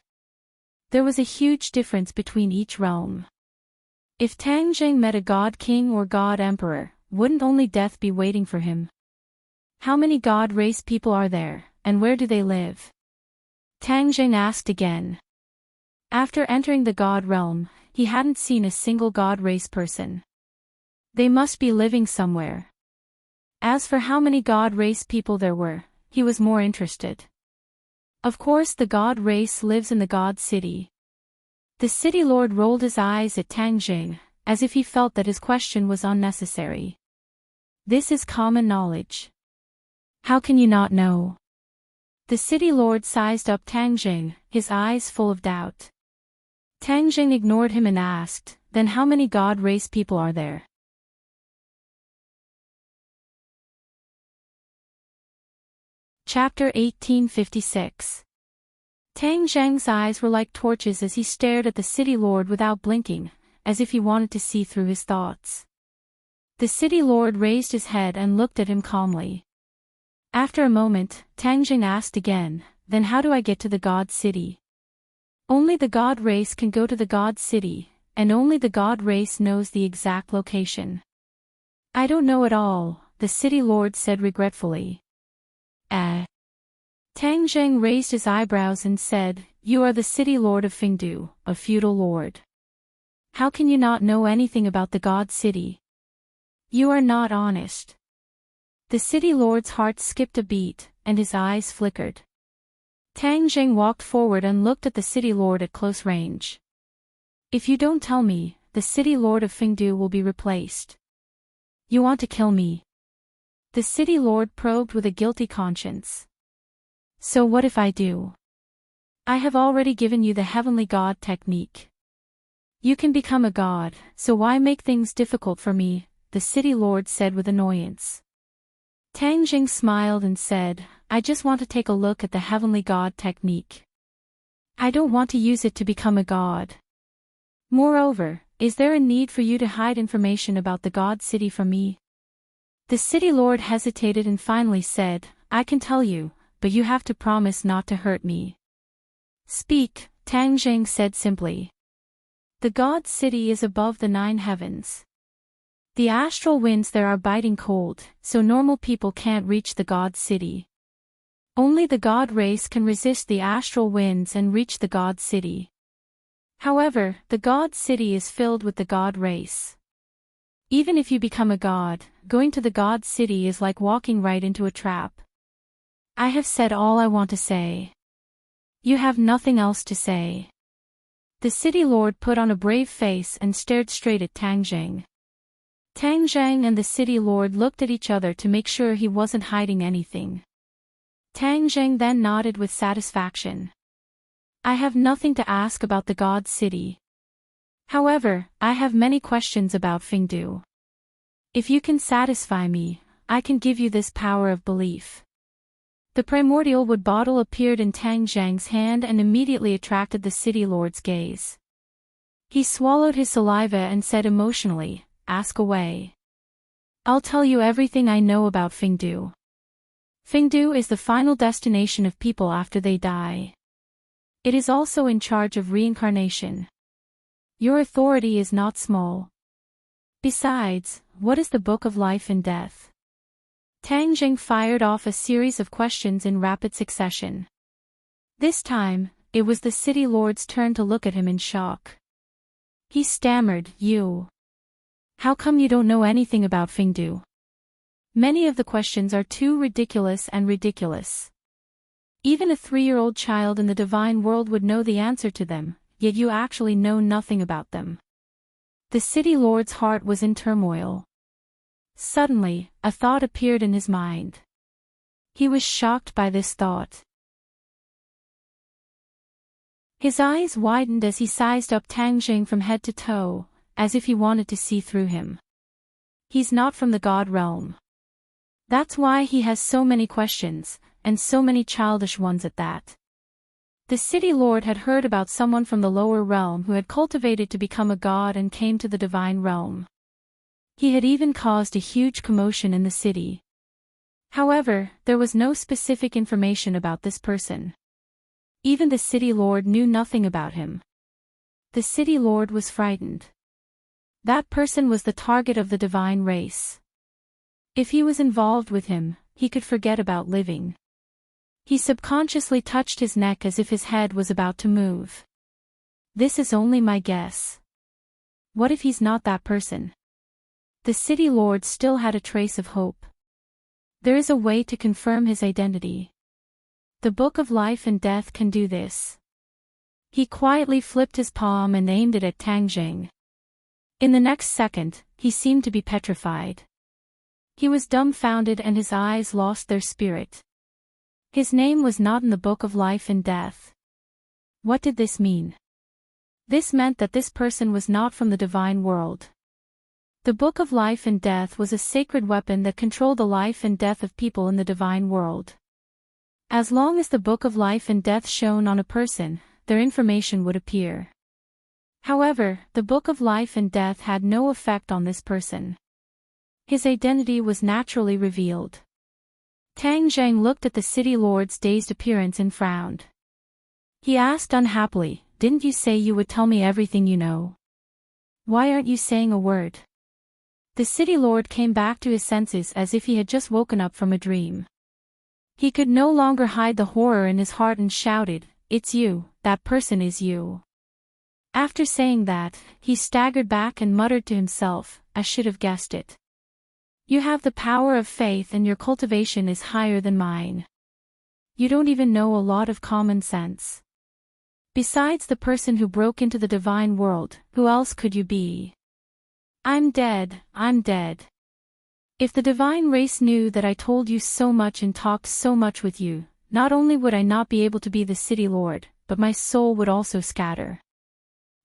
There was a huge difference between each realm. If Tang Jing met a god king or god emperor, wouldn't only death be waiting for him? How many god race people are there, and where do they live? Tang Jing asked again. After entering the god realm, he hadn't seen a single god race person. They must be living somewhere. As for how many god race people there were, he was more interested. Of course the god race lives in the god city. The city lord rolled his eyes at Tang Jing, as if he felt that his question was unnecessary. This is common knowledge. How can you not know? The city lord sized up Tang Jing, his eyes full of doubt. Tang Jing ignored him and asked, then how many god race people are there? Chapter 1856. Tang Jing's eyes were like torches as he stared at the city lord without blinking, as if he wanted to see through his thoughts. The city lord raised his head and looked at him calmly. After a moment, Tang Jing asked again, then how do I get to the god city? Only the god race can go to the god city, and only the god race knows the exact location. I don't know at all, the city lord said regretfully. Tang Jing raised his eyebrows and said, you are the city lord of Fengdu, a feudal lord. How can you not know anything about the god city? You are not honest. The city lord's heart skipped a beat, and his eyes flickered. Tang Jing walked forward and looked at the city lord at close range. If you don't tell me, the city lord of Fengdu will be replaced. You want to kill me? The city lord probed with a guilty conscience. So what if I do? I have already given you the heavenly god technique. You can become a god, so why make things difficult for me? The city lord said with annoyance. Tang Jing smiled and said, I just want to take a look at the heavenly god technique. I don't want to use it to become a god. Moreover, is there a need for you to hide information about the god city from me? The city lord hesitated and finally said, I can tell you, but you have to promise not to hurt me. Speak, Tang Jing said simply. The god city is above the 9 heavens. The astral winds there are biting cold, so normal people can't reach the god city. Only the god race can resist the astral winds and reach the god city. However, the god city is filled with the god race. Even if you become a god, going to the god city is like walking right into a trap. I have said all I want to say. You have nothing else to say. The city lord put on a brave face and stared straight at Tang Jing. Tang Jing and the city lord looked at each other to make sure he wasn't hiding anything. Tang Jing then nodded with satisfaction. I have nothing to ask about the god city. However, I have many questions about Fingdu. If you can satisfy me, I can give you this power of belief. The primordial wood bottle appeared in Tang Jing's hand and immediately attracted the city lord's gaze. He swallowed his saliva and said emotionally, Ask away. I'll tell you everything I know about Fingdu. Fingdu is the final destination of people after they die. It is also in charge of reincarnation. Your authority is not small. Besides, what is the Book of Life and Death? Tang Jing fired off a series of questions in rapid succession. This time, it was the city lord's turn to look at him in shock. He stammered, You. How come you don't know anything about Fingdu? Many of the questions are too ridiculous and ridiculous. Even a 3-year-old child in the divine world would know the answer to them, yet you actually know nothing about them. The city lord's heart was in turmoil. Suddenly, a thought appeared in his mind. He was shocked by this thought. His eyes widened as he sized up Tang Jing from head to toe, as if he wanted to see through him. He's not from the god realm. That's why he has so many questions, and so many childish ones at that. The city lord had heard about someone from the lower realm who had cultivated to become a god and came to the divine realm. He had even caused a huge commotion in the city. However, there was no specific information about this person. Even the city lord knew nothing about him. The city lord was frightened. That person was the target of the divine race. If he was involved with him, he could forget about living. He subconsciously touched his neck as if his head was about to move. This is only my guess. What if he's not that person? The city lord still had a trace of hope. There is a way to confirm his identity. The Book of Life and Death can do this. He quietly flipped his palm and aimed it at Tang Jing. In the next second, he seemed to be petrified. He was dumbfounded and his eyes lost their spirit. His name was not in the Book of Life and Death. What did this mean? This meant that this person was not from the divine world. The Book of Life and Death was a sacred weapon that controlled the life and death of people in the divine world. As long as the Book of Life and Death shone on a person, their information would appear. However, the Book of Life and Death had no effect on this person. His identity was naturally revealed. Tang Jing looked at the city lord's dazed appearance and frowned. He asked unhappily, Didn't you say you would tell me everything you know? Why aren't you saying a word? The city lord came back to his senses as if he had just woken up from a dream. He could no longer hide the horror in his heart and shouted, It's you, that person is you. After saying that, he staggered back and muttered to himself, I should have guessed it. You have the power of faith and your cultivation is higher than mine. You don't even know a lot of common sense. Besides the person who broke into the divine world, who else could you be? I'm dead, I'm dead. If the divine race knew that I told you so much and talked so much with you, not only would I not be able to be the city lord, but my soul would also scatter.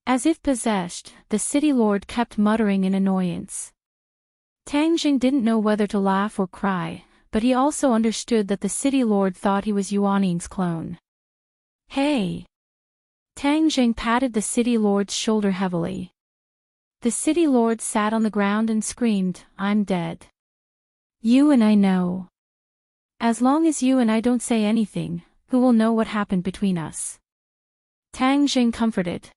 As if possessed, the city lord kept muttering in annoyance. Tang Jing didn't know whether to laugh or cry, but he also understood that the city lord thought he was Yuaning's clone. Hey! Tang Jing patted the city lord's shoulder heavily. The city lord sat on the ground and screamed, "I'm dead. You and I know. As long as you and I don't say anything, who will know what happened between us?" Tang Jing comforted.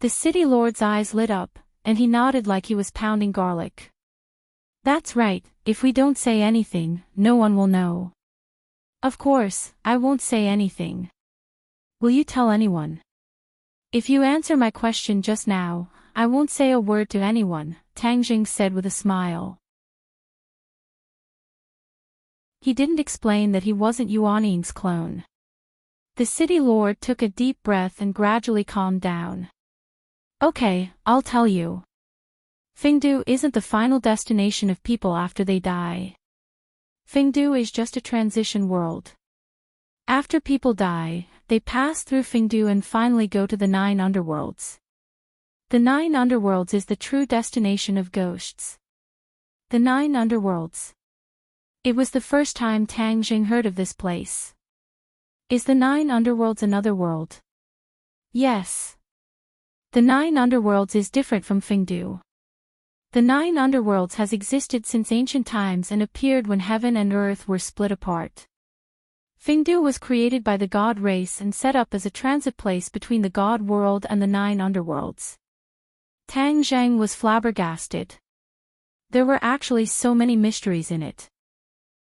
The city lord's eyes lit up, and he nodded like he was pounding garlic. "That's right, if we don't say anything, no one will know." "Of course, I won't say anything." "Will you tell anyone?" "If you answer my question just now, I won't say a word to anyone," Tang Jing said with a smile. He didn't explain that he wasn't Yuaning's clone. The city lord took a deep breath and gradually calmed down. "Okay, I'll tell you. Fengdu isn't the final destination of people after they die. Fengdu is just a transition world. After people die, they pass through Fengdu and finally go to the 9 underworlds. The 9 underworlds is the true destination of ghosts." The 9 underworlds. It was the first time Tang Jing heard of this place. Is the 9 underworlds another world? Yes. The 9 underworlds is different from Fengdu. The 9 underworlds has existed since ancient times and appeared when heaven and earth were split apart. Fengdu was created by the god race and set up as a transit place between the god world and the 9 underworlds. Tang Zhang was flabbergasted. There were actually so many mysteries in it.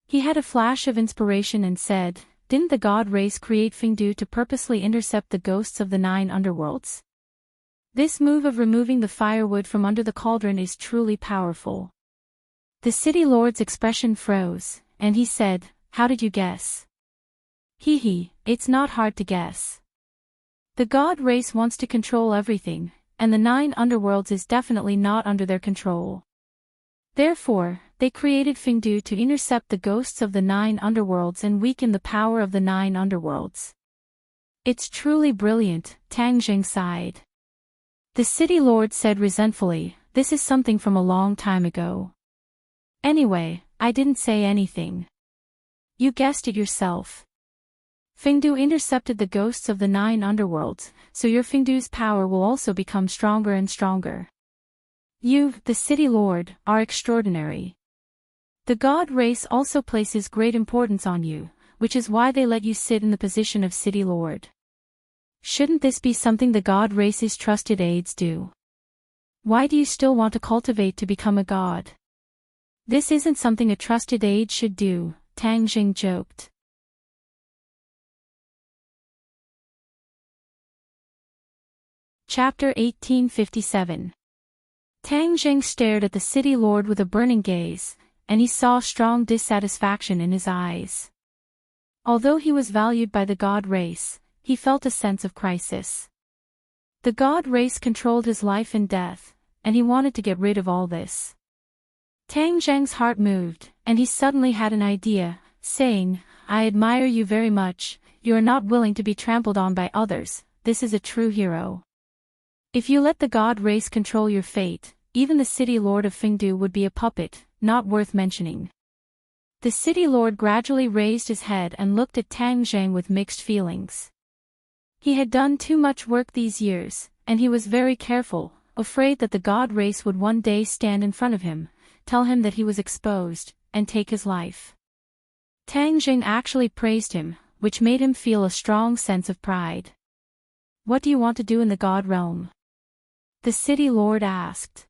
He had a flash of inspiration and said, "Didn't the god race create Fengdu to purposely intercept the ghosts of the 9 underworlds? This move of removing the firewood from under the cauldron is truly powerful." The city lord's expression froze, and he said, "How did you guess?" Hee, it's not hard to guess. The god race wants to control everything, and the 9 underworlds is definitely not under their control. Therefore, they created Fengdu to intercept the ghosts of the 9 underworlds and weaken the power of the 9 underworlds. It's truly brilliant, Tang Jing sighed. The city lord said resentfully, "This is something from a long time ago. Anyway, I didn't say anything. You guessed it yourself. Fengdu intercepted the ghosts of the 9 underworlds, so your Fengdu's power will also become stronger and stronger. You, the city lord, are extraordinary. The god race also places great importance on you, which is why they let you sit in the position of city lord. Shouldn't this be something the god race's trusted aides do? Why do you still want to cultivate to become a god? This isn't something a trusted aide should do," Tang Jing joked. Chapter 1857. Tang Jing stared at the city lord with a burning gaze, and he saw strong dissatisfaction in his eyes. Although he was valued by the god race, he felt a sense of crisis. The god race controlled his life and death, and he wanted to get rid of all this. Tang Zheng's heart moved, and he suddenly had an idea, saying, "I admire you very much, you are not willing to be trampled on by others, this is a true hero. If you let the god race control your fate, even the city lord of Fengdu would be a puppet, not worth mentioning." The city lord gradually raised his head and looked at Tang Zheng with mixed feelings. He had done too much work these years, and he was very careful, afraid that the god race would one day stand in front of him, tell him that he was exposed, and take his life. Tang Jing actually praised him, which made him feel a strong sense of pride. "What do you want to do in the god realm?" the city lord asked.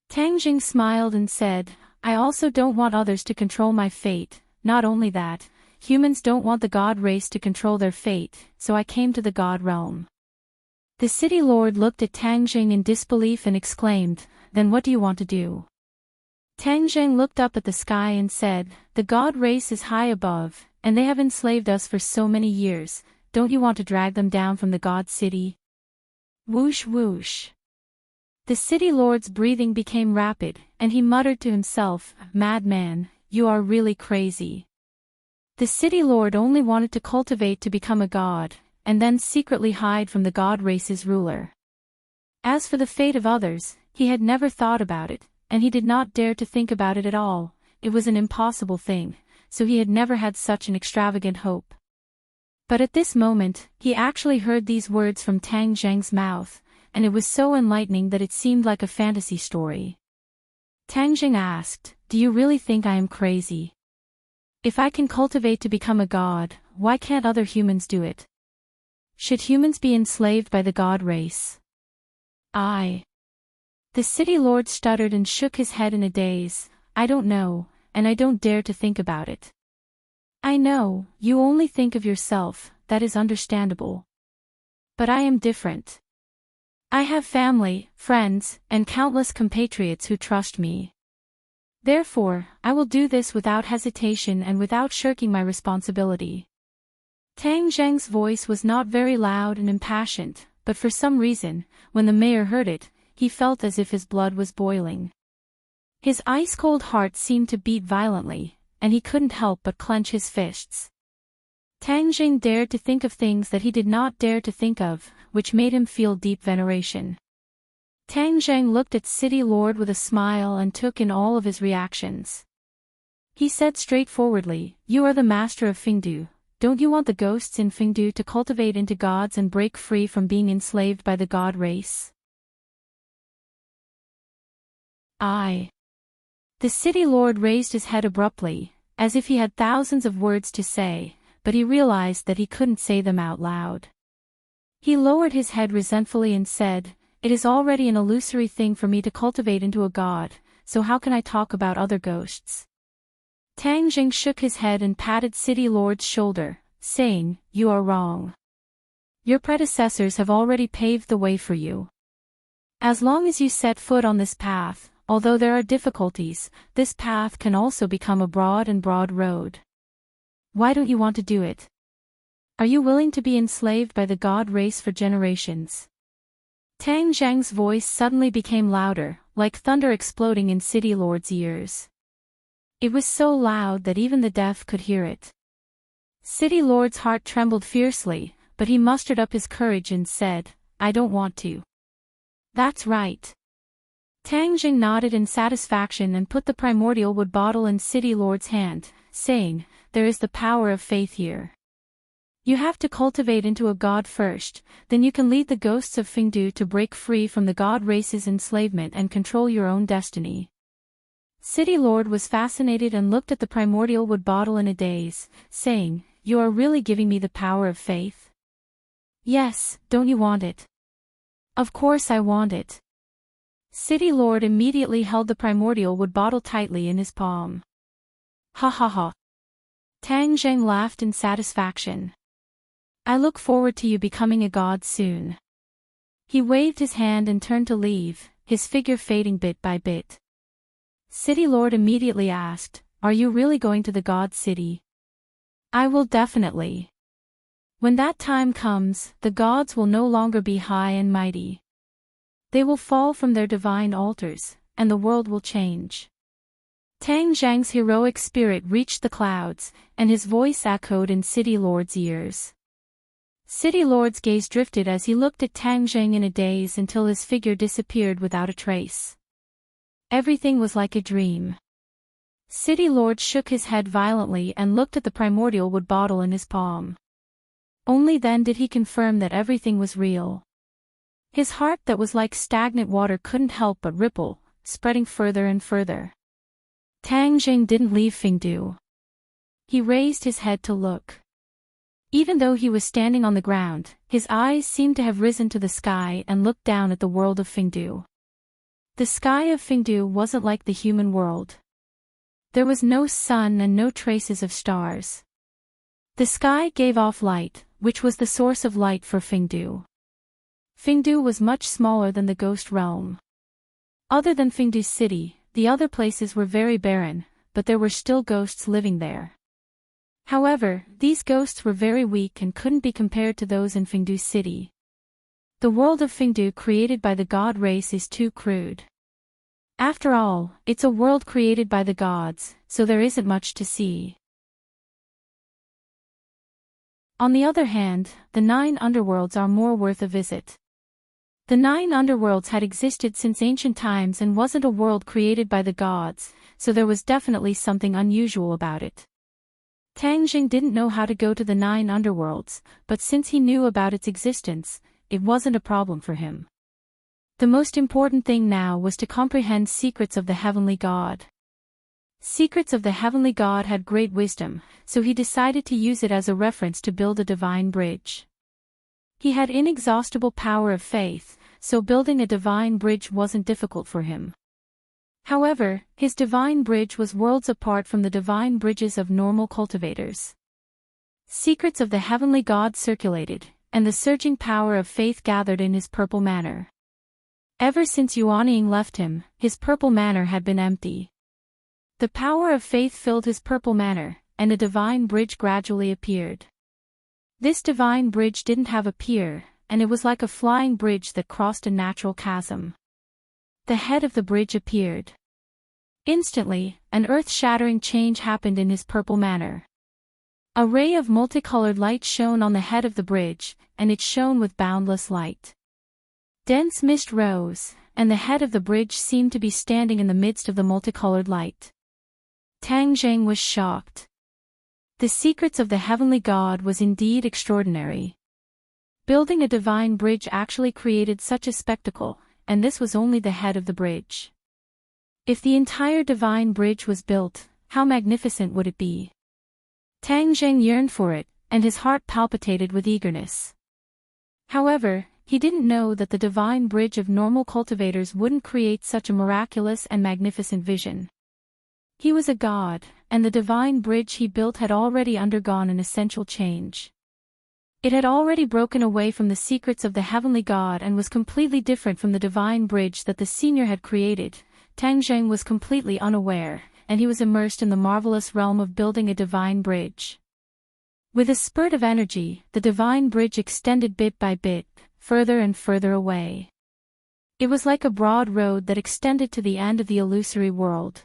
Tang Jing smiled and said, "I also don't want others to control my fate, not only that, humans don't want the god race to control their fate, so I came to the god realm." The city lord looked at Tang Jing in disbelief and exclaimed, "Then what do you want to do?" Tang Jing looked up at the sky and said, "The god race is high above, and they have enslaved us for so many years, don't you want to drag them down from the god city?" Whoosh whoosh. The city lord's breathing became rapid, and he muttered to himself, "Madman, you are really crazy. The city lord only wanted to cultivate to become a god, and then secretly hide from the god race's ruler. As for the fate of others, he had never thought about it, and he did not dare to think about it at all. It was an impossible thing, so he had never had such an extravagant hope. But at this moment, he actually heard these words from Tang Zheng's mouth, and it was so enlightening that it seemed like a fantasy story. Tang Zheng asked, "Do you really think I am crazy? If I can cultivate to become a god, why can't other humans do it? Should humans be enslaved by the god race?" The city lord stuttered and shook his head in a daze. "I don't know, and I don't dare to think about it." "I know, you only think of yourself, that is understandable. But I am different. I have family, friends, and countless compatriots who trust me. Therefore, I will do this without hesitation and without shirking my responsibility." Tang Zheng's voice was not very loud and impassioned, but for some reason, when the mayor heard it, he felt as if his blood was boiling. His ice-cold heart seemed to beat violently, and he couldn't help but clench his fists. Tang Zheng dared to think of things that he did not dare to think of, which made him feel deep veneration. Tang Zheng looked at City Lord with a smile and took in all of his reactions. He said straightforwardly, "You are the master of Fingdu. Don't you want the ghosts in Fingdu to cultivate into gods and break free from being enslaved by the god race?" The city lord raised his head abruptly, as if he had thousands of words to say, but he realized that he couldn't say them out loud. He lowered his head resentfully and said, "It is already an illusory thing for me to cultivate into a god, so how can I talk about other ghosts?" Tang Zheng shook his head and patted City Lord's shoulder, saying, "You are wrong. Your predecessors have already paved the way for you. As long as you set foot on this path, although there are difficulties, this path can also become a broad road. Why don't you want to do it? Are you willing to be enslaved by the god race for generations?" Tang Zheng's voice suddenly became louder, like thunder exploding in City Lord's ears. It was so loud that even the deaf could hear it. City Lord's heart trembled fiercely, but he mustered up his courage and said, "I don't want to." "That's right." Tang Zheng nodded in satisfaction and put the primordial wood bottle in City Lord's hand, saying, "There is the power of faith here. You have to cultivate into a god first, then you can lead the ghosts of Fingdu to break free from the god race's enslavement and control your own destiny." City Lord was fascinated and looked at the primordial wood bottle in a daze, saying, "You are really giving me the power of faith?" "Yes, don't you want it?" "Of course I want it." City Lord immediately held the primordial wood bottle tightly in his palm. "Ha ha ha." Tang Zheng laughed in satisfaction. "I look forward to you becoming a god soon." He waved his hand and turned to leave, his figure fading bit by bit. City Lord immediately asked, "Are you really going to the god city?" "I will definitely. When that time comes, the gods will no longer be high and mighty. They will fall from their divine altars, and the world will change." Tang Zheng's heroic spirit reached the clouds, and his voice echoed in City Lord's ears. City Lord's gaze drifted as he looked at Tang Zheng in a daze until his figure disappeared without a trace. Everything was like a dream. City Lord shook his head violently and looked at the primordial wood bottle in his palm. Only then did he confirm that everything was real. His heart that was like stagnant water couldn't help but ripple, spreading further and further. Tang Zheng didn't leave Fingdu. He raised his head to look. Even though he was standing on the ground, his eyes seemed to have risen to the sky and looked down at the world of Fingdu. The sky of Fingdu wasn't like the human world. There was no sun and no traces of stars. The sky gave off light, which was the source of light for Fingdu. Fingdu was much smaller than the ghost realm. Other than Fingdu city, the other places were very barren, but there were still ghosts living there. However, these ghosts were very weak and couldn't be compared to those in Fingdu city. The world of Fingdu created by the god race is too crude. After all, it's a world created by the gods, so there isn't much to see. On the other hand, the 9 underworlds are more worth a visit. The 9 underworlds had existed since ancient times and wasn't a world created by the gods, so there was definitely something unusual about it. Tang Jing didn't know how to go to the 9 underworlds, but since he knew about its existence, it wasn't a problem for him. The most important thing now was to comprehend secrets of the heavenly god. Secrets of the heavenly god had great wisdom, so he decided to use it as a reference to build a divine bridge. He had inexhaustible power of faith, so building a divine bridge wasn't difficult for him. However, his divine bridge was worlds apart from the divine bridges of normal cultivators. Secrets of the heavenly god circulated, and the surging power of faith gathered in his purple manor. Ever since Yuanying left him, his purple manor had been empty. The power of faith filled his purple manor, and a divine bridge gradually appeared. This divine bridge didn't have a pier, and it was like a flying bridge that crossed a natural chasm. The head of the bridge appeared. Instantly, an earth-shattering change happened in his purple manor. A ray of multicolored light shone on the head of the bridge, and it shone with boundless light. Dense mist rose, and the head of the bridge seemed to be standing in the midst of the multicolored light. Tang Jing was shocked. The secrets of the heavenly god was indeed extraordinary. Building a divine bridge actually created such a spectacle, and this was only the head of the bridge. If the entire divine bridge was built, how magnificent would it be? Tang Jing yearned for it, and his heart palpitated with eagerness. However, he didn't know that the divine bridge of normal cultivators wouldn't create such a miraculous and magnificent vision. He was a god, and the divine bridge he built had already undergone an essential change. It had already broken away from the secrets of the heavenly god and was completely different from the divine bridge that the senior had created. Tang Jing was completely unaware, and he was immersed in the marvelous realm of building a divine bridge. With a spurt of energy, the divine bridge extended bit by bit, further and further away. It was like a broad road that extended to the end of the illusory world.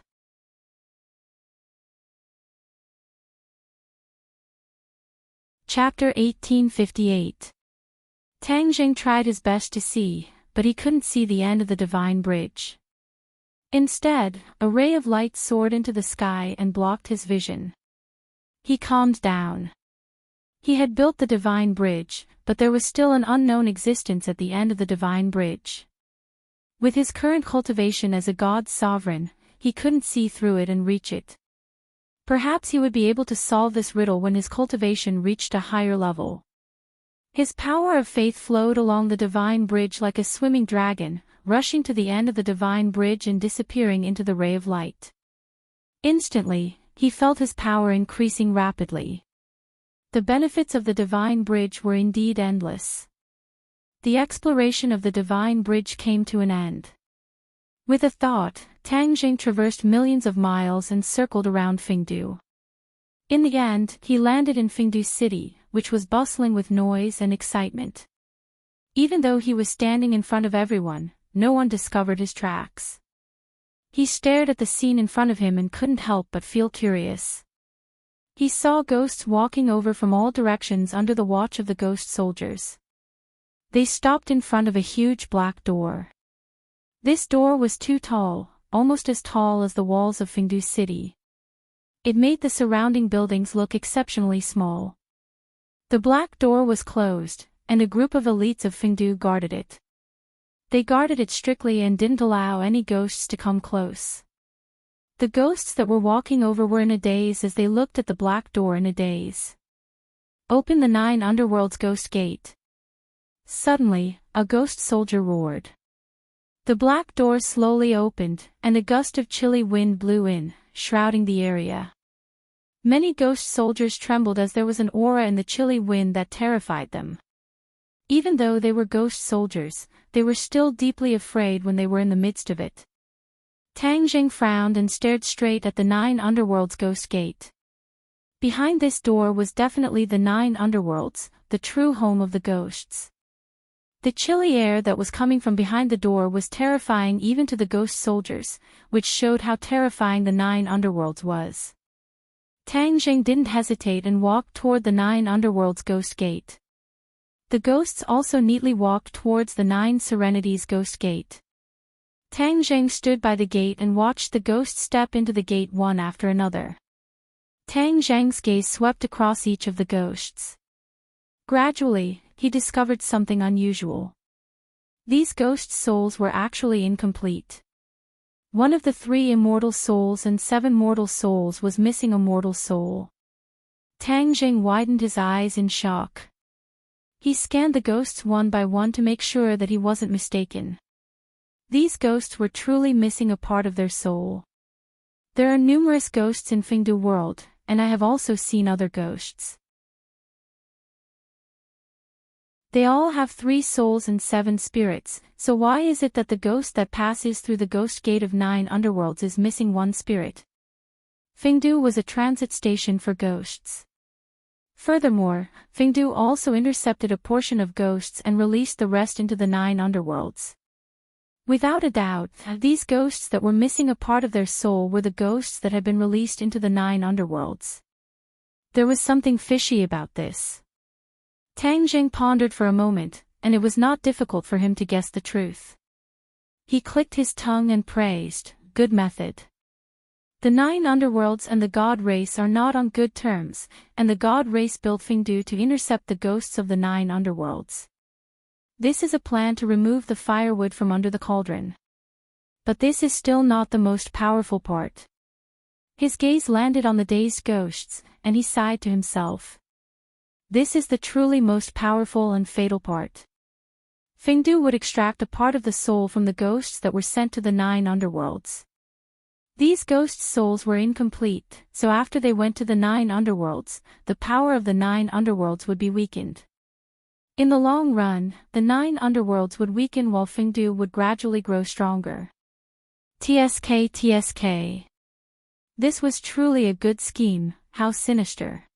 Chapter 1858. Tang Jing tried his best to see, but he couldn't see the end of the divine bridge. Instead, a ray of light soared into the sky and blocked his vision. He calmed down. He had built the divine bridge, but there was still an unknown existence at the end of the divine bridge. With his current cultivation as a god's sovereign, he couldn't see through it and reach it. Perhaps he would be able to solve this riddle when his cultivation reached a higher level. His power of faith flowed along the divine bridge like a swimming dragon, rushing to the end of the divine bridge and disappearing into the ray of light. Instantly, he felt his power increasing rapidly. The benefits of the divine bridge were indeed endless. The exploration of the divine bridge came to an end. With a thought, Tang Jing traversed millions of miles and circled around Fengdu. In the end, he landed in Fengdu City, which was bustling with noise and excitement. Even though he was standing in front of everyone, no one discovered his tracks. He stared at the scene in front of him and couldn't help but feel curious. He saw ghosts walking over from all directions under the watch of the ghost soldiers. They stopped in front of a huge black door. This door was too tall, almost as tall as the walls of Fengdu City. It made the surrounding buildings look exceptionally small. The black door was closed, and a group of elites of Fengdu guarded it. They guarded it strictly and didn't allow any ghosts to come close. The ghosts that were walking over were in a daze as they looked at the black door in a daze. Open the 9 underworlds ghost gate. Suddenly, a ghost soldier roared. The black door slowly opened, and a gust of chilly wind blew in, shrouding the area. Many ghost soldiers trembled as there was an aura in the chilly wind that terrified them. Even though they were ghost soldiers, they were still deeply afraid when they were in the midst of it. Tang Jing frowned and stared straight at the 9 underworlds ghost gate. Behind this door was definitely the 9 underworlds, the true home of the ghosts. The chilly air that was coming from behind the door was terrifying even to the ghost soldiers, which showed how terrifying the 9 underworlds was. Tang Jing didn't hesitate and walked toward the 9 Underworlds Ghost Gate. The ghosts also neatly walked towards the 9 Serenities Ghost Gate. Tang Jing stood by the gate and watched the ghosts step into the gate one after another. Tang Jing's gaze swept across each of the ghosts. Gradually, he discovered something unusual. These ghost souls were actually incomplete. One of the 3 immortal souls and 7 mortal souls was missing a mortal soul. Tang Jing widened his eyes in shock. He scanned the ghosts one by one to make sure that he wasn't mistaken. These ghosts were truly missing a part of their soul. There are numerous ghosts in Fengdu world, and I have also seen other ghosts. They all have 3 souls and 7 spirits, so why is it that the ghost that passes through the ghost gate of 9 underworlds is missing 1 spirit? Fengdu was a transit station for ghosts. Furthermore, Fengdu also intercepted a portion of ghosts and released the rest into the 9 underworlds. Without a doubt, these ghosts that were missing a part of their soul were the ghosts that had been released into the 9 underworlds. There was something fishy about this. Tang Jing pondered for a moment, and it was not difficult for him to guess the truth. He clicked his tongue and praised, "Good method." The 9 underworlds and the god race are not on good terms, and the god race built Fengdu to intercept the ghosts of the 9 underworlds. This is a plan to remove the firewood from under the cauldron. But this is still not the most powerful part. His gaze landed on the dazed ghosts, and he sighed to himself. This is the truly most powerful and fatal part. Fengdu would extract a part of the soul from the ghosts that were sent to the 9 underworlds. These ghost souls were incomplete, so after they went to the 9 underworlds, the power of the 9 underworlds would be weakened. In the long run, the 9 underworlds would weaken while Fengdu would gradually grow stronger. TSK. This was truly a good scheme, how sinister.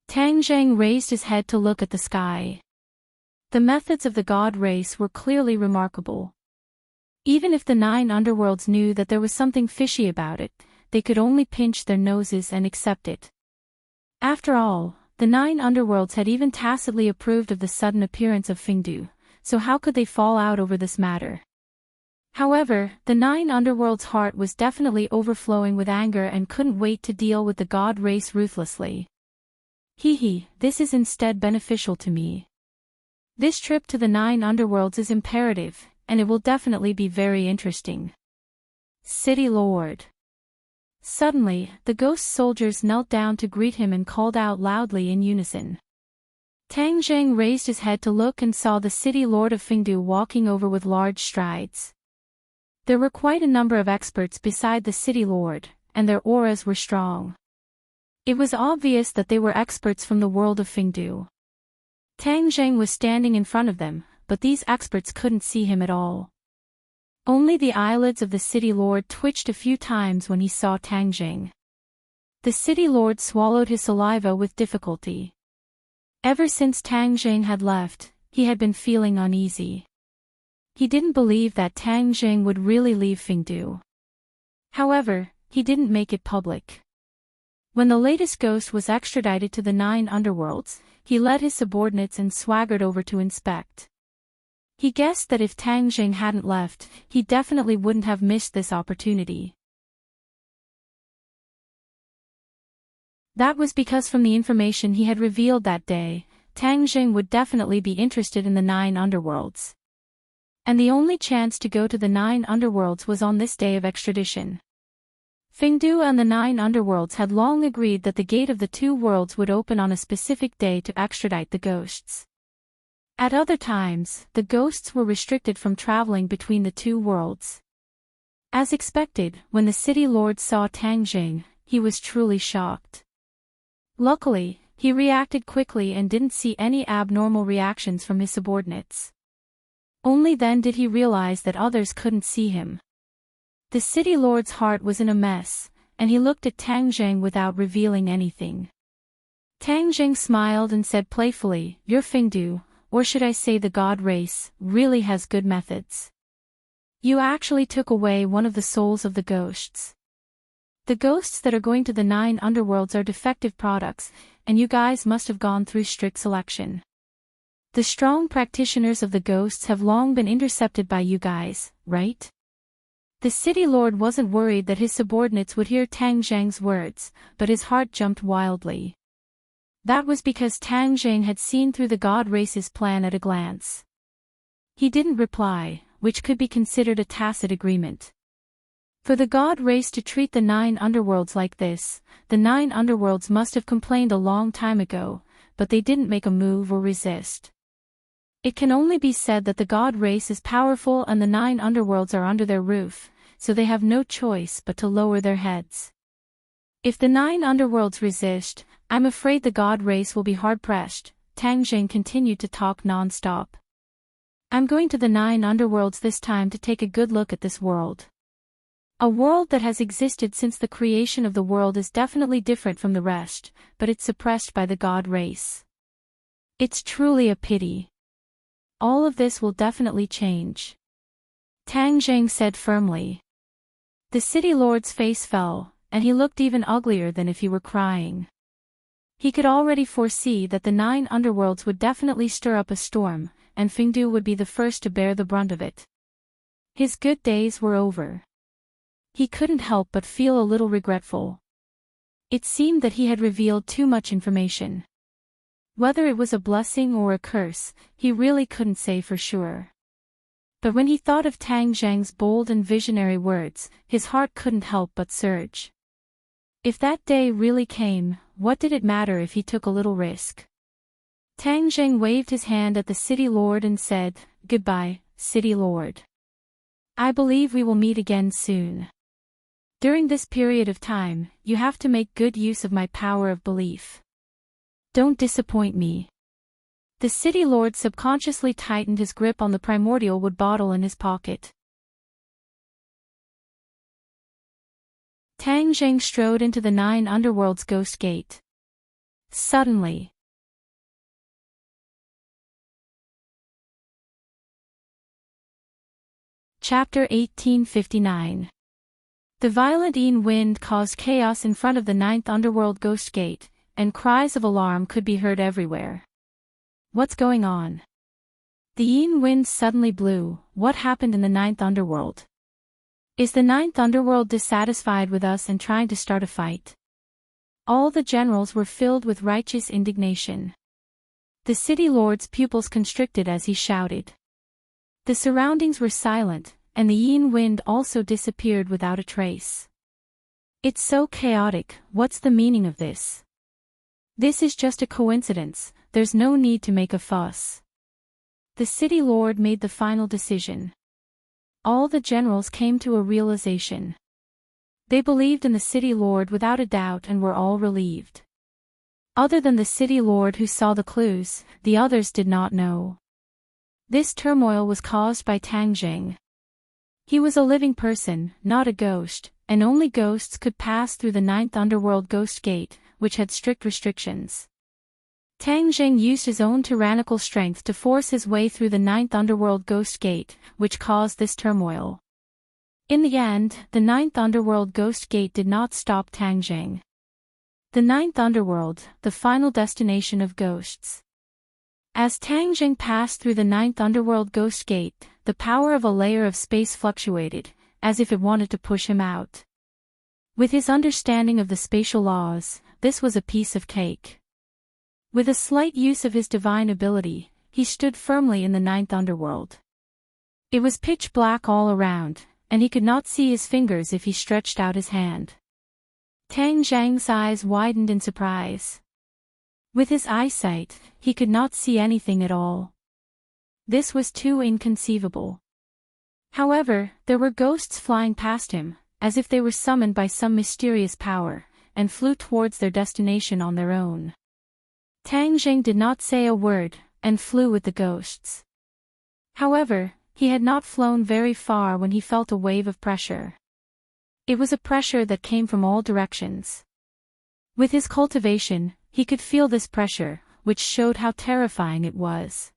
Tang Jing raised his head to look at the sky. The methods of the god race were clearly remarkable. Even if the 9 underworlds knew that there was something fishy about it, they could only pinch their noses and accept it. After all, the 9 underworlds had even tacitly approved of the sudden appearance of Fengdu, so how could they fall out over this matter? However, the 9 underworlds' heart was definitely overflowing with anger and couldn't wait to deal with the god race ruthlessly. This is instead beneficial to me. This trip to the 9 underworlds is imperative, and it will definitely be very interesting. City Lord. Suddenly, the ghost soldiers knelt down to greet him and called out loudly in unison. Tang Jing raised his head to look and saw the City Lord of Fengdu walking over with large strides. There were quite a number of experts beside the City Lord, and their auras were strong. It was obvious that they were experts from the world of Fengdu. Tang Jing was standing in front of them, but these experts couldn't see him at all. Only the eyelids of the City Lord twitched a few times when he saw Tang Jing. The City Lord swallowed his saliva with difficulty. Ever since Tang Jing had left, he had been feeling uneasy. He didn't believe that Tang Jing would really leave Fengdu. However, he didn't make it public. When the latest ghost was extradited to the 9 underworlds, he led his subordinates and swaggered over to inspect. He guessed that if Tang Jing hadn't left, he definitely wouldn't have missed this opportunity. That was because from the information he had revealed that day, Tang Jing would definitely be interested in the 9 underworlds. And the only chance to go to the 9 underworlds was on this day of extradition. Fengdu and the 9 underworlds had long agreed that the gate of the 2 worlds would open on a specific day to extradite the ghosts. At other times, the ghosts were restricted from traveling between the 2 worlds. As expected, when the City Lord saw Tang Jing, he was truly shocked. Luckily, he reacted quickly and didn't see any abnormal reactions from his subordinates. Only then did he realize that others couldn't see him. The City Lord's heart was in a mess, and he looked at Tang Jing without revealing anything. Tang Jing smiled and said playfully, "Your Fengdu, or should I say the god race, really has good methods. You actually took away one of the souls of the ghosts. The ghosts that are going to the 9 underworlds are defective products, and you guys must have gone through strict selection. The strong practitioners of the ghosts have long been intercepted by you guys, right? The city lord wasn't worried that his subordinates would hear Tang Zhang's words, but his heart jumped wildly. That was because Tang Zhang had seen through the god race's plan at a glance. He didn't reply, which could be considered a tacit agreement. For the god race to treat the 9 underworlds like this, the 9 underworlds must have complained a long time ago, but they didn't make a move or resist. It can only be said that the god race is powerful and the 9 underworlds are under their roof, so they have no choice but to lower their heads. If the 9 underworlds resist, I'm afraid the god race will be hard-pressed. Tang Zhang continued to talk non-stop. I'm going to the 9 underworlds this time to take a good look at this world. A world that has existed since the creation of the world is definitely different from the rest, but it's suppressed by the god race. It's truly a pity. All of this will definitely change. Tang Zhang said firmly. The city lord's face fell, and he looked even uglier than if he were crying. He could already foresee that the 9 underworlds would definitely stir up a storm, and Fengdu would be the first to bear the brunt of it. His good days were over. He couldn't help but feel a little regretful. It seemed that he had revealed too much information. Whether it was a blessing or a curse, he really couldn't say for sure. But when he thought of Tang Zhang's bold and visionary words, his heart couldn't help but surge. If that day really came, what did it matter if he took a little risk? Tang Zhang waved his hand at the city lord and said, "Goodbye, city lord. I believe we will meet again soon. During this period of time, you have to make good use of my power of belief. Don't disappoint me." The city lord subconsciously tightened his grip on the primordial wood bottle in his pocket. Tang Zhang strode into the 9 underworlds ghost gate. Suddenly. Chapter 1859. The violent Yin wind caused chaos in front of the 9th underworld ghost gate, and cries of alarm could be heard everywhere. What's going on? The Yin wind suddenly blew. What happened in the 9th underworld? Is the 9th underworld dissatisfied with us and trying to start a fight? All the generals were filled with righteous indignation. The city lord's pupils constricted as he shouted. The surroundings were silent, and the Yin wind also disappeared without a trace. It's so chaotic. What's the meaning of this? This is just a coincidence. There's no need to make a fuss. The city lord made the final decision. All the generals came to a realization. They believed in the city lord without a doubt and were all relieved. Other than the city lord who saw the clues, the others did not know. This turmoil was caused by Tang Zhang. He was a living person, not a ghost, and only ghosts could pass through the 9th underworld ghost gate, which had strict restrictions. Tang Zhang used his own tyrannical strength to force his way through the 9th underworld ghost gate, which caused this turmoil. In the end, the 9th underworld ghost gate did not stop Tang Zhang. The 9th underworld, the final destination of ghosts. As Tang Zhang passed through the 9th underworld ghost gate, the power of a layer of space fluctuated, as if it wanted to push him out. With his understanding of the spatial laws, this was a piece of cake. With a slight use of his divine ability, he stood firmly in the 9th underworld. It was pitch black all around, and he could not see his fingers if he stretched out his hand. Tang Zhang's eyes widened in surprise. With his eyesight, he could not see anything at all. This was too inconceivable. However, there were ghosts flying past him, as if they were summoned by some mysterious power, and flew towards their destination on their own. Tang Zhang did not say a word, and flew with the ghosts. However, he had not flown very far when he felt a wave of pressure. It was a pressure that came from all directions. With his cultivation, he could feel this pressure, which showed how terrifying it was.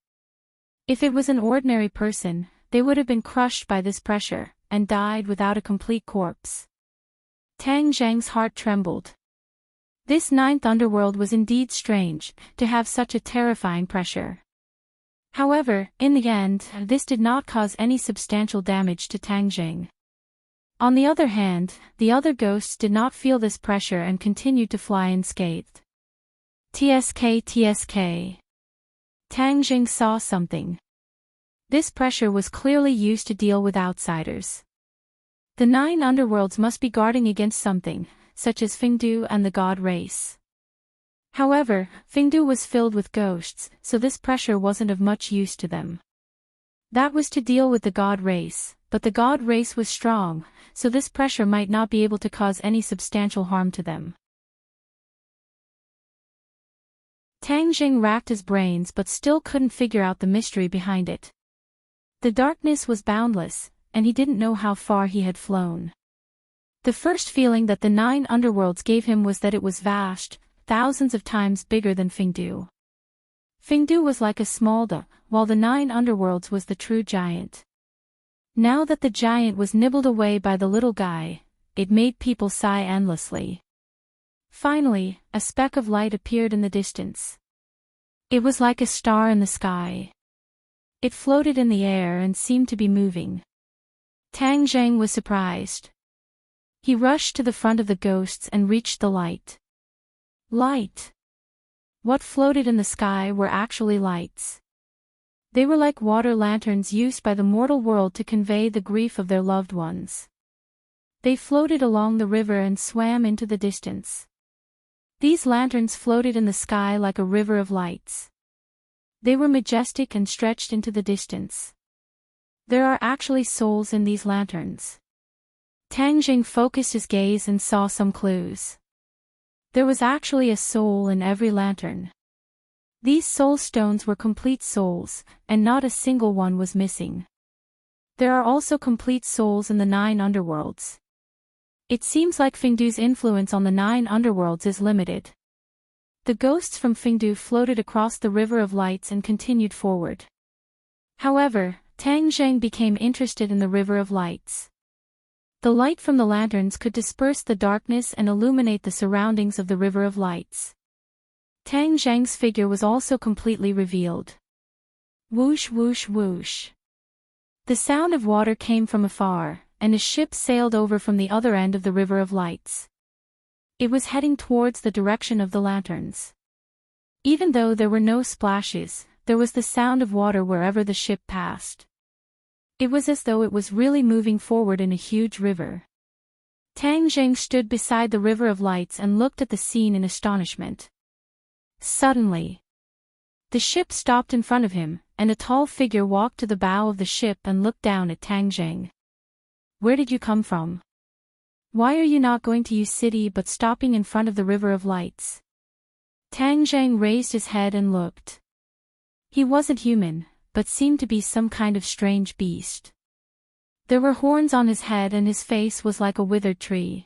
If it was an ordinary person, they would have been crushed by this pressure, and died without a complete corpse. Tang Zhang's heart trembled. This ninth underworld was indeed strange, to have such a terrifying pressure. However, in the end, this did not cause any substantial damage to Tang Zhang. On the other hand, the other ghosts did not feel this pressure and continued to fly unscathed. TSK. Tang Zhang saw something. This pressure was clearly used to deal with outsiders. The 9 underworlds must be guarding against something, such as Fengdu and the god race. However, Fengdu was filled with ghosts, so this pressure wasn't of much use to them. That was to deal with the god race, but the god race was strong, so this pressure might not be able to cause any substantial harm to them. Tang Zhang racked his brains but still couldn't figure out the mystery behind it. The darkness was boundless, and he didn't know how far he had flown. The first feeling that the 9 underworlds gave him was that it was vast, thousands of times bigger than Fengdu. Fengdu was like a small duck, while the 9 underworlds was the true giant. Now that the giant was nibbled away by the little guy, it made people sigh endlessly. Finally, a speck of light appeared in the distance. It was like a star in the sky. It floated in the air and seemed to be moving. Tang Zhang was surprised. He rushed to the front of the ghosts and reached the light. Light! What floated in the sky were actually lights. They were like water lanterns used by the mortal world to convey the grief of their loved ones. They floated along the river and swam into the distance. These lanterns floated in the sky like a river of lights. They were majestic and stretched into the distance. There are actually souls in these lanterns. Tang Zhang focused his gaze and saw some clues. There was actually a soul in every lantern. These soul stones were complete souls, and not a single one was missing. There are also complete souls in the 9 underworlds. It seems like Fengdu's influence on the 9 underworlds is limited. The ghosts from Fengdu floated across the river of lights and continued forward. However, Tang Zhang became interested in the river of lights. The light from the lanterns could disperse the darkness and illuminate the surroundings of the river of lights. Tang Zhang's figure was also completely revealed. Whoosh whoosh whoosh. The sound of water came from afar, and a ship sailed over from the other end of the river of lights. It was heading towards the direction of the lanterns. Even though there were no splashes, there was the sound of water wherever the ship passed. It was as though it was really moving forward in a huge river. Tang Zhang stood beside the river of lights and looked at the scene in astonishment. Suddenly, the ship stopped in front of him, and a tall figure walked to the bow of the ship and looked down at Tang Zhang. Where did you come from? Why are you not going to Yu City but stopping in front of the river of lights? Tang Zhang raised his head and looked. He wasn't human, but seemed to be some kind of strange beast. There were horns on his head and his face was like a withered tree.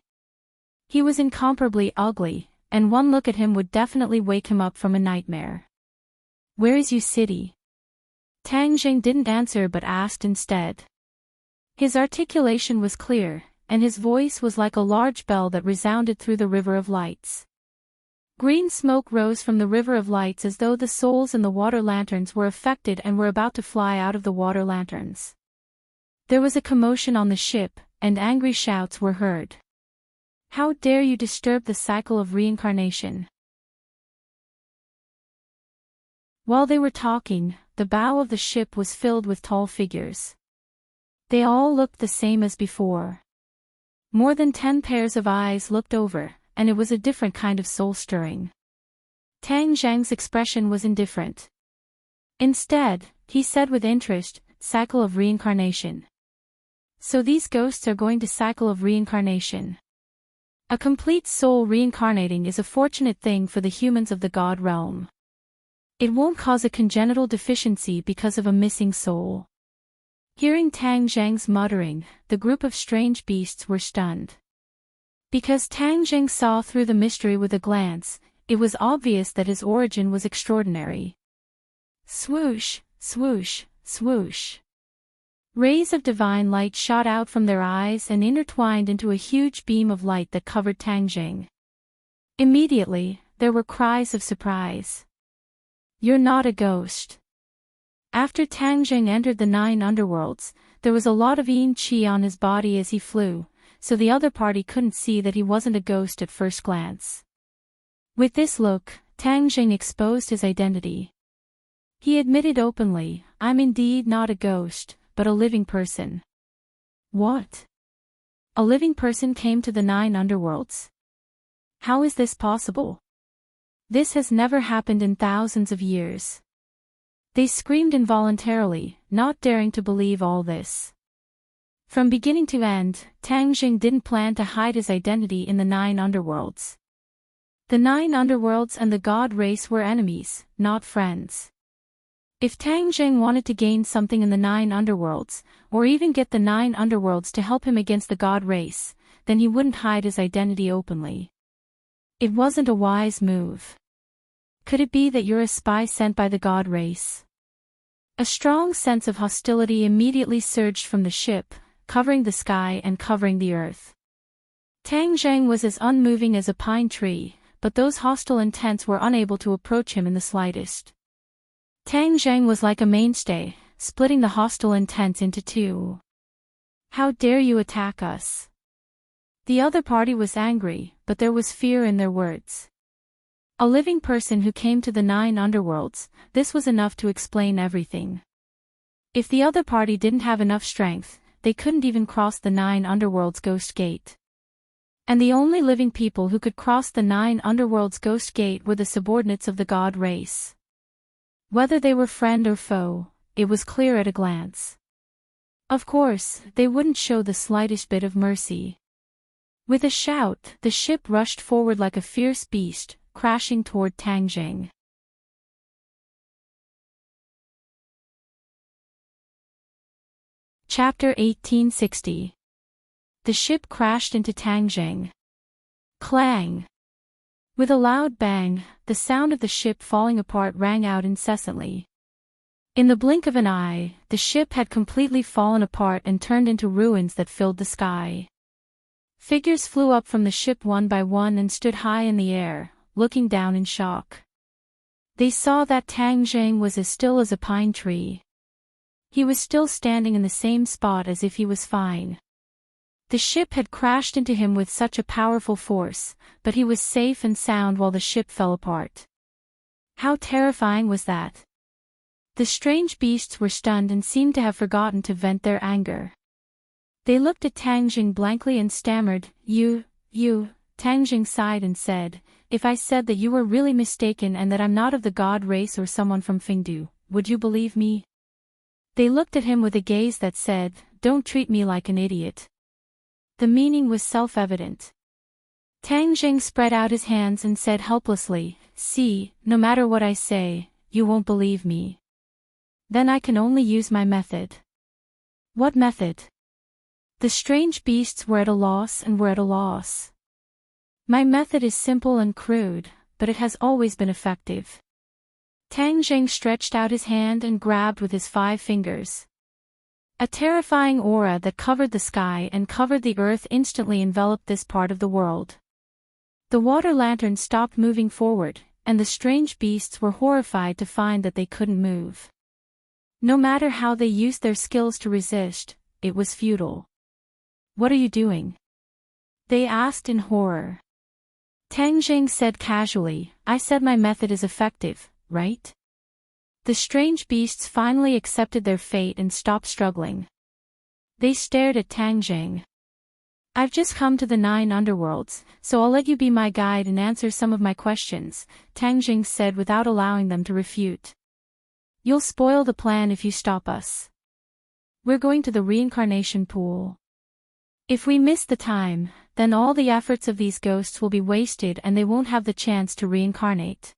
He was incomparably ugly, and one look at him would definitely wake him up from a nightmare. Where is Yu City? Tang Zhang didn't answer but asked instead. His articulation was clear, and his voice was like a large bell that resounded through the river of lights. Green smoke rose from the river of lights as though the souls in the water lanterns were affected and were about to fly out of the water lanterns. There was a commotion on the ship, and angry shouts were heard. How dare you disturb the cycle of reincarnation? While they were talking, the bow of the ship was filled with tall figures. They all looked the same as before. More than 10 pairs of eyes looked over, and it was a different kind of soul-stirring. Tang Zhang's expression was indifferent. Instead, he said with interest, cycle of reincarnation. So these ghosts are going to cycle of reincarnation. A complete soul reincarnating is a fortunate thing for the humans of the god realm. It won't cause a congenital deficiency because of a missing soul. Hearing Tang Zhang's muttering, the group of strange beasts were stunned. Because Tang Zhang saw through the mystery with a glance, it was obvious that his origin was extraordinary. Swoosh, swoosh, swoosh. Rays of divine light shot out from their eyes and intertwined into a huge beam of light that covered Tang Jing. Immediately, there were cries of surprise. "You're not a ghost." After Tang Jing entered the 9 underworlds, there was a lot of yin qi on his body as he flew, so the other party couldn't see that he wasn't a ghost at first glance. With this look, Tang Jing exposed his identity. He admitted openly, "I'm indeed not a ghost, but a living person." What? A living person came to the 9 underworlds? How is this possible? This has never happened in thousands of years. They screamed involuntarily, not daring to believe all this. From beginning to end, Tang Jing didn't plan to hide his identity in the 9 underworlds. The 9 underworlds and the god race were enemies, not friends. If Tang Jing wanted to gain something in the 9 underworlds, or even get the 9 underworlds to help him against the god race, then he wouldn't hide his identity openly. It wasn't a wise move. Could it be that you're a spy sent by the god race? A strong sense of hostility immediately surged from the ship, covering the sky and covering the earth. Tang Jing was as unmoving as a pine tree, but those hostile intents were unable to approach him in the slightest. Tang Jing was like a mainstay, splitting the hostile intents into two. "How dare you attack us?" The other party was angry, but there was fear in their words. A living person who came to the 9 underworlds, this was enough to explain everything. If the other party didn't have enough strength, they couldn't even cross the 9 underworlds ghost gate. And the only living people who could cross the 9 underworlds ghost gate were the subordinates of the god race. Whether they were friend or foe, it was clear at a glance. Of course, they wouldn't show the slightest bit of mercy. With a shout, the ship rushed forward like a fierce beast, crashing toward Tang Jing. Chapter 1860. The ship crashed into Tang Jing. Clang! With a loud bang, the sound of the ship falling apart rang out incessantly. In the blink of an eye, the ship had completely fallen apart and turned into ruins that filled the sky. Figures flew up from the ship one by one and stood high in the air, looking down in shock. They saw that Tang Jing was as still as a pine tree. He was still standing in the same spot as if he was fine. The ship had crashed into him with such a powerful force, but he was safe and sound while the ship fell apart. How terrifying was that? The strange beasts were stunned and seemed to have forgotten to vent their anger. They looked at Tang Jing blankly and stammered, You. Tang Jing sighed and said, "If I said that you were really mistaken and that I'm not of the god race or someone from Fingdu, would you believe me?" They looked at him with a gaze that said, "Don't treat me like an idiot." The meaning was self-evident. Tang Jing spread out his hands and said helplessly, "See, no matter what I say, you won't believe me. Then I can only use my method." What method? The strange beasts were at a loss and were at a loss. "My method is simple and crude, but it has always been effective." Tang Jing stretched out his hand and grabbed with his 5 fingers. A terrifying aura that covered the sky and covered the earth instantly enveloped this part of the world. The water lantern stopped moving forward, and the strange beasts were horrified to find that they couldn't move. No matter how they used their skills to resist, it was futile. "What are you doing?" they asked in horror. Tang Jing said casually, "I said my method is effective, right?" The strange beasts finally accepted their fate and stopped struggling. They stared at Tang Jing. "I've just come to the 9 underworlds, so I'll let you be my guide and answer some of my questions," Tang Jing said without allowing them to refute. "You'll spoil the plan if you stop us. We're going to the reincarnation pool. If we miss the time, then all the efforts of these ghosts will be wasted and they won't have the chance to reincarnate.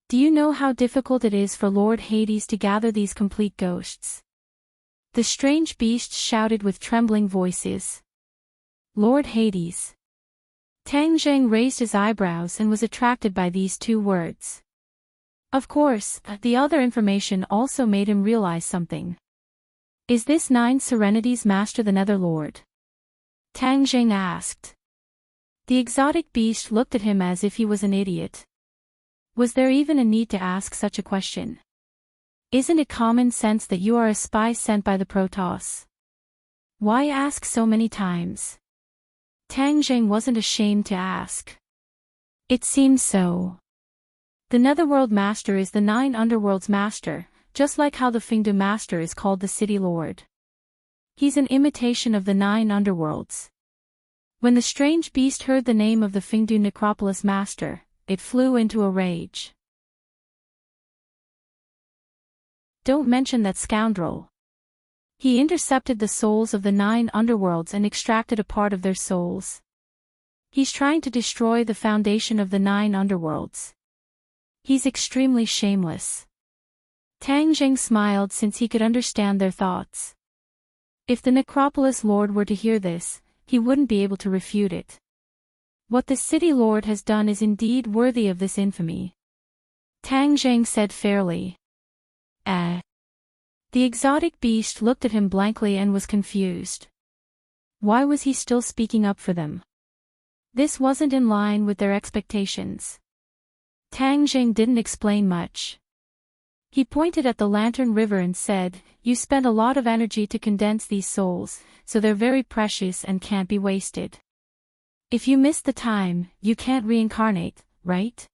Do you know how difficult it is for Lord Hades to gather these complete ghosts?" The strange beasts shouted with trembling voices. "Lord Hades?" Tang Jing raised his eyebrows and was attracted by these 2 words. Of course, the other information also made him realize something. Is this Nine Serenity's master the Netherlord? Tang Jing asked. The exotic beast looked at him as if he was an idiot. Was there even a need to ask such a question? Isn't it common sense that you are a spy sent by the Protoss? Why ask so many times? Tang Jing wasn't ashamed to ask. It seems so. The Netherworld Master is the Nine Underworlds Master, just like how the Fengdu Master is called the City Lord. He's an imitation of the Nine Underworlds. When the strange beast heard the name of the Fengdu Necropolis Master, it flew into a rage. Don't mention that scoundrel. He intercepted the souls of the Nine Underworlds and extracted a part of their souls. He's trying to destroy the foundation of the Nine Underworlds. He's extremely shameless. Tang Jing smiled since he could understand their thoughts. If the Necropolis Lord were to hear this, he wouldn't be able to refute it. What the City Lord has done is indeed worthy of this infamy. Tang Jing said fairly. The exotic beast looked at him blankly and was confused. Why was he still speaking up for them? This wasn't in line with their expectations. Tang Jing didn't explain much. He pointed at the Lantern River and said, "You spent a lot of energy to condense these souls, so they're very precious and can't be wasted. If you miss the time, you can't reincarnate, right?"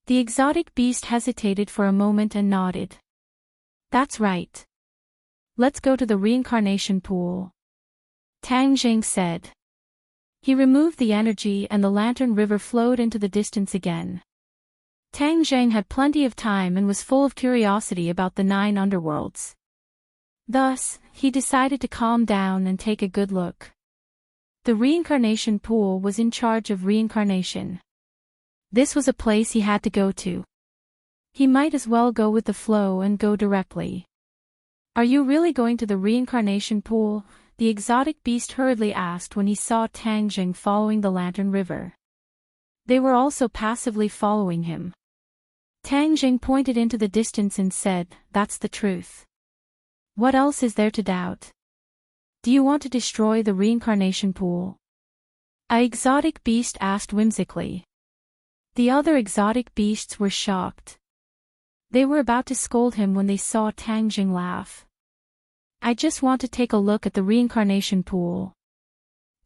The exotic beast hesitated for a moment and nodded. "That's right. Let's go to the reincarnation pool," Tang Jing said. He removed the energy and the Lantern River flowed into the distance again. Tang Jing had plenty of time and was full of curiosity about the Nine Underworlds. Thus, he decided to calm down and take a good look. The reincarnation pool was in charge of reincarnation. This was a place he had to go to. He might as well go with the flow and go directly. "Are you really going to the reincarnation pool?" the exotic beast hurriedly asked when he saw Tang Jing following the Lantern River. They were also passively following him. Tang Jing pointed into the distance and said, "That's the truth. What else is there to doubt? Do you want to destroy the reincarnation pool?" An exotic beast asked whimsically. The other exotic beasts were shocked. They were about to scold him when they saw Tang Jing laugh. "I just want to take a look at the reincarnation pool."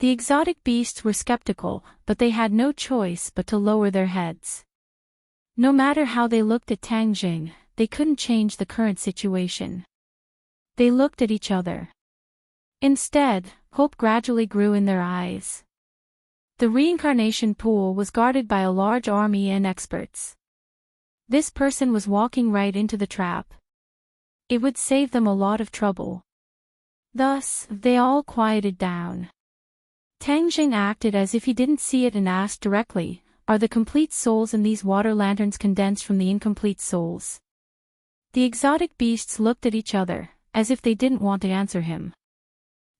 The exotic beasts were skeptical, but they had no choice but to lower their heads. No matter how they looked at Tang Jing, they couldn't change the current situation. They looked at each other. Instead, hope gradually grew in their eyes. The reincarnation pool was guarded by a large army and experts. This person was walking right into the trap. It would save them a lot of trouble. Thus, they all quieted down. Tang Jing acted as if he didn't see it and asked directly, "Are the complete souls in these water lanterns condensed from the incomplete souls?" The exotic beasts looked at each other, as if they didn't want to answer him.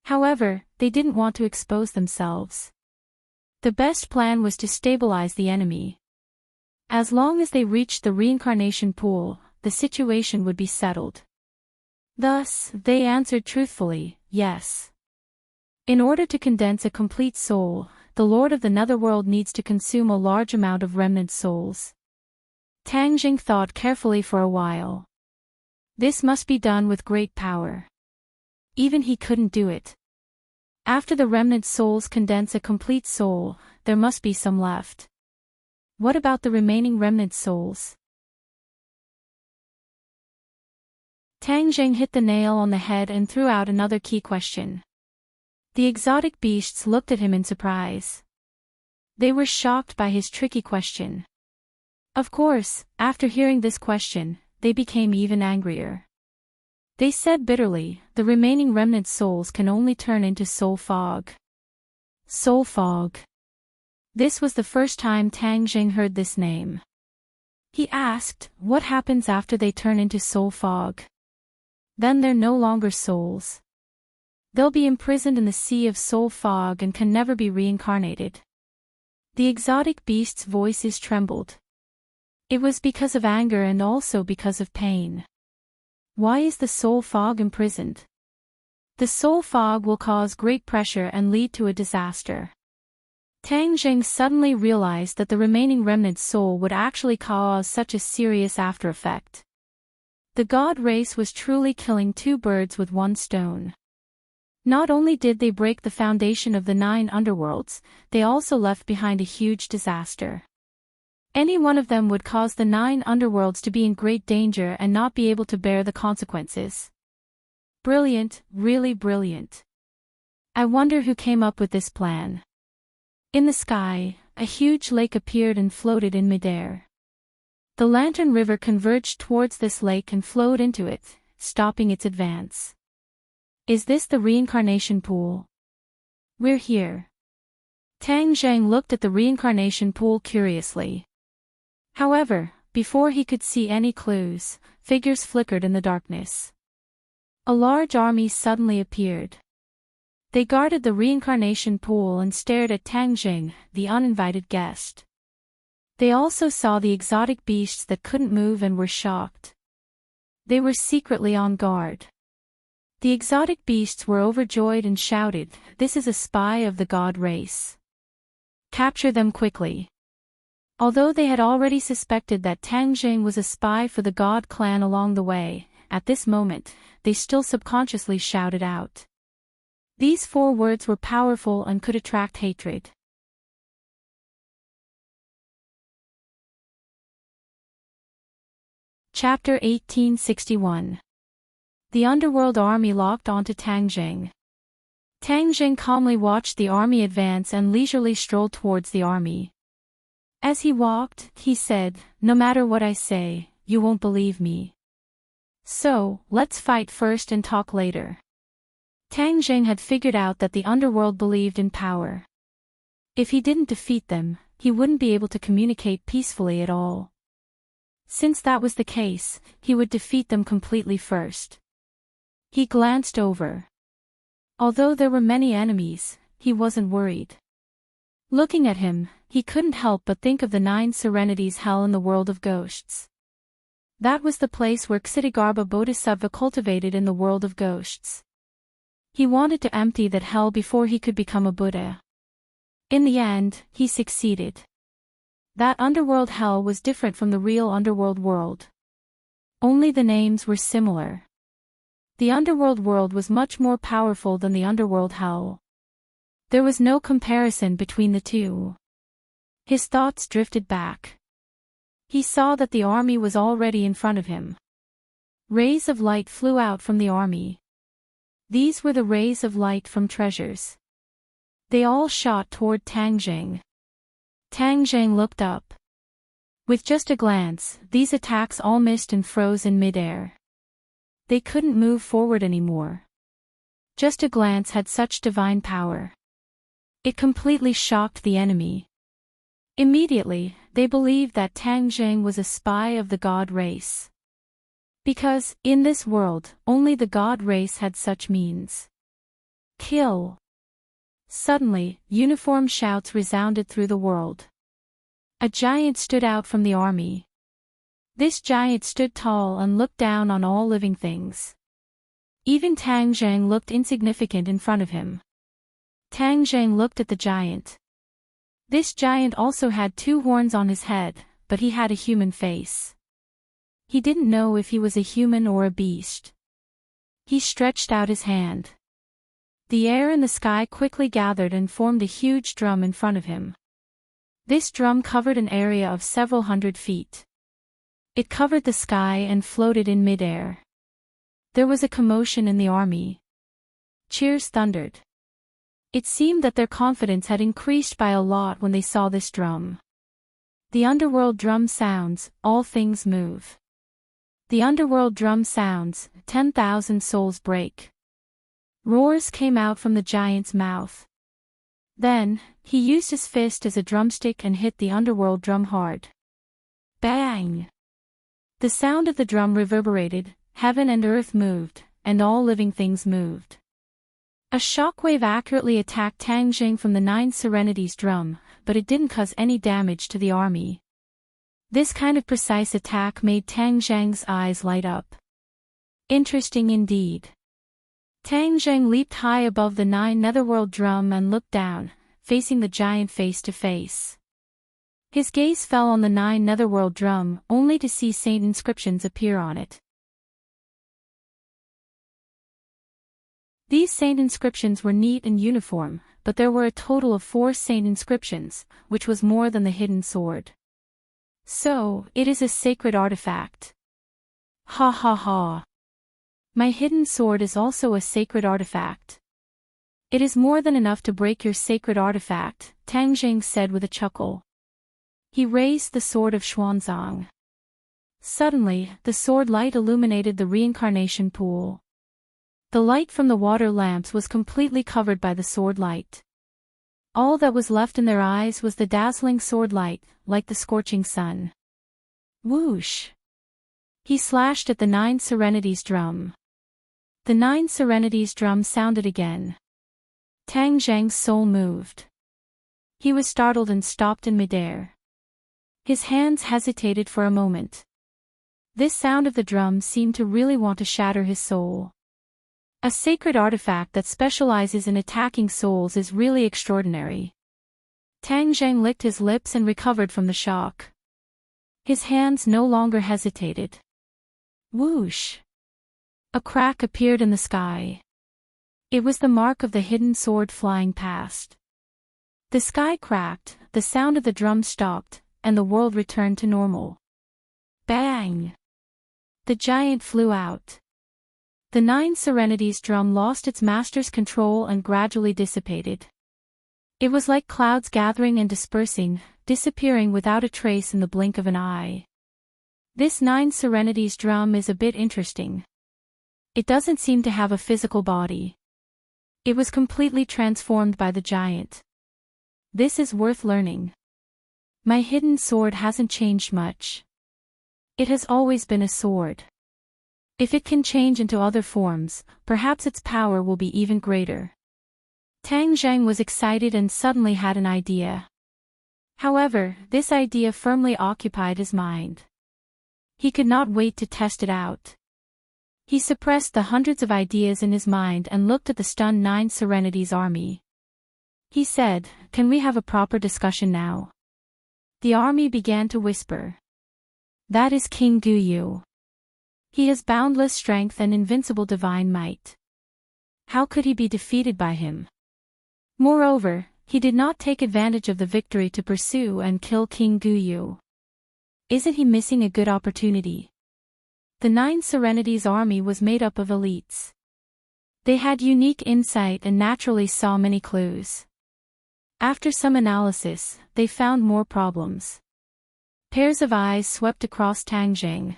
However, they didn't want to expose themselves. The best plan was to stabilize the enemy. As long as they reached the reincarnation pool, the situation would be settled. Thus, they answered truthfully, "Yes." In order to condense a complete soul, the Lord of the Netherworld needs to consume a large amount of remnant souls. Tang Jing thought carefully for a while. This must be done with great power. Even he couldn't do it. After the remnant souls condense a complete soul, there must be some left. What about the remaining remnant souls? Tang Jing hit the nail on the head and threw out another key question. The exotic beasts looked at him in surprise. They were shocked by his tricky question. Of course, after hearing this question, they became even angrier. They said bitterly, "The remaining remnant souls can only turn into soul fog." Soul fog. This was the first time Tang Jing heard this name. He asked, "What happens after they turn into soul fog?" "Then they're no longer souls. They'll be imprisoned in the sea of soul fog and can never be reincarnated." The exotic beast's voices trembled. It was because of anger and also because of pain. "Why is the soul fog imprisoned?" The soul fog will cause great pressure and lead to a disaster. Tang Jing suddenly realized that the remaining remnant soul would actually cause such a serious after effect. The god race was truly killing two birds with one stone. Not only did they break the foundation of the 9 underworlds, they also left behind a huge disaster. Any one of them would cause the 9 underworlds to be in great danger and not be able to bear the consequences. Brilliant, really brilliant. I wonder who came up with this plan. In the sky, a huge lake appeared and floated in midair. The Lantern River converged towards this lake and flowed into it, stopping its advance. Is this the reincarnation pool? We're here. Tang Zhang looked at the reincarnation pool curiously. However, before he could see any clues, figures flickered in the darkness. A large army suddenly appeared. They guarded the reincarnation pool and stared at Tang Jing, the uninvited guest. They also saw the exotic beasts that couldn't move and were shocked. They were secretly on guard. The exotic beasts were overjoyed and shouted, "This is a spy of the god race. Capture them quickly." Although they had already suspected that Tang Jing was a spy for the god clan along the way, at this moment, they still subconsciously shouted out. These 4 words were powerful and could attract hatred. Chapter 1861. The underworld army locked onto Tang Jing. Tang Jing calmly watched the army advance and leisurely strolled towards the army. As he walked, he said, "No matter what I say, you won't believe me. So, let's fight first and talk later." Tang Jing had figured out that the underworld believed in power. If he didn't defeat them, he wouldn't be able to communicate peacefully at all. Since that was the case, he would defeat them completely first. He glanced over. Although there were many enemies, he wasn't worried. Looking at him, he couldn't help but think of the 9 serenities hell in the world of ghosts. That was the place where Ksitigarbha Bodhisattva cultivated in the world of ghosts. He wanted to empty that hell before he could become a Buddha. In the end, he succeeded. That underworld hell was different from the real underworld world. Only the names were similar. The underworld world was much more powerful than the underworld hell. There was no comparison between the two. His thoughts drifted back. He saw that the army was already in front of him. Rays of light flew out from the army. These were the rays of light from treasures. They all shot toward Tang Jing. Tang Jing looked up. With just a glance, these attacks all missed and froze in midair. They couldn't move forward anymore. Just a glance had such divine power. It completely shocked the enemy. Immediately, they believed that Tang Jing was a spy of the god race. Because, in this world, only the god race had such means. Kill! Suddenly, uniform shouts resounded through the world. A giant stood out from the army. This giant stood tall and looked down on all living things. Even Tang Jing looked insignificant in front of him. Tang Jing looked at the giant. This giant also had 2 horns on his head, but he had a human face. He didn't know if he was a human or a beast. He stretched out his hand. The air and the sky quickly gathered and formed a huge drum in front of him. This drum covered an area of several hundred feet. It covered the sky and floated in midair. There was a commotion in the army. Cheers thundered. It seemed that their confidence had increased by a lot when they saw this drum. The underworld drum sounds, all things move. The underworld drum sounds, 10,000 souls break. Roars came out from the giant's mouth. Then, he used his fist as a drumstick and hit the underworld drum hard. Bang! The sound of the drum reverberated, heaven and earth moved, and all living things moved. A shockwave accurately attacked Tang Jing from the 9 serenities drum, but it didn't cause any damage to the army. This kind of precise attack made Tang Jing's eyes light up. Interesting indeed. Tang Zheng leaped high above the 9 netherworld drum and looked down, facing the giant face to face. His gaze fell on the 9 netherworld drum, only to see saint inscriptions appear on it. These saint inscriptions were neat and uniform, but there were a total of 4 saint inscriptions, which was more than the hidden sword. So, it is a sacred artifact. Ha ha ha. My hidden sword is also a sacred artifact. It is more than enough to break your sacred artifact, Tang Zheng said with a chuckle. He raised the sword of Xuanzang. Suddenly, the sword light illuminated the reincarnation pool. The light from the water lamps was completely covered by the sword light. All that was left in their eyes was the dazzling sword light, like the scorching sun. Whoosh! He slashed at the 9 serenities drum. The 9 serenities drum sounded again. Tang Zheng's soul moved. He was startled and stopped in midair. His hands hesitated for a moment. This sound of the drum seemed to really want to shatter his soul. A sacred artifact that specializes in attacking souls is really extraordinary. Tang Zheng licked his lips and recovered from the shock. His hands no longer hesitated. Whoosh! A crack appeared in the sky. It was the mark of the hidden sword flying past. The sky cracked, the sound of the drum stopped, and the world returned to normal. Bang! The giant flew out. The 9 serenities drum lost its master's control and gradually dissipated. It was like clouds gathering and dispersing, disappearing without a trace in the blink of an eye. This 9 serenities drum is a bit interesting. It doesn't seem to have a physical body. It was completely transformed by the giant. This is worth learning. My hidden sword hasn't changed much. It has always been a sword. If it can change into other forms, perhaps its power will be even greater. Tang Zheng was excited and suddenly had an idea. However, this idea firmly occupied his mind. He could not wait to test it out. He suppressed the hundreds of ideas in his mind and looked at the stunned 9 serenities army. He said, "Can we have a proper discussion now?" The army began to whisper. That is King Guyu. He has boundless strength and invincible divine might. How could he be defeated by him? Moreover, he did not take advantage of the victory to pursue and kill King Guyu. Isn't he missing a good opportunity? The 9 serenities army was made up of elites. They had unique insight and naturally saw many clues. After some analysis, they found more problems. Pairs of eyes swept across Tang Zheng.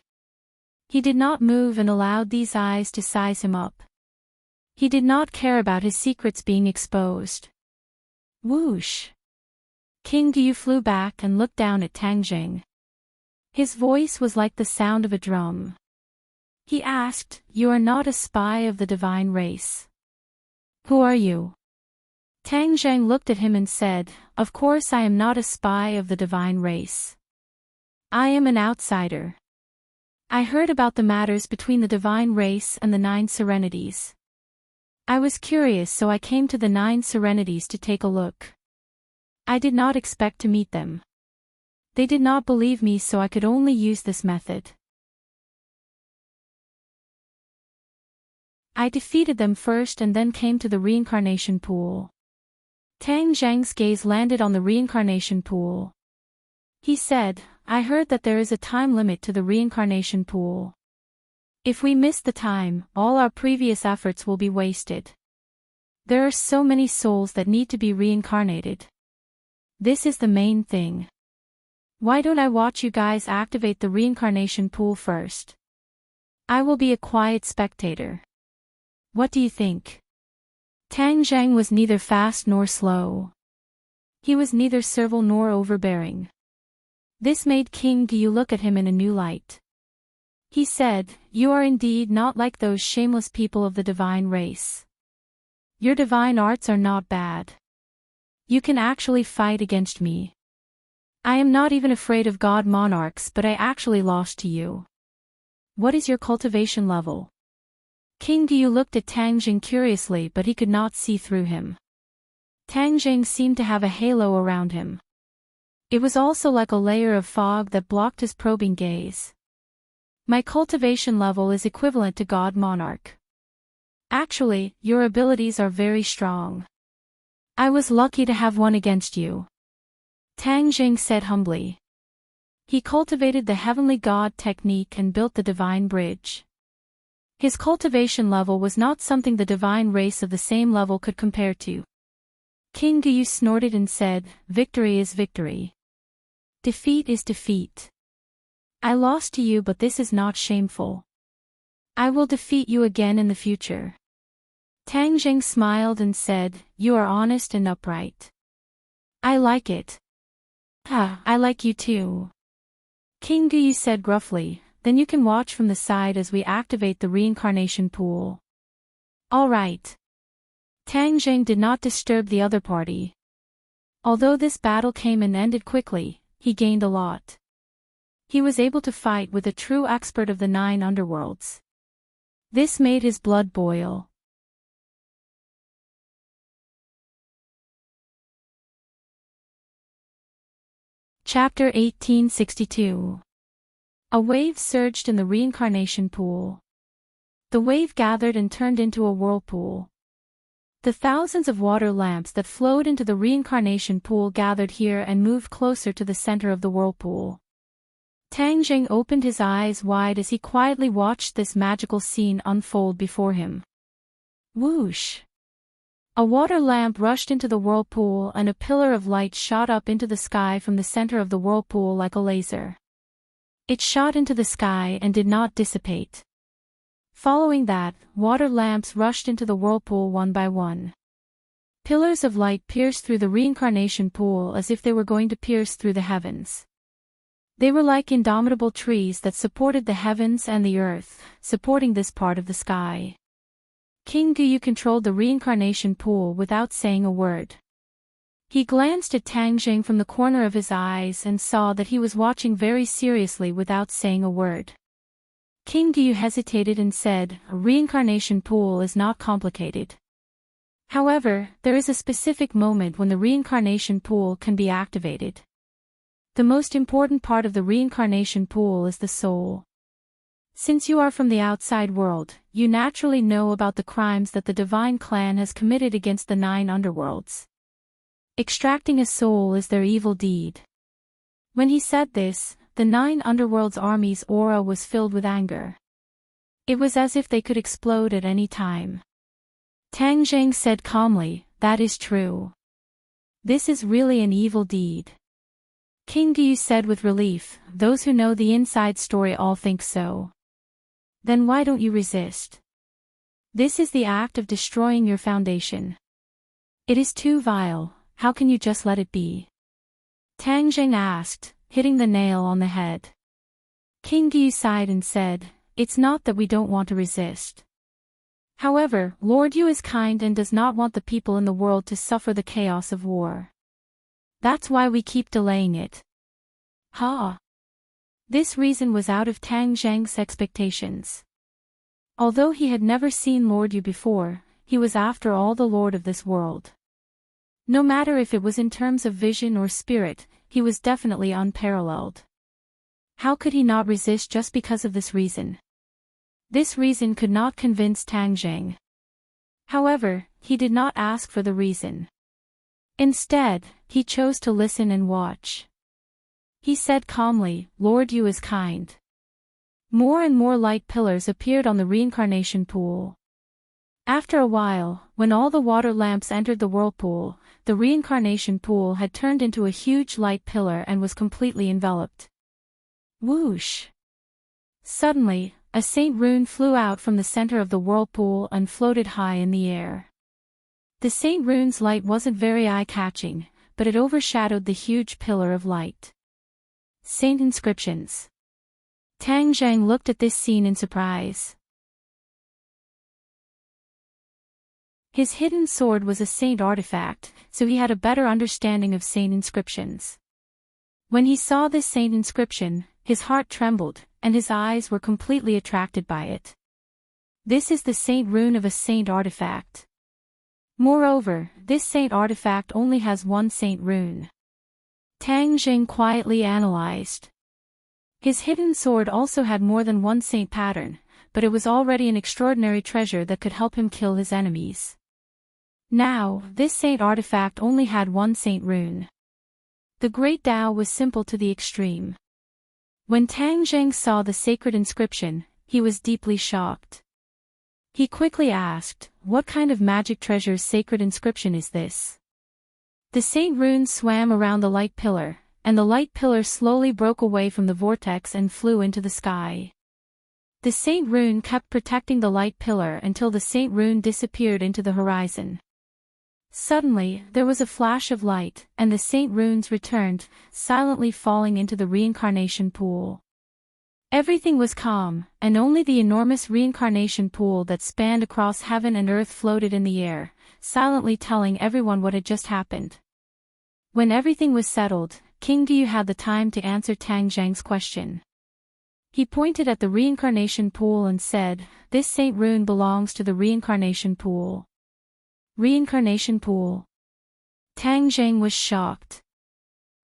He did not move and allowed these eyes to size him up. He did not care about his secrets being exposed. Whoosh! King Guyu flew back and looked down at Tang Zheng. His voice was like the sound of a drum. He asked, "You are not a spy of the divine race. Who are you?" Tang Zheng looked at him and said, "Of course I am not a spy of the divine race. I am an outsider. I heard about the matters between the divine race and the 9 serenities. I was curious, so I came to the 9 serenities to take a look. I did not expect to meet them. They did not believe me, so I could only use this method. I defeated them first and then came to the reincarnation pool." Tang Zheng's gaze landed on the reincarnation pool. He said, "I heard that there is a time limit to the reincarnation pool. If we miss the time, all our previous efforts will be wasted. There are so many souls that need to be reincarnated. This is the main thing. Why don't I watch you guys activate the reincarnation pool first? I will be a quiet spectator. What do you think?" Tang Zheng was neither fast nor slow. He was neither servile nor overbearing. This made King Guyu look at him in a new light. He said, "You are indeed not like those shameless people of the divine race. Your divine arts are not bad. You can actually fight against me. I am not even afraid of god monarchs, but I actually lost to you. What is your cultivation level?" King Yu looked at Tang Jing curiously, but he could not see through him. Tang Jing seemed to have a halo around him. It was also like a layer of fog that blocked his probing gaze. My cultivation level is equivalent to God Monarch. Actually, your abilities are very strong. I was lucky to have won against you. Tang Jing said humbly. He cultivated the heavenly god technique and built the divine bridge. His cultivation level was not something the divine race of the same level could compare to. King Yu snorted and said, "Victory is victory. Defeat is defeat. I lost to you, but this is not shameful. I will defeat you again in the future." Tang Jing smiled and said, "You are honest and upright. I like it." I like you too." King Yu said gruffly, "Then you can watch from the side as we activate the reincarnation pool." "All right." Tang Jing did not disturb the other party. Although this battle came and ended quickly, he gained a lot. He was able to fight with a true expert of the 9 underworlds. This made his blood boil. Chapter 1862. A wave surged in the reincarnation pool. The wave gathered and turned into a whirlpool. The thousands of water lamps that flowed into the reincarnation pool gathered here and moved closer to the center of the whirlpool. Tang Jing opened his eyes wide as he quietly watched this magical scene unfold before him. Whoosh! A water lamp rushed into the whirlpool and a pillar of light shot up into the sky from the center of the whirlpool like a laser. It shot into the sky and did not dissipate. Following that, water lamps rushed into the whirlpool one by one. Pillars of light pierced through the reincarnation pool as if they were going to pierce through the heavens. They were like indomitable trees that supported the heavens and the earth, supporting this part of the sky. King Yu controlled the reincarnation pool without saying a word. He glanced at Tang Jing from the corner of his eyes and saw that he was watching very seriously without saying a word. King Yu hesitated and said, "A reincarnation pool is not complicated. However, there is a specific moment when the reincarnation pool can be activated. The most important part of the reincarnation pool is the soul. Since you are from the outside world, you naturally know about the crimes that the divine clan has committed against the 9 underworlds. Extracting a soul is their evil deed." When he said this, the 9 underworlds' army's aura was filled with anger. It was as if they could explode at any time. Tang Jing said calmly, "That is true. This is really an evil deed." King Yu said with relief, "Those who know the inside story all think so. Then why don't you resist? This is the act of destroying your foundation. It is too vile, how can you just let it be?" Tang Jing asked, hitting the nail on the head. King Yu sighed and said, "It's not that we don't want to resist. However, Lord Yu is kind and does not want the people in the world to suffer the chaos of war. That's why we keep delaying it." Ha! This reason was out of Tang Jing's expectations. Although he had never seen Lord Yu before, he was after all the lord of this world. No matter if it was in terms of vision or spirit, he was definitely unparalleled. How could he not resist just because of this reason? This reason could not convince Tang Jing. However, he did not ask for the reason. Instead, he chose to listen and watch. He said calmly, "Lord Yu is kind." More and more light pillars appeared on the reincarnation pool. After a while, when all the water lamps entered the whirlpool, the reincarnation pool had turned into a huge light pillar and was completely enveloped. Whoosh! Suddenly, a saint rune flew out from the center of the whirlpool and floated high in the air. The saint rune's light wasn't very eye-catching, but it overshadowed the huge pillar of light. Saint inscriptions. Tang Jing looked at this scene in surprise. His hidden sword was a saint artifact, so he had a better understanding of saint inscriptions. When he saw this saint inscription, his heart trembled, and his eyes were completely attracted by it. This is the saint rune of a saint artifact. Moreover, this saint artifact only has one saint rune. Tang Jing quietly analyzed. His hidden sword also had more than one saint pattern, but it was already an extraordinary treasure that could help him kill his enemies. Now, this saint artifact only had one saint rune. The great Tao was simple to the extreme. When Tang Jing saw the sacred inscription, he was deeply shocked. He quickly asked, "What kind of magic treasure's sacred inscription is this?" The saint rune swam around the light pillar, and the light pillar slowly broke away from the vortex and flew into the sky. The saint rune kept protecting the light pillar until the saint rune disappeared into the horizon. Suddenly, there was a flash of light, and the saint runes returned, silently falling into the reincarnation pool. Everything was calm, and only the enormous reincarnation pool that spanned across heaven and earth floated in the air, silently telling everyone what had just happened. When everything was settled, King Gu had the time to answer Tang Zhang's question. He pointed at the reincarnation pool and said, "This saint rune belongs to the reincarnation pool." Reincarnation pool. Tang Zhang was shocked.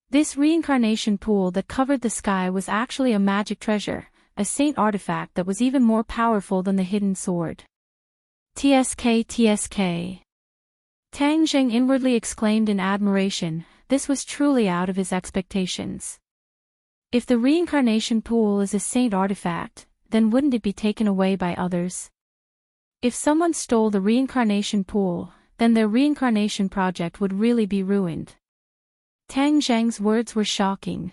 This reincarnation pool that covered the sky was actually a magic treasure, a saint artifact that was even more powerful than the hidden sword. TSK TSK. Tang Zhang inwardly exclaimed in admiration. This was truly out of his expectations. If the reincarnation pool is a saint artifact, then wouldn't it be taken away by others? If someone stole the reincarnation pool, then their reincarnation project would really be ruined. Tang Zhang's words were shocking.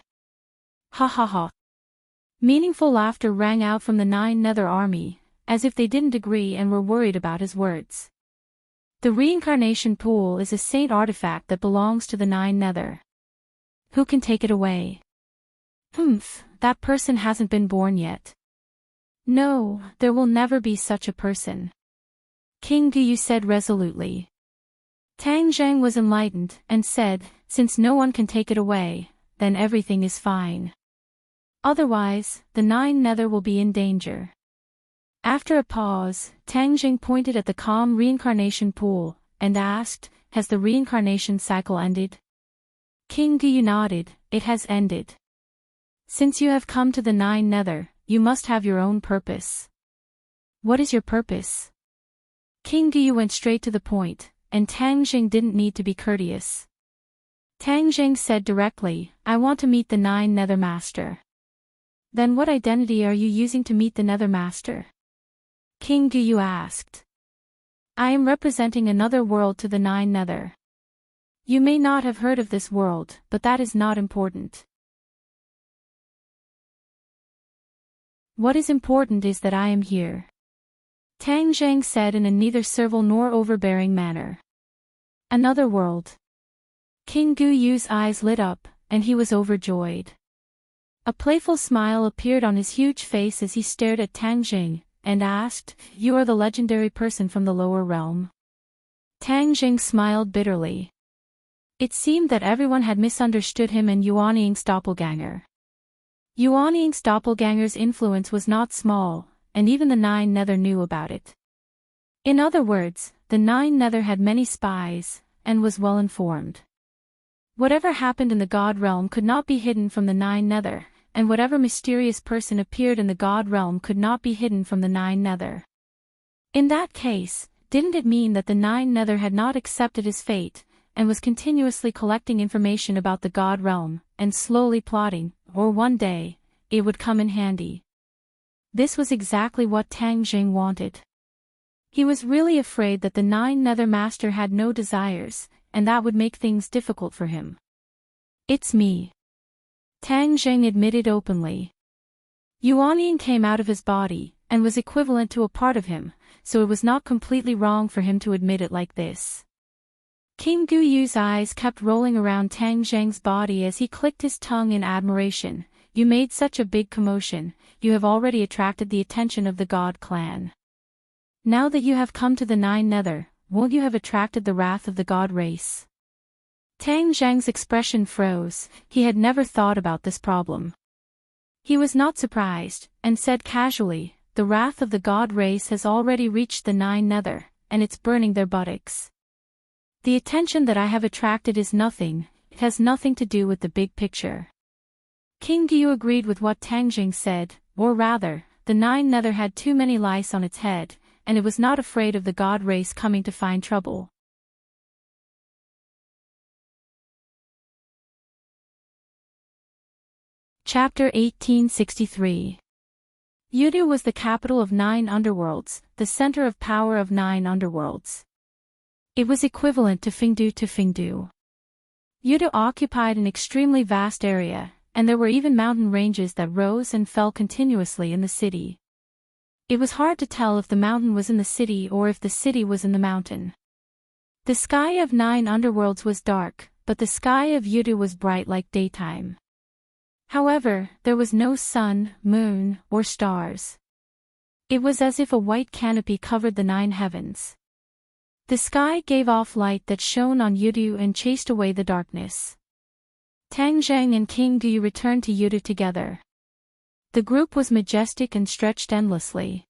Ha ha ha. Meaningful laughter rang out from the Nine Nether Army, as if they didn't agree and were worried about his words. The reincarnation pool is a saint artifact that belongs to the Nine Nether. Who can take it away? That person hasn't been born yet. No, there will never be such a person. King Gu said resolutely. Tang Zhang was enlightened and said, "Since no one can take it away, then everything is fine. Otherwise, the Nine Nether will be in danger." After a pause, Tang Zhang pointed at the calm reincarnation pool, and asked, "Has the reincarnation cycle ended?" King Gu nodded, "It has ended. Since you have come to the Nine Nether, you must have your own purpose." "What is your purpose?" King Gu went straight to the point, and Tang Zhang didn't need to be courteous. Tang Zhang said directly, "I want to meet the Nine Nether Master." "Then what identity are you using to meet the Nether Master?" King Gu asked. "I am representing another world to the Nine Nether. You may not have heard of this world, but that is not important. What is important is that I am here," Tang Zhang said in a neither servile nor overbearing manner. "Another world." King Gu's eyes lit up, and he was overjoyed. A playful smile appeared on his huge face as he stared at Tang Zhang, and asked, "You are the legendary person from the lower realm?" Tang Zhang smiled bitterly. It seemed that everyone had misunderstood him and Yuanying's doppelganger. Yuanying's doppelganger's influence was not small, and even the Nine Nether knew about it. In other words, the Nine Nether had many spies, and was well informed. Whatever happened in the God realm could not be hidden from the Nine Nether, and whatever mysterious person appeared in the God realm could not be hidden from the Nine Nether. In that case, didn't it mean that the Nine Nether had not accepted his fate, and was continuously collecting information about the God realm, and slowly plotting, or one day, it would come in handy? This was exactly what Tang Zhang wanted. He was really afraid that the Nine Nether Master had no desires, and that would make things difficult for him. "It's me," Tang Zhang admitted openly. Yuanying came out of his body, and was equivalent to a part of him, so it was not completely wrong for him to admit it like this. King Gu's eyes kept rolling around Tang Zhang's body as he clicked his tongue in admiration. "You made such a big commotion, you have already attracted the attention of the God clan. Now that you have come to the Nine Nether, won't you have attracted the wrath of the God race?" Tang Zhang's expression froze. He had never thought about this problem. He was not surprised, and said casually, the wrath of the god race has already reached the nine nether, and it's burning their buttocks. The attention that I have attracted is nothing, it has nothing to do with the big picture. King Guyu agreed with what Tang Jing said, or rather, the nine nether had too many lice on its head, and it was not afraid of the god race coming to find trouble. Chapter 1863. Yudu was the capital of 9 underworlds, the center of power of 9 underworlds. It was equivalent to Fingdu. Yudu occupied an extremely vast area, and there were even mountain ranges that rose and fell continuously in the city. It was hard to tell if the mountain was in the city or if the city was in the mountain. The sky of 9 underworlds was dark, but the sky of Yudu was bright like daytime. However, there was no sun, moon, or stars. It was as if a white canopy covered the 9 heavens. The sky gave off light that shone on Yudu and chased away the darkness. Tang Zheng and King Guyu returned to Yudu together. The group was majestic and stretched endlessly.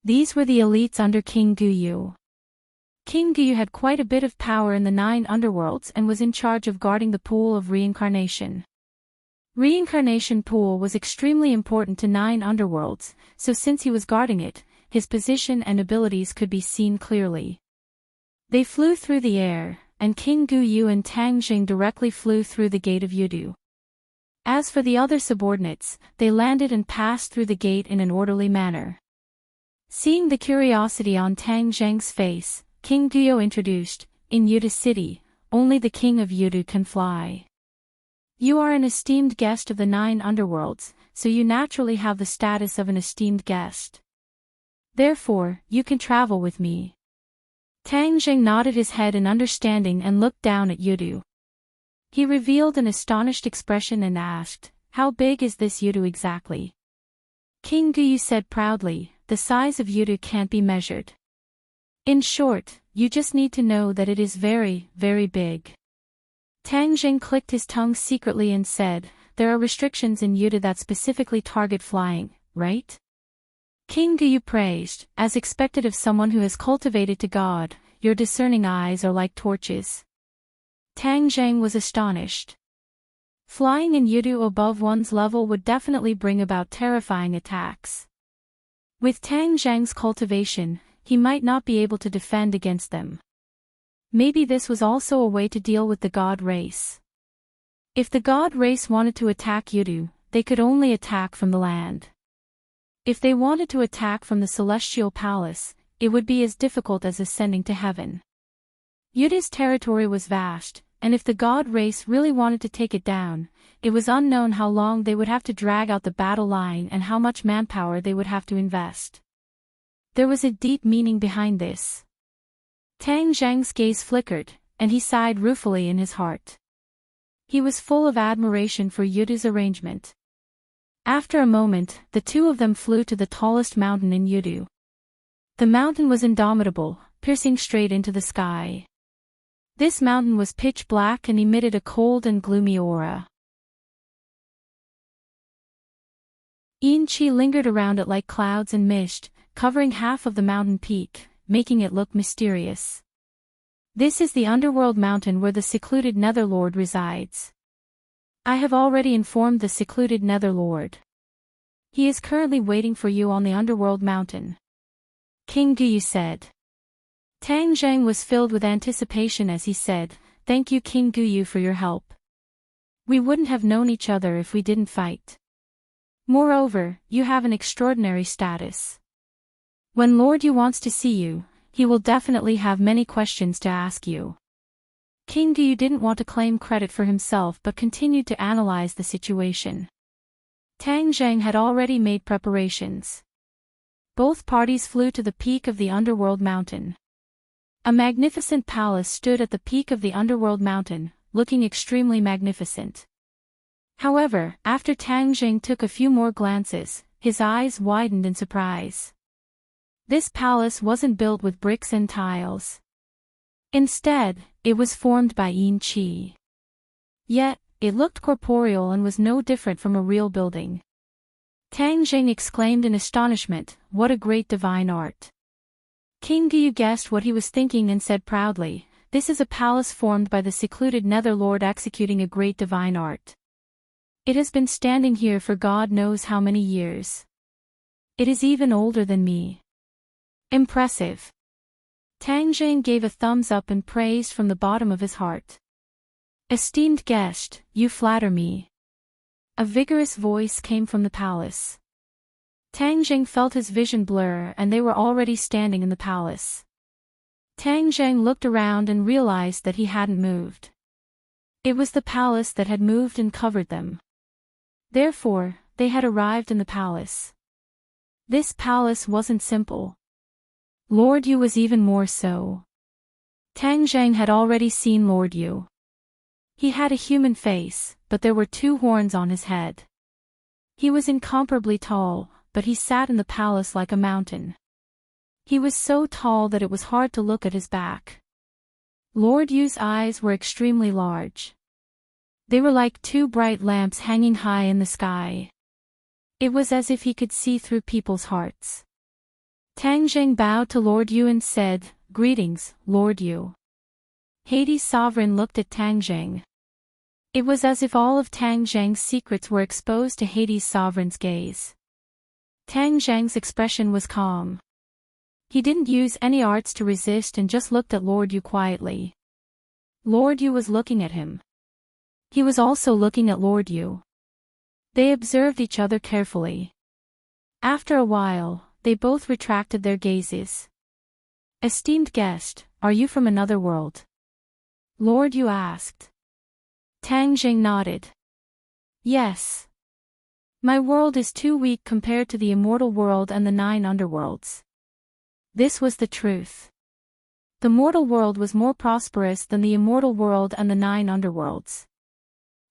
These were the elites under King Guyu. King Guyu had quite a bit of power in the 9 underworlds and was in charge of guarding the pool of reincarnation. Reincarnation pool was extremely important to 9 underworlds, so since he was guarding it, his position and abilities could be seen clearly. They flew through the air, and King Guyu and Tang Jing directly flew through the gate of Yudu. As for the other subordinates, they landed and passed through the gate in an orderly manner. Seeing the curiosity on Tang Zheng's face, King Guyu introduced, "In Yudu city, only the king of Yudu can fly. You are an esteemed guest of the 9 underworlds, so you naturally have the status of an esteemed guest. Therefore, you can travel with me." Tang Jing nodded his head in understanding and looked down at Yudu. He revealed an astonished expression and asked, "How big is this Yudu exactly?" King Guyu said proudly, "The size of Yudu can't be measured. In short, you just need to know that it is very, very big." Tang Jing clicked his tongue secretly and said, "There are restrictions in Yudu that specifically target flying, right?" King Guyu praised, "As expected of someone who has cultivated to God, your discerning eyes are like torches." Tang Jing was astonished. Flying in Yudu above one's level would definitely bring about terrifying attacks. With Tang Zhang's cultivation, he might not be able to defend against them. Maybe this was also a way to deal with the god race. If the god race wanted to attack Yudu, they could only attack from the land. If they wanted to attack from the celestial palace, it would be as difficult as ascending to heaven. Yudu's territory was vast, and if the god race really wanted to take it down, it was unknown how long they would have to drag out the battle line and how much manpower they would have to invest. There was a deep meaning behind this. Tang Zhang's gaze flickered, and he sighed ruefully in his heart. He was full of admiration for Yudu's arrangement. After a moment, the two of them flew to the tallest mountain in Yudu. The mountain was indomitable, piercing straight into the sky. This mountain was pitch black and emitted a cold and gloomy aura. Yin Qi lingered around it like clouds and mist, covering half of the mountain peak, making it look mysterious. This is the underworld mountain where the secluded Netherlord resides. I have already informed the secluded Netherlord. He is currently waiting for you on the underworld mountain. King Guyu said. Tang Zheng was filled with anticipation as he said, "Thank you King Guyu for your help. We wouldn't have known each other if we didn't fight. Moreover, you have an extraordinary status. When Lord Yu wants to see you, he will definitely have many questions to ask you." King Guyu didn't want to claim credit for himself but continued to analyze the situation. Tang Zheng had already made preparations. Both parties flew to the peak of the underworld mountain. A magnificent palace stood at the peak of the underworld mountain, looking extremely magnificent. However, after Tang Zheng took a few more glances, his eyes widened in surprise. This palace wasn't built with bricks and tiles. Instead, it was formed by Yin Qi. Yet, it looked corporeal and was no different from a real building. Tang Jing exclaimed in astonishment, "What a great divine art!" King Gu guessed what he was thinking and said proudly, "This is a palace formed by the secluded Netherlord executing a great divine art. It has been standing here for God knows how many years. It is even older than me. Impressive." Tang Jing gave a thumbs up and praised from the bottom of his heart. "Esteemed guest, you flatter me." A vigorous voice came from the palace. Tang Jing felt his vision blur and they were already standing in the palace. Tang Jing looked around and realized that he hadn't moved. It was the palace that had moved and covered them. Therefore, they had arrived in the palace. This palace wasn't simple. Lord Yu was even more so. Tang Jing had already seen Lord Yu. He had a human face, but there were 2 horns on his head. He was incomparably tall, but he sat in the palace like a mountain. He was so tall that it was hard to look at his back. Lord Yu's eyes were extremely large. They were like 2 bright lamps hanging high in the sky. It was as if he could see through people's hearts. Tang Jing bowed to Lord Yu and said, "Greetings, Lord Yu." Hades' sovereign looked at Tang Jing. It was as if all of Tang Jing's secrets were exposed to Hades' sovereign's gaze. Tang Jing's expression was calm. He didn't use any arts to resist and just looked at Lord Yu quietly. Lord Yu was looking at him. He was also looking at Lord Yu. They observed each other carefully. After a while, they both retracted their gazes. "Esteemed guest, are you from another world?" Lord Yu asked. Tang Jing nodded. "Yes. My world is too weak compared to the immortal world and the 9 underworlds." This was the truth. The mortal world was more prosperous than the immortal world and the 9 underworlds.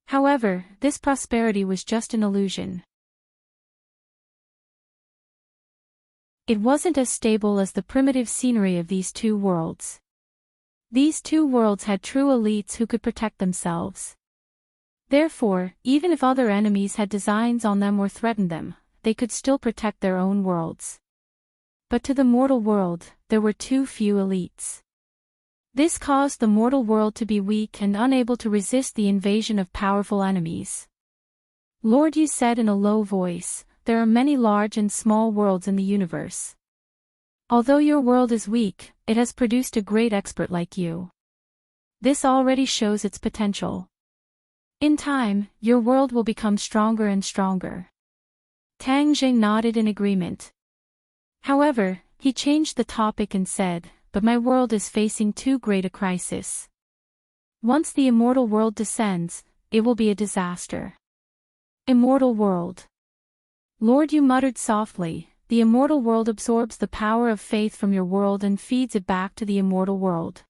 However, this prosperity was just an illusion. It wasn't as stable as the primitive scenery of these 2 worlds. These 2 worlds had true elites who could protect themselves. Therefore, even if other enemies had designs on them or threatened them, they could still protect their own worlds. But to the mortal world, there were too few elites. This caused the mortal world to be weak and unable to resist the invasion of powerful enemies. Lord Yu said in a low voice, "There are many large and small worlds in the universe. Although your world is weak, it has produced a great expert like you. This already shows its potential. In time, your world will become stronger and stronger." Tang Jing nodded in agreement. However, he changed the topic and said, "But my world is facing too great a crisis. Once the immortal world descends, it will be a disaster." Immortal world. Lord Yu muttered softly, "The immortal world absorbs the power of faith from your world and feeds it back to the immortal world.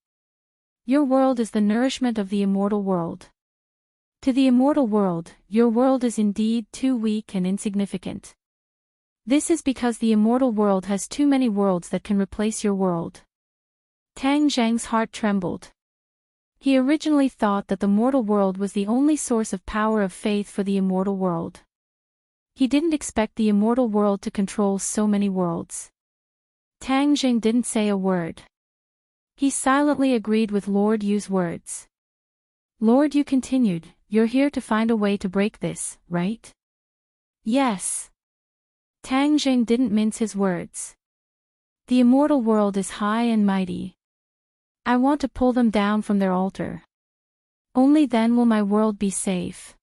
Your world is the nourishment of the immortal world. To the immortal world, your world is indeed too weak and insignificant. This is because the immortal world has too many worlds that can replace your world." Tang Jing's heart trembled. He originally thought that the mortal world was the only source of power of faith for the immortal world. He didn't expect the immortal world to control so many worlds. Tang Jing didn't say a word. He silently agreed with Lord Yu's words. Lord Yu continued, "You're here to find a way to break this, right?" "Yes." Tang Jing didn't mince his words. "The immortal world is high and mighty. I want to pull them down from their altar. Only then will my world be safe.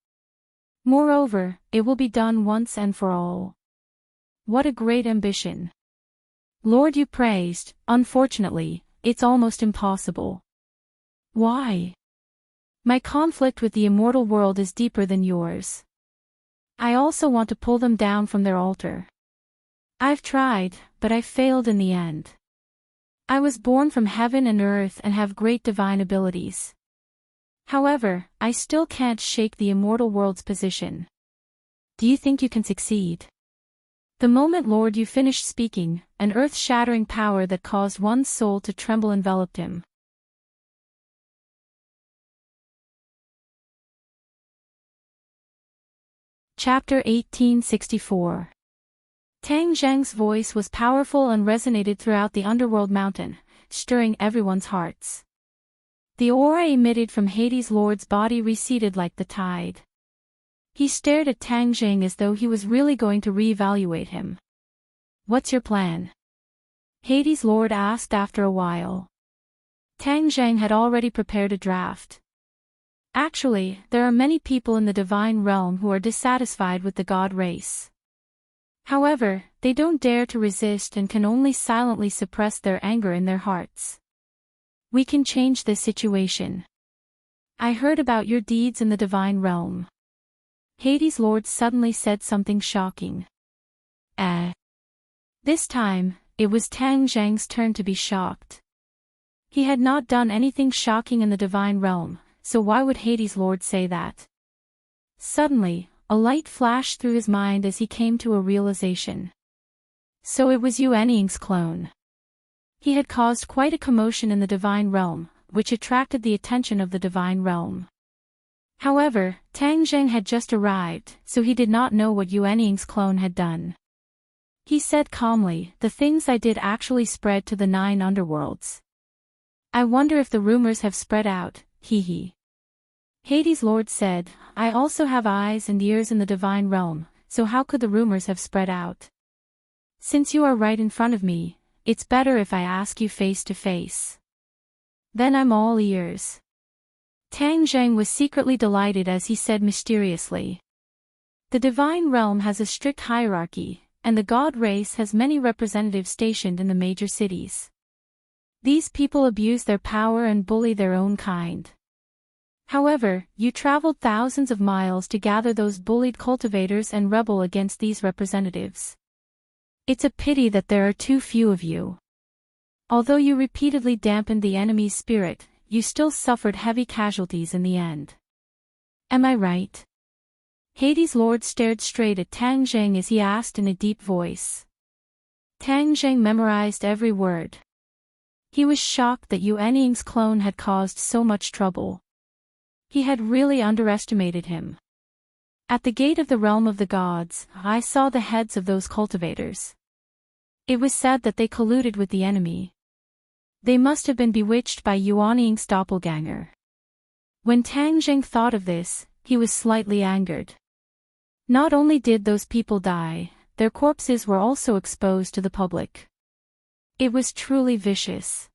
Moreover, it will be done once and for all." What a great ambition. Lord Yu praised, "Unfortunately, it's almost impossible." "Why?" "My conflict with the immortal world is deeper than yours. I also want to pull them down from their altar. I've tried, but I failed in the end. I was born from heaven and earth and have great divine abilities. However, I still can't shake the immortal world's position. Do you think you can succeed?" The moment Lord Yu finished speaking, an earth-shattering power that caused one's soul to tremble enveloped him. Chapter 1864. Tang Zheng's voice was powerful and resonated throughout the underworld mountain, stirring everyone's hearts. The aura emitted from Hades' Lord's body receded like the tide. He stared at Tang Zheng as though he was really going to re-evaluate him. "What's your plan?" Hades' Lord asked after a while. Tang Zheng had already prepared a draft. "Actually, there are many people in the divine realm who are dissatisfied with the god race. However, they don't dare to resist and can only silently suppress their anger in their hearts. We can change this situation. I heard about your deeds in the divine realm." Hades' Lord suddenly said something shocking. This time, it was Tang Zheng's turn to be shocked. He had not done anything shocking in the divine realm, so why would Hades' Lord say that? Suddenly, a light flashed through his mind as he came to a realization. So it was Yuanying's clone. He had caused quite a commotion in the divine realm, which attracted the attention of the divine realm. However, Tang Zheng had just arrived, so he did not know what Yuanying's clone had done. He said calmly, "The things I did actually spread to the 9 underworlds. I wonder if the rumors have spread out, hee." Hades' Lord said, "I also have eyes and ears in the divine realm, so how could the rumors have spread out? Since you are right in front of me, it's better if I ask you face to face. Then I'm all ears." Tang Zheng was secretly delighted as he said mysteriously, "The divine realm has a strict hierarchy, and the god race has many representatives stationed in the major cities. These people abuse their power and bully their own kind. However, you traveled thousands of miles to gather those bullied cultivators and rebel against these representatives. It's a pity that there are too few of you. Although you repeatedly dampened the enemy's spirit, you still suffered heavy casualties in the end. Am I right?" Hades' Lord stared straight at Tang Zheng as he asked in a deep voice. Tang Zheng memorized every word. He was shocked that Yuanying's clone had caused so much trouble. He had really underestimated him. "At the gate of the realm of the gods, I saw the heads of those cultivators. It was said that they colluded with the enemy. They must have been bewitched by Yuanying's doppelganger." When Tang Zheng thought of this, he was slightly angered. Not only did those people die, their corpses were also exposed to the public. It was truly vicious.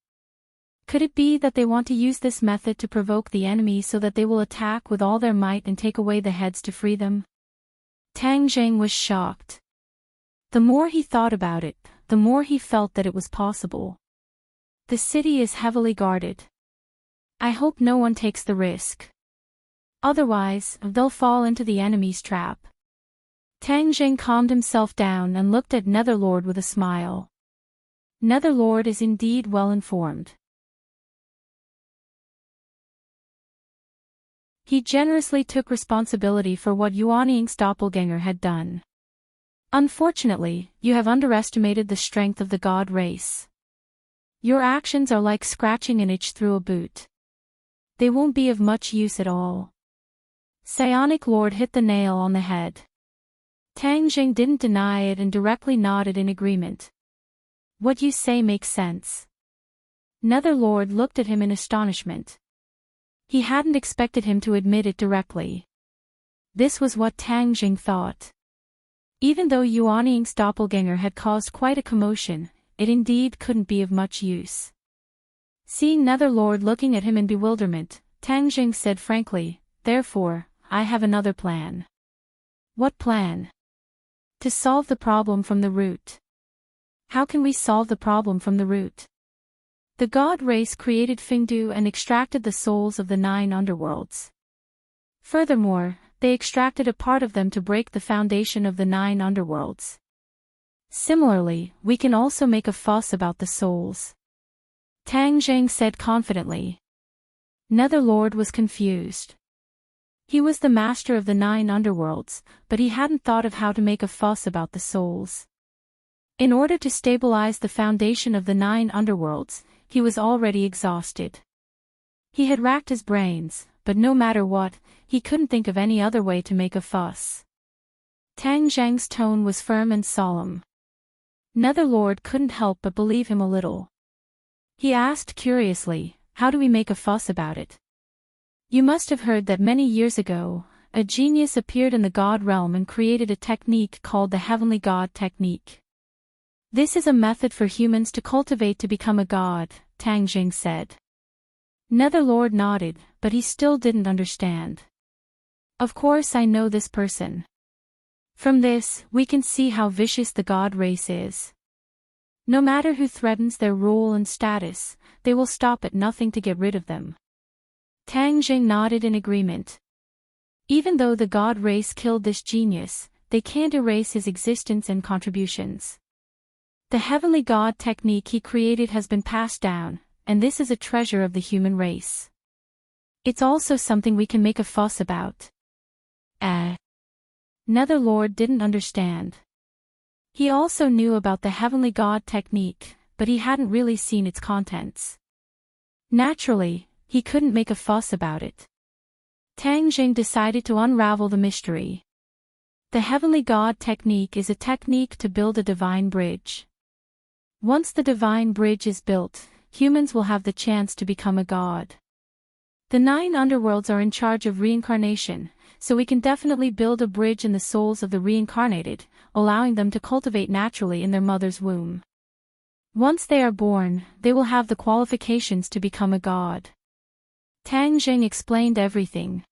Could it be that they want to use this method to provoke the enemy so that they will attack with all their might and take away the heads to free them? Tang Zheng was shocked. The more he thought about it, the more he felt that it was possible. The city is heavily guarded. I hope no one takes the risk. Otherwise, they'll fall into the enemy's trap. Tang Zheng calmed himself down and looked at Netherlord with a smile. Netherlord is indeed well informed. He generously took responsibility for what Yuanying's doppelganger had done. Unfortunately, you have underestimated the strength of the god race. Your actions are like scratching an itch through a boot. They won't be of much use at all. Psionic Lord hit the nail on the head. Tang Zheng didn't deny it and directly nodded in agreement. What you say makes sense. Netherlord looked at him in astonishment. He hadn't expected him to admit it directly. This was what Tang Zheng thought. Even though Yuanying's doppelganger had caused quite a commotion, it indeed couldn't be of much use. Seeing Netherlord looking at him in bewilderment, Tang Zheng said frankly, "Therefore, I have another plan." "What plan?" "To solve the problem from the root." "How can we solve the problem from the root?" "The god race created Fingdu and extracted the souls of the 9 underworlds. Furthermore, they extracted a part of them to break the foundation of the 9 underworlds. Similarly, we can also make a fuss about the souls," Tang Zheng said confidently. Netherlord was confused. He was the master of the 9 underworlds, but he hadn't thought of how to make a fuss about the souls. In order to stabilize the foundation of the 9 underworlds, he was already exhausted. He had racked his brains, but no matter what, he couldn't think of any other way to make a fuss. Tang Zheng's tone was firm and solemn. Netherlord couldn't help but believe him a little. He asked curiously, "How do we make a fuss about it? You must have heard that many years ago, a genius appeared in the god realm and created a technique called the Heavenly God Technique. This is a method for humans to cultivate to become a god," Tang Jing said. Netherlord nodded, but he still didn't understand. "Of course I know this person. From this, we can see how vicious the god race is. No matter who threatens their rule and status, they will stop at nothing to get rid of them." Tang Jing nodded in agreement. Even though the god race killed this genius, they can't erase his existence and contributions. The Heavenly God Technique he created has been passed down, and this is a treasure of the human race. It's also something we can make a fuss about. Netherlord didn't understand. He also knew about the Heavenly God Technique, but he hadn't really seen its contents. Naturally, he couldn't make a fuss about it. Tang Jing decided to unravel the mystery. The Heavenly God Technique is a technique to build a divine bridge. Once the divine bridge is built, humans will have the chance to become a god. The 9 underworlds are in charge of reincarnation, so we can definitely build a bridge in the souls of the reincarnated, allowing them to cultivate naturally in their mother's womb. Once they are born, they will have the qualifications to become a god. Tang Jing explained everything.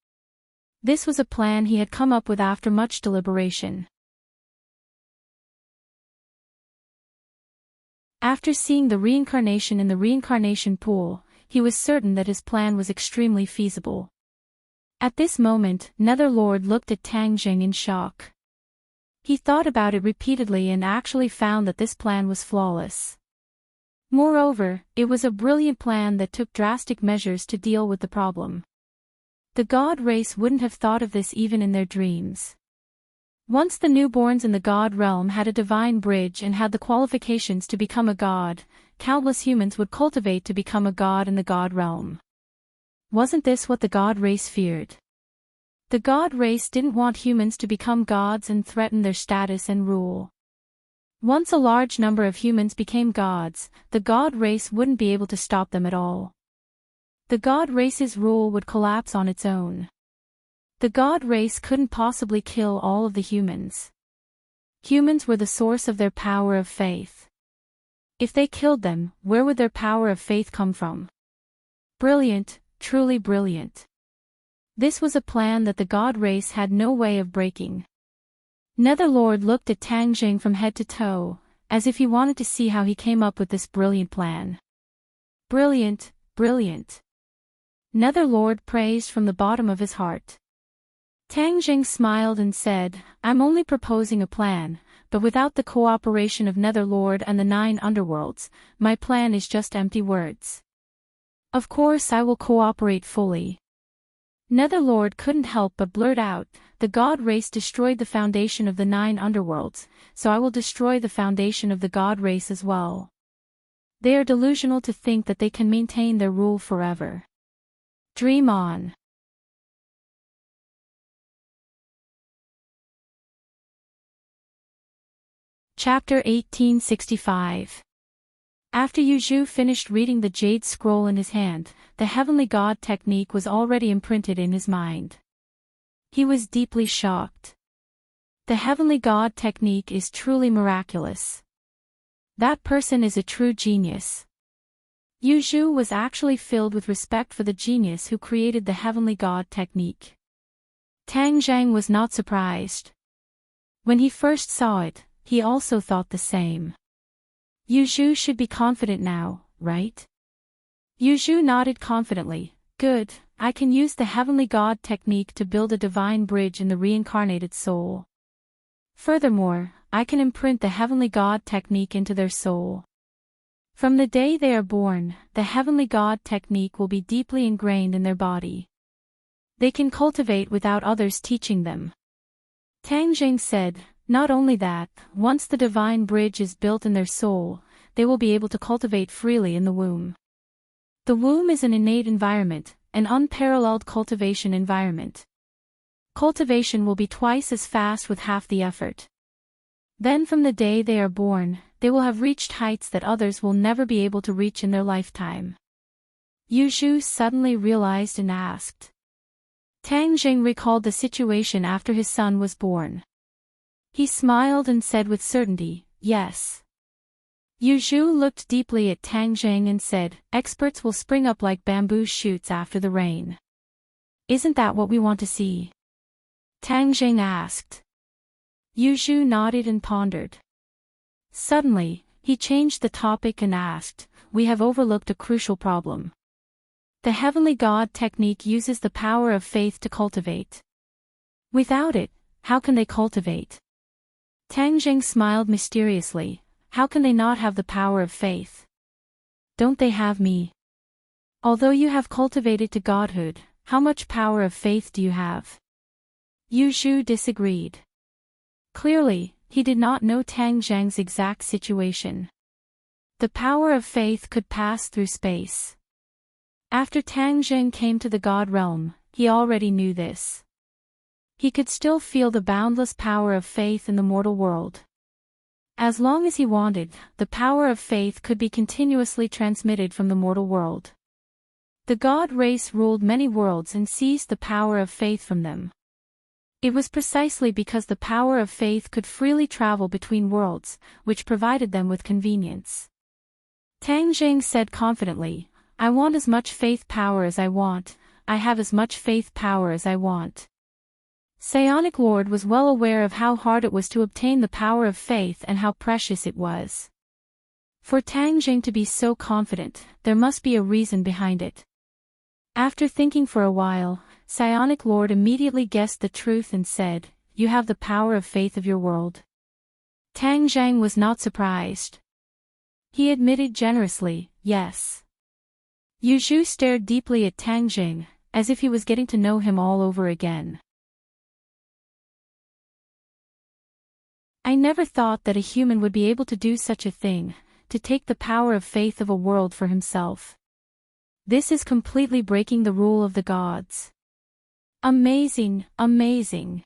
This was a plan he had come up with after much deliberation. After seeing the reincarnation in the reincarnation pool, he was certain that his plan was extremely feasible. At this moment, Netherlord looked at Tang Jing in shock. He thought about it repeatedly and actually found that this plan was flawless. Moreover, it was a brilliant plan that took drastic measures to deal with the problem. The god race wouldn't have thought of this even in their dreams. Once the newborns in the god realm had a divine bridge and had the qualifications to become a god, countless humans would cultivate to become a god in the god realm. Wasn't this what the god race feared? The god race didn't want humans to become gods and threaten their status and rule. Once a large number of humans became gods, the god race wouldn't be able to stop them at all. The god race's rule would collapse on its own. The god race couldn't possibly kill all of the humans. Humans were the source of their power of faith. If they killed them, where would their power of faith come from? Brilliant, truly brilliant. This was a plan that the god race had no way of breaking. Netherlord looked at Tang Jing from head to toe, as if he wanted to see how he came up with this brilliant plan. Brilliant, brilliant. Netherlord praised from the bottom of his heart. Tang Jing smiled and said, "I'm only proposing a plan, but without the cooperation of Netherlord and the 9 underworlds, my plan is just empty words. Of course I will cooperate fully." Netherlord couldn't help but blurt out, "The god race destroyed the foundation of the 9 underworlds, so I will destroy the foundation of the god race as well. They are delusional to think that they can maintain their rule forever. Dream on." Chapter 1865. After Yu Zhu finished reading the jade scroll in his hand, the Heavenly God Technique was already imprinted in his mind. He was deeply shocked. The Heavenly God Technique is truly miraculous. That person is a true genius. Yu Zhu was actually filled with respect for the genius who created the Heavenly God Technique. Tang Jing was not surprised. When he first saw it, he also thought the same. Yu Zhu should be confident now, right? Yu Zhu nodded confidently. Good, I can use the Heavenly God Technique to build a divine bridge in the reincarnated soul. Furthermore, I can imprint the Heavenly God Technique into their soul. From the day they are born, the Heavenly God Technique will be deeply ingrained in their body. They can cultivate without others teaching them. Tang Jing said, "Not only that, once the divine bridge is built in their soul, they will be able to cultivate freely in the womb. The womb is an innate environment, an unparalleled cultivation environment. Cultivation will be twice as fast with half the effort. Then from the day they are born, they will have reached heights that others will never be able to reach in their lifetime. Yu Zhu suddenly realized and asked. Tang Jing recalled the situation after his son was born. He smiled and said with certainty, yes. Yu Zhu looked deeply at Tang Jing and said, experts will spring up like bamboo shoots after the rain. Isn't that what we want to see? Tang Jing asked. Yu Zhu nodded and pondered. Suddenly, he changed the topic and asked, we have overlooked a crucial problem. The Heavenly God technique uses the power of faith to cultivate. Without it, how can they cultivate? Tang Jing smiled mysteriously. How can they not have the power of faith? Don't they have me? Although you have cultivated to godhood, how much power of faith do you have? Yu Zhu disagreed. Clearly, he did not know Tang Jing's exact situation. The power of faith could pass through space. After Tang Jing came to the God realm, he already knew this. He could still feel the boundless power of faith in the mortal world. As long as he wanted, the power of faith could be continuously transmitted from the mortal world. The God race ruled many worlds and seized the power of faith from them. It was precisely because the power of faith could freely travel between worlds, which provided them with convenience. Tang Jing said confidently, I want as much faith power as I want, I have as much faith power as I want. Psionic Lord was well aware of how hard it was to obtain the power of faith and how precious it was. For Tang Jing to be so confident, there must be a reason behind it. After thinking for a while, Psionic Lord immediately guessed the truth and said, you have the power of faith of your world. Tang Jing was not surprised. He admitted generously, yes. Yu Zhu stared deeply at Tang Jing, as if he was getting to know him all over again. I never thought that a human would be able to do such a thing, to take the power of faith of a world for himself. This is completely breaking the rule of the gods. Amazing, amazing.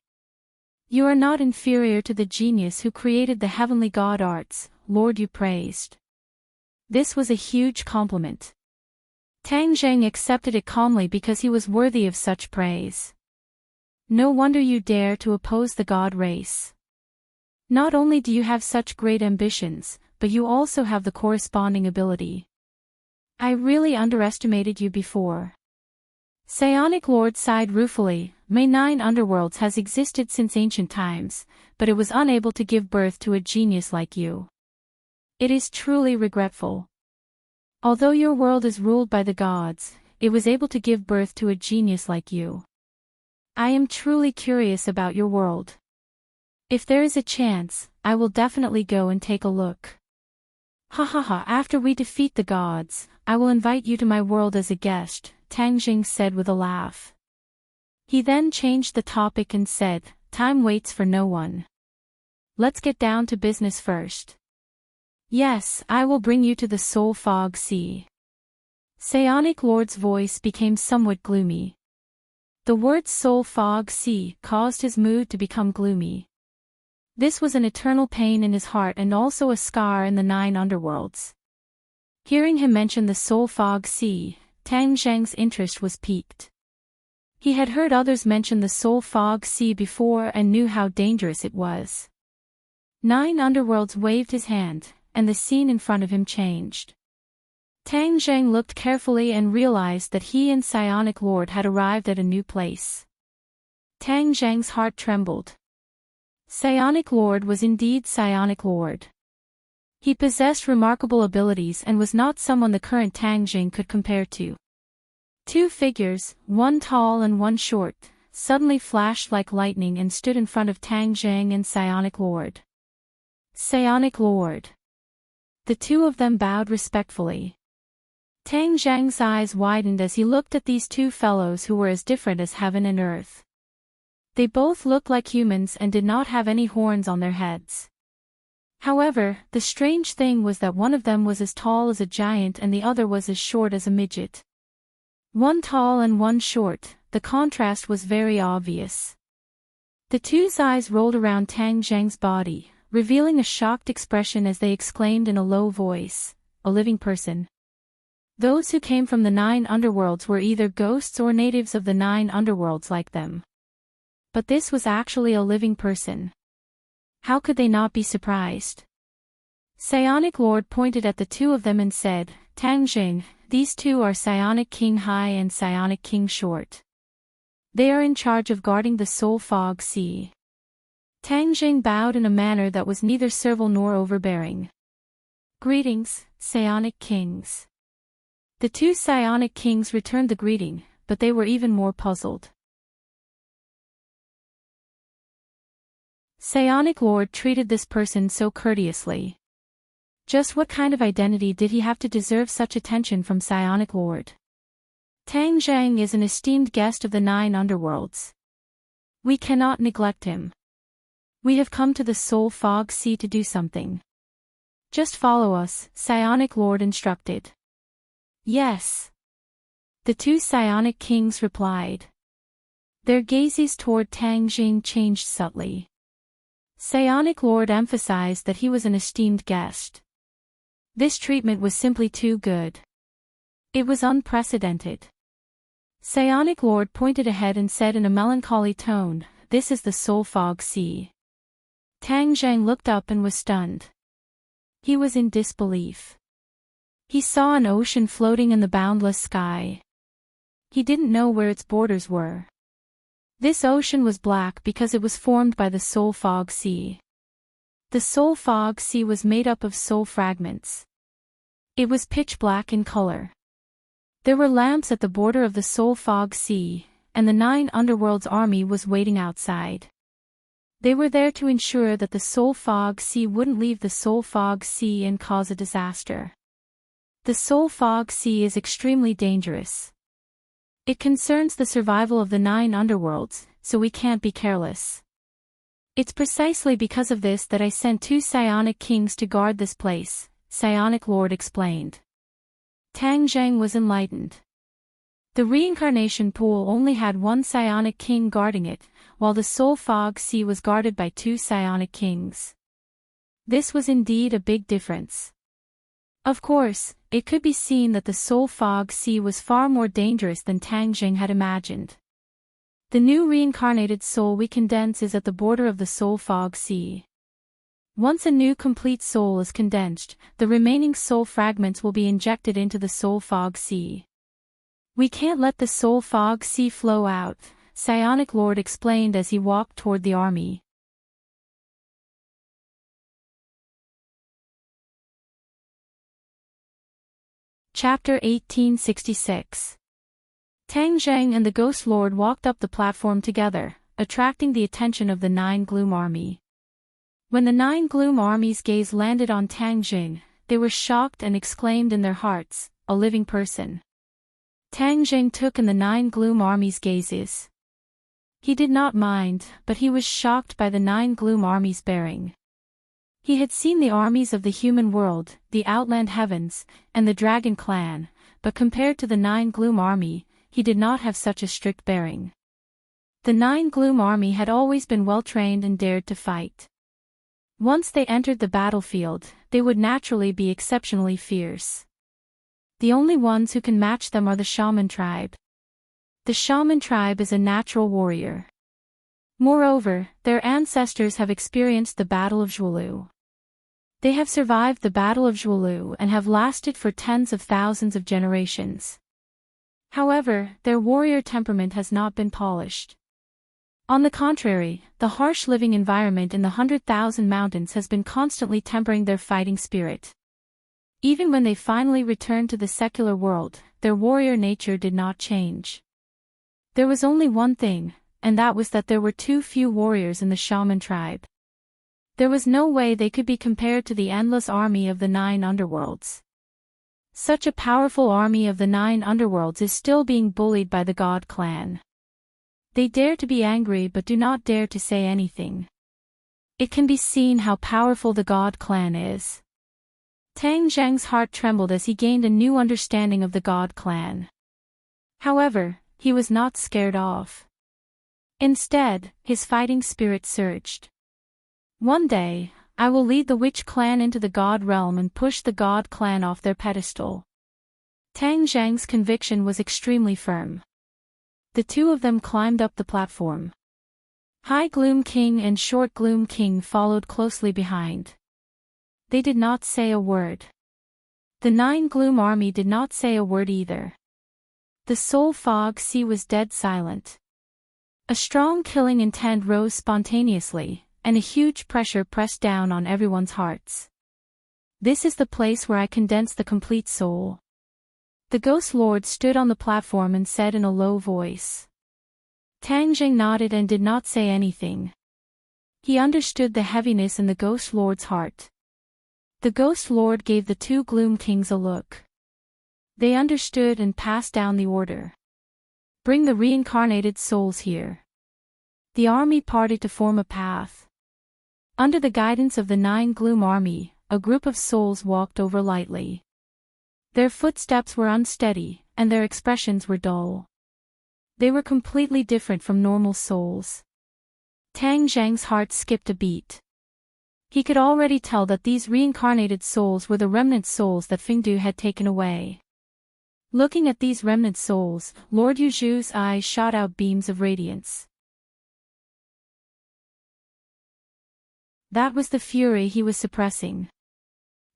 You are not inferior to the genius who created the heavenly god arts, Lord, you praised. This was a huge compliment. Tang Jing accepted it calmly because he was worthy of such praise. No wonder you dare to oppose the god race. Not only do you have such great ambitions, but you also have the corresponding ability. I really underestimated you before. Psionic Lord sighed ruefully, May 9 underworlds has existed since ancient times, but it was unable to give birth to a genius like you. It is truly regretful. Although your world is ruled by the gods, it was able to give birth to a genius like you. I am truly curious about your world. If there is a chance, I will definitely go and take a look. Ha ha ha, after we defeat the gods, I will invite you to my world as a guest, Tang Jing said with a laugh. He then changed the topic and said, time waits for no one. Let's get down to business first. Yes, I will bring you to the Soul Fog Sea. Psionic Lord's voice became somewhat gloomy. The word Soul Fog Sea caused his mood to become gloomy. This was an eternal pain in his heart and also a scar in the 9 underworlds. Hearing him mention the Soul Fog Sea, Tang Jing's interest was piqued. He had heard others mention the Soul Fog Sea before and knew how dangerous it was. 9 underworlds waved his hand, and the scene in front of him changed. Tang Jing looked carefully and realized that he and Psionic Lord had arrived at a new place. Tang Jing's heart trembled. Psionic Lord was indeed Psionic Lord. He possessed remarkable abilities and was not someone the current Tang Jing could compare to. 2 figures, one tall and one short, suddenly flashed like lightning and stood in front of Tang Jing and Psionic Lord. Psionic Lord. The 2 of them bowed respectfully. Tang Jing's eyes widened as he looked at these 2 fellows who were as different as heaven and earth. They both looked like humans and did not have any horns on their heads. However, the strange thing was that one of them was as tall as a giant and the other was as short as a midget. One tall and one short, the contrast was very obvious. The 2's eyes rolled around Tang Jing's body, revealing a shocked expression as they exclaimed in a low voice, "A living person." Those who came from the 9 underworlds were either ghosts or natives of the 9 underworlds like them. But this was actually a living person. How could they not be surprised? Psionic Lord pointed at the two of them and said, "Tangjing, these two are Psionic King High and Psionic King Short. They are in charge of guarding the Soul Fog Sea." Tangjing bowed in a manner that was neither servile nor overbearing. "Greetings, Psionic Kings." The two Psionic Kings returned the greeting, but they were even more puzzled. Psionic Lord treated this person so courteously. Just what kind of identity did he have to deserve such attention from Psionic Lord? Tang Zhang is an esteemed guest of the 9 underworlds. We cannot neglect him. We have come to the Soul Fog Sea to do something. Just follow us, Psionic Lord instructed. Yes. The two Psionic Kings replied. Their gazes toward Tang Jing changed subtly. Psionic Lord emphasized that he was an esteemed guest. This treatment was simply too good. It was unprecedented. Psionic Lord pointed ahead and said in a melancholy tone, "This is the Soul Fog Sea." Tang Zhang looked up and was stunned. He was in disbelief. He saw an ocean floating in the boundless sky. He didn't know where its borders were. This ocean was black because it was formed by the Soul Fog Sea. The Soul Fog Sea was made up of soul fragments. It was pitch black in color. There were lamps at the border of the Soul Fog Sea, and the 9 Underworlds army was waiting outside. They were there to ensure that the Soul Fog Sea wouldn't leave the Soul Fog Sea and cause a disaster. The Soul Fog Sea is extremely dangerous. It concerns the survival of the 9 underworlds, so we can't be careless. It's precisely because of this that I sent 2 Psionic Kings to guard this place, Psionic Lord explained. Tang Zhang was enlightened. The reincarnation pool only had 1 Psionic King guarding it, while the Soul Fog Sea was guarded by 2 Psionic Kings. This was indeed a big difference. Of course, it could be seen that the Soul Fog Sea was far more dangerous than Tang Jing had imagined. The new reincarnated soul we condense is at the border of the Soul Fog Sea. Once a new complete soul is condensed, the remaining soul fragments will be injected into the Soul Fog Sea. We can't let the Soul Fog Sea flow out, Psionic Lord explained as he walked toward the army. Chapter 1866. Tang Zhang and the Ghost Lord walked up the platform together, attracting the attention of the 9 Gloom Army. When the 9 Gloom Army's gaze landed on Tang Jing, they were shocked and exclaimed in their hearts, "A living person." Tang Jing took in the 9 Gloom Army's gazes. He did not mind, but he was shocked by the 9 Gloom Army's bearing. He had seen the armies of the human world, the Outland Heavens, and the Dragon Clan, but compared to the 9 Gloom Army, he did not have such a strict bearing. The 9 Gloom Army had always been well-trained and dared to fight. Once they entered the battlefield, they would naturally be exceptionally fierce. The only ones who can match them are the Shaman tribe. The Shaman tribe is a natural warrior. Moreover, their ancestors have experienced the Battle of Zhuolu. They have survived the Battle of Zhuolu and have lasted for tens of thousands of generations. However, their warrior temperament has not been polished. On the contrary, the harsh living environment in the 100,000 mountains has been constantly tempering their fighting spirit. Even when they finally returned to the secular world, their warrior nature did not change. There was only one thing, and that was that there were too few warriors in the Shaman tribe. There was no way they could be compared to the endless army of the 9 underworlds. Such a powerful army of the 9 underworlds is still being bullied by the God clan. They dare to be angry but do not dare to say anything. It can be seen how powerful the God clan is. Tang Zhang's heart trembled as he gained a new understanding of the God clan. However, he was not scared off. Instead, his fighting spirit surged. One day, I will lead the witch clan into the god realm and push the god clan off their pedestal. Tang Zhang's conviction was extremely firm. The two of them climbed up the platform. High Gloom King and Short Gloom King followed closely behind. They did not say a word. The 9 Gloom army did not say a word either. The Soul Fog Sea was dead silent. A strong killing intent rose spontaneously, and a huge pressure pressed down on everyone's hearts. This is the place where I condense the complete soul. The Ghost Lord stood on the platform and said in a low voice. Tang Jing nodded and did not say anything. He understood the heaviness in the Ghost Lord's heart. The Ghost Lord gave the 2 Gloom Kings a look. They understood and passed down the order. Bring the reincarnated souls here. The army parted to form a path. Under the guidance of the 9 Gloom army, a group of souls walked over lightly. Their footsteps were unsteady, and their expressions were dull. They were completely different from normal souls. Tang Zhang's heart skipped a beat. He could already tell that these reincarnated souls were the remnant souls that Fingdu had taken away. Looking at these remnant souls, Lord Yuzhu's eyes shot out beams of radiance. That was the fury he was suppressing.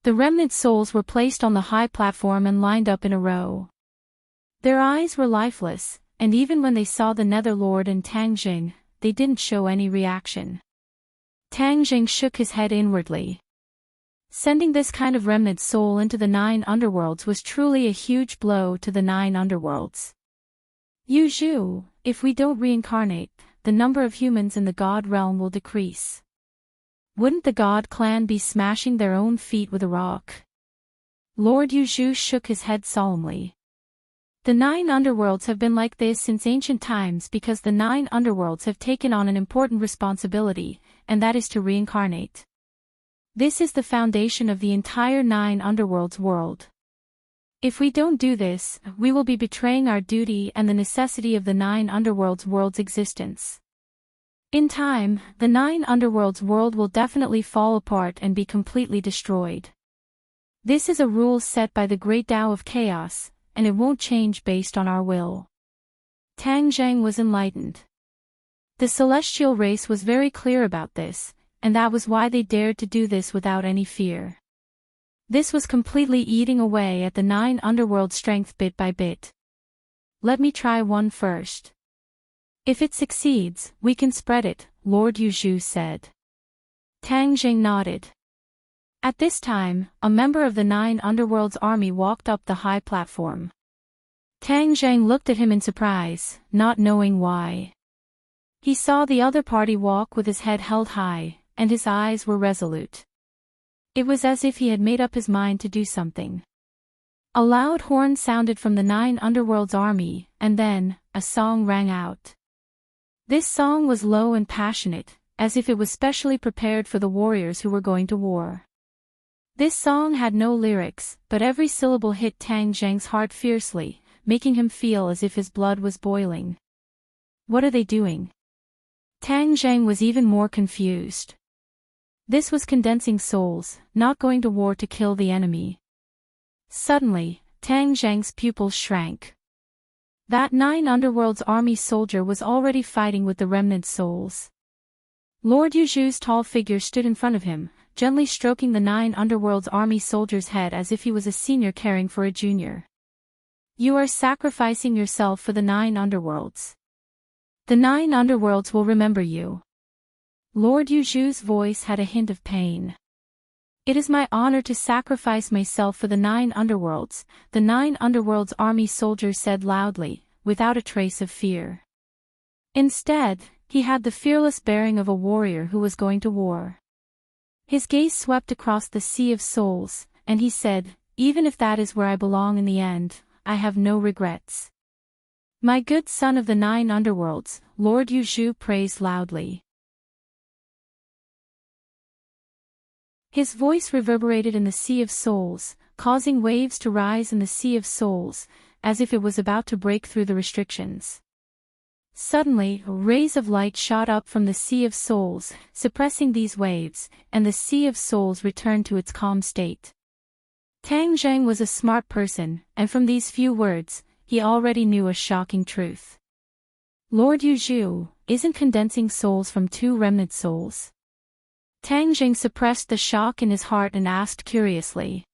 The remnant souls were placed on the high platform and lined up in a row. Their eyes were lifeless, and even when they saw the Nether Lord and Tang Jing, they didn't show any reaction. Tang Jing shook his head inwardly. Sending this kind of remnant soul into the 9 underworlds was truly a huge blow to the 9 underworlds. Yuzhu, if we don't reincarnate, the number of humans in the god realm will decrease. Wouldn't the god clan be smashing their own feet with a rock? Lord Yuzhu shook his head solemnly. The 9 underworlds have been like this since ancient times because the 9 underworlds have taken on an important responsibility, and that is to reincarnate. This is the foundation of the entire 9 underworlds world. If we don't do this, we will be betraying our duty and the necessity of the 9 underworlds world's existence. In time, the 9 underworlds world will definitely fall apart and be completely destroyed. This is a rule set by the Great Tao of Chaos, and it won't change based on our will. Tang Zhang was enlightened. The celestial race was very clear about this, and that was why they dared to do this without any fear. This was completely eating away at the 9 underworld strength bit by bit. Let me try one first. If it succeeds, we can spread it, Lord Yuzhu said. Tang Jing nodded. At this time, a member of the 9 underworlds army walked up the high platform. Tang Zhang looked at him in surprise, not knowing why. He saw the other party walk with his head held high, and his eyes were resolute. It was as if he had made up his mind to do something. A loud horn sounded from the 9 underworlds army, and then, a song rang out. This song was low and passionate, as if it was specially prepared for the warriors who were going to war. This song had no lyrics, but every syllable hit Tang Zhang's heart fiercely, making him feel as if his blood was boiling. What are they doing? Tang Zhang was even more confused. This was condensing souls, not going to war to kill the enemy. Suddenly, Tang Zhang's pupils shrank. That 9 underworlds army soldier was already fighting with the remnant souls. Lord Yuzhu's tall figure stood in front of him, gently stroking the 9 underworlds army soldier's head as if he was a senior caring for a junior. You are sacrificing yourself for the 9 underworlds. The 9 underworlds will remember you. Lord Yuzhu's voice had a hint of pain. It is my honor to sacrifice myself for the 9 underworlds, the 9 underworlds army soldier said loudly, without a trace of fear. Instead, he had the fearless bearing of a warrior who was going to war. His gaze swept across the sea of souls, and he said, even if that is where I belong in the end, I have no regrets. My good son of the 9 underworlds, Lord Yuzhu praised loudly. His voice reverberated in the sea of souls, causing waves to rise in the sea of souls, as if it was about to break through the restrictions. Suddenly, rays of light shot up from the Sea of Souls, suppressing these waves, and the Sea of Souls returned to its calm state. Tang Zheng was a smart person, and from these few words, he already knew a shocking truth. Lord Yuzhu, isn't condensing souls from two remnant souls? Tang Zheng suppressed the shock in his heart and asked curiously.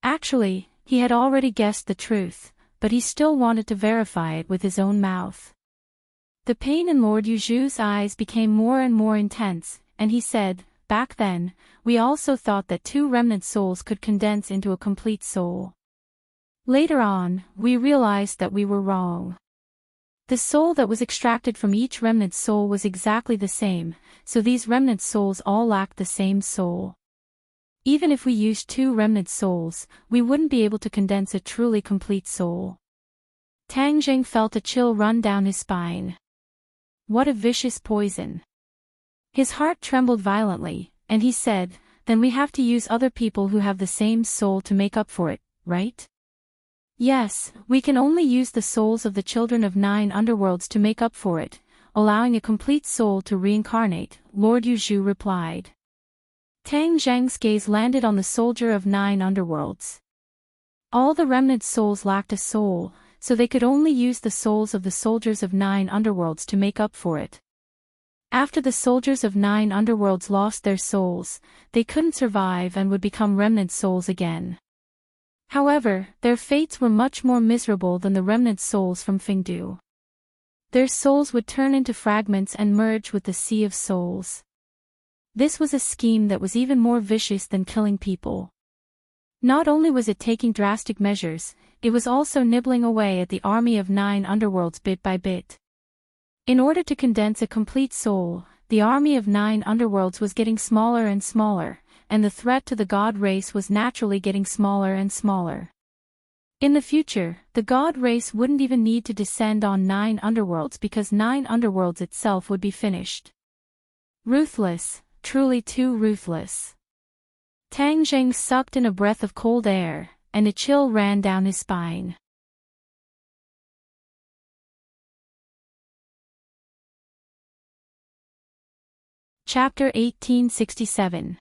Actually, he had already guessed the truth, but he still wanted to verify it with his own mouth. The pain in Lord Yuzhu's eyes became more and more intense, and he said, "Back then, we also thought that two remnant souls could condense into a complete soul. Later on, we realized that we were wrong. The soul that was extracted from each remnant soul was exactly the same, so these remnant souls all lacked the same soul. Even if we used two remnant souls, we wouldn't be able to condense a truly complete soul." Tang Zheng felt a chill run down his spine. What a vicious poison. His heart trembled violently, and he said, "Then we have to use other people who have the same soul to make up for it, right?" "Yes, we can only use the souls of the children of 9 underworlds to make up for it, allowing a complete soul to reincarnate," Lord Yuzhu replied. Tang Zheng's gaze landed on the soldier of 9 underworlds. All the remnant souls lacked a soul, so they could only use the souls of the soldiers of 9 underworlds to make up for it. After the soldiers of 9 underworlds lost their souls, they couldn't survive and would become remnant souls again. However, their fates were much more miserable than the remnant souls from Fengdu. Their souls would turn into fragments and merge with the Sea of Souls. This was a scheme that was even more vicious than killing people. Not only was it taking drastic measures, it was also nibbling away at the army of 9 underworlds bit by bit. In order to condense a complete soul, the army of 9 underworlds was getting smaller and smaller, and the threat to the god race was naturally getting smaller and smaller. In the future, the god race wouldn't even need to descend on 9 underworlds because 9 underworlds itself would be finished. Ruthless, truly too ruthless. Tang Zheng sucked in a breath of cold air, and a chill ran down his spine. Chapter 1867.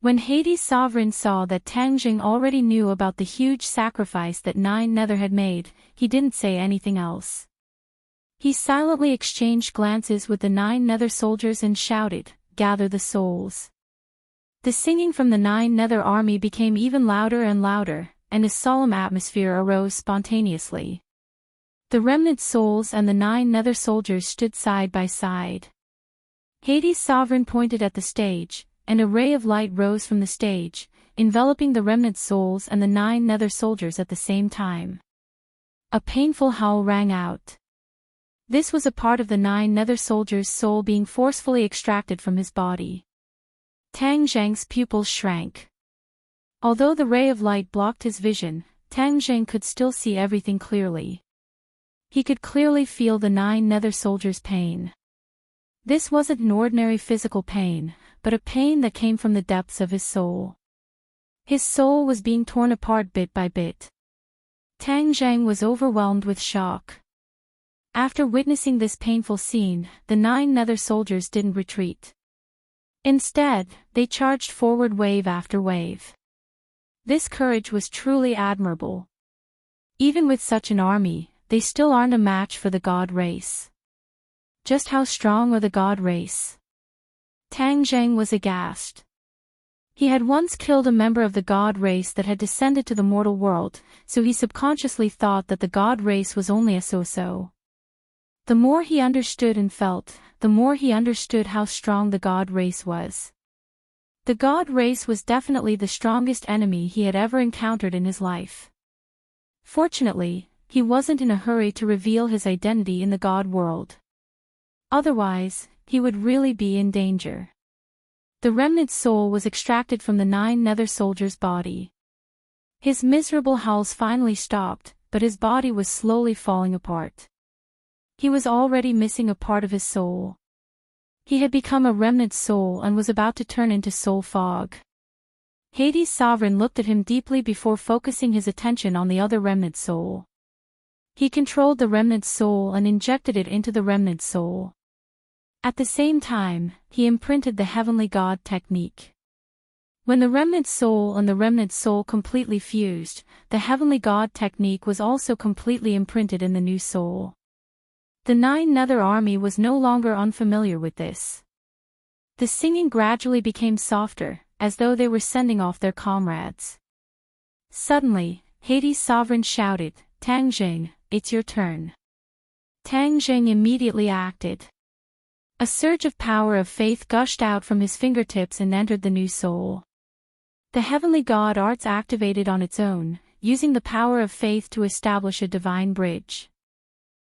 When Hades' sovereign saw that Tang Zheng already knew about the huge sacrifice that 9 Nether had made, he didn't say anything else. He silently exchanged glances with the 9 Nether soldiers and shouted, "Gather the souls." The singing from the 9 Nether army became even louder and louder, and a solemn atmosphere arose spontaneously. The remnant souls and the 9 Nether soldiers stood side by side. Hades' sovereign pointed at the stage, and a ray of light rose from the stage, enveloping the remnant souls and the 9 Nether soldiers at the same time. A painful howl rang out. This was a part of the 9 Nether soldier's soul being forcefully extracted from his body. Tang Zheng's pupils shrank. Although the ray of light blocked his vision, Tang Zheng could still see everything clearly. He could clearly feel the 9 Nether soldiers' pain. This wasn't an ordinary physical pain, but a pain that came from the depths of his soul. His soul was being torn apart bit by bit. Tang Zheng was overwhelmed with shock. After witnessing this painful scene, the 9 Nether soldiers didn't retreat. Instead, they charged forward wave after wave. This courage was truly admirable. Even with such an army, they still aren't a match for the god race. Just how strong are the god race? Tang Zheng was aghast. He had once killed a member of the god race that had descended to the mortal world, so he subconsciously thought that the god race was only a so-so. The more he understood and felt, the more he understood how strong the god race was. The god race was definitely the strongest enemy he had ever encountered in his life. Fortunately, he wasn't in a hurry to reveal his identity in the god world. Otherwise, he would really be in danger. The remnant soul was extracted from the 9 Nether soldier's body. His miserable howls finally stopped, but his body was slowly falling apart. He was already missing a part of his soul. He had become a remnant soul and was about to turn into soul fog. Hades' sovereign looked at him deeply before focusing his attention on the other remnant soul. He controlled the remnant soul and injected it into the remnant soul. At the same time, he imprinted the heavenly God technique. When the remnant soul and the remnant soul completely fused, the heavenly God technique was also completely imprinted in the new soul. The Nine Nether Army was no longer unfamiliar with this. The singing gradually became softer, as though they were sending off their comrades. Suddenly, Hades' sovereign shouted, "Tang Jing, it's your turn." Tang Jing immediately acted. A surge of power of faith gushed out from his fingertips and entered the new soul. The heavenly God arts activated on its own, using the power of faith to establish a divine bridge.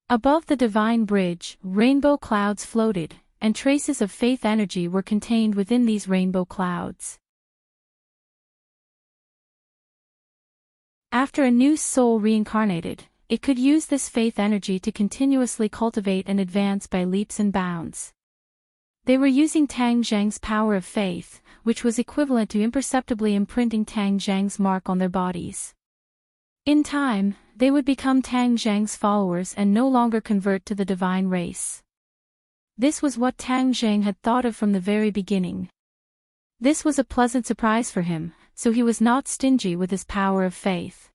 Above the divine bridge, rainbow clouds floated, and traces of faith energy were contained within these rainbow clouds. After a new soul reincarnated, it could use this faith energy to continuously cultivate and advance by leaps and bounds. They were using Tang Zhang's power of faith, which was equivalent to imperceptibly imprinting Tang Zhang's mark on their bodies. In time, they would become Tang Zhang's followers and no longer convert to the divine race. This was what Tang Zhang had thought of from the very beginning. This was a pleasant surprise for him, so he was not stingy with his power of faith.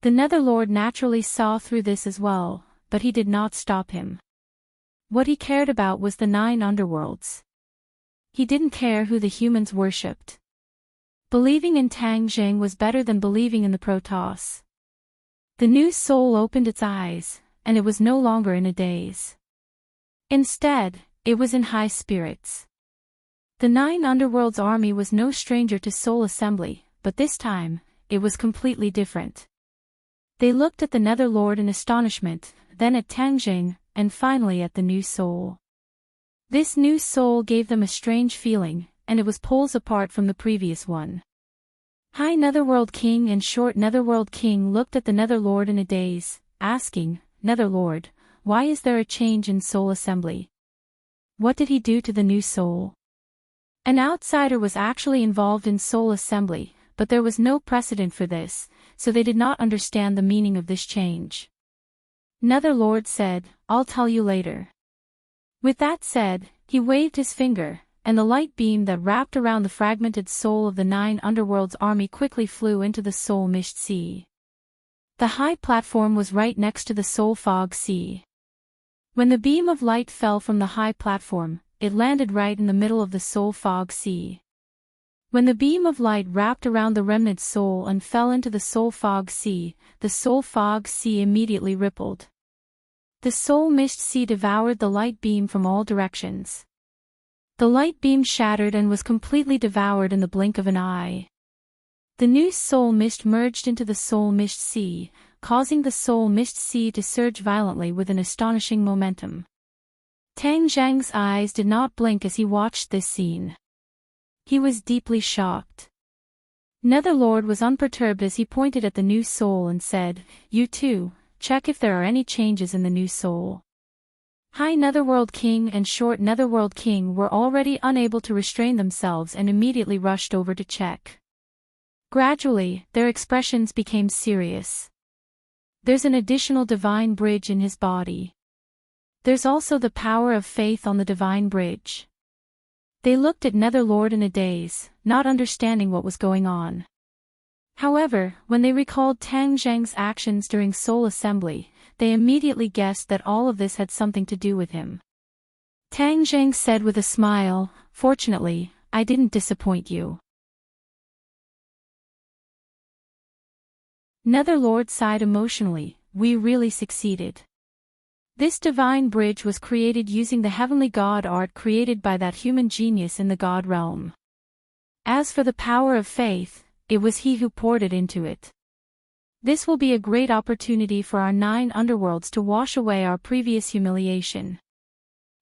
The Netherlord naturally saw through this as well, but he did not stop him. What he cared about was the 9 underworlds. He didn't care who the humans worshipped. Believing in Tang Zhang was better than believing in the Protoss. The new soul opened its eyes, and it was no longer in a daze. Instead, it was in high spirits. The 9 underworlds army was no stranger to soul assembly, but this time, it was completely different. They looked at the Netherlord in astonishment, then at Tang Zhang, and finally at the new soul. This new soul gave them a strange feeling, and it was poles apart from the previous one. High Netherworld King and Short Netherworld King looked at the Netherlord in a daze, asking, "Netherlord, why is there a change in soul assembly? What did he do to the new soul?" An outsider was actually involved in soul assembly, but there was no precedent for this, so they did not understand the meaning of this change. Netherlord said, "I'll tell you later." With that said, he waved his finger, and the light beam that wrapped around the fragmented soul of the 9 underworlds army quickly flew into the soul mist sea. The high platform was right next to the soul fog sea. When the beam of light fell from the high platform, it landed right in the middle of the soul fog sea. When the beam of light wrapped around the remnant soul and fell into the soul fog sea immediately rippled. The soul mist sea devoured the light beam from all directions. The light beam shattered and was completely devoured in the blink of an eye. The new soul mist merged into the soul mist sea, causing the soul mist sea to surge violently with an astonishing momentum. Tang Zhang's eyes did not blink as he watched this scene. He was deeply shocked. Netherlord was unperturbed as he pointed at the new soul and said, "You too, check if there are any changes in the new soul." High Netherworld King and Short Netherworld King were already unable to restrain themselves and immediately rushed over to check. Gradually, their expressions became serious. There's an additional divine bridge in his body. There's also the power of faith on the divine bridge. They looked at Netherlord in a daze, not understanding what was going on. However, when they recalled Tang Zhang's actions during Soul Assembly, they immediately guessed that all of this had something to do with him. Tang Zhang said with a smile, "Fortunately, I didn't disappoint you." Netherlord sighed emotionally, "We really succeeded." This divine bridge was created using the heavenly God art created by that human genius in the God realm. As for the power of faith, it was he who poured it into it. This will be a great opportunity for our 9 underworlds to wash away our previous humiliation.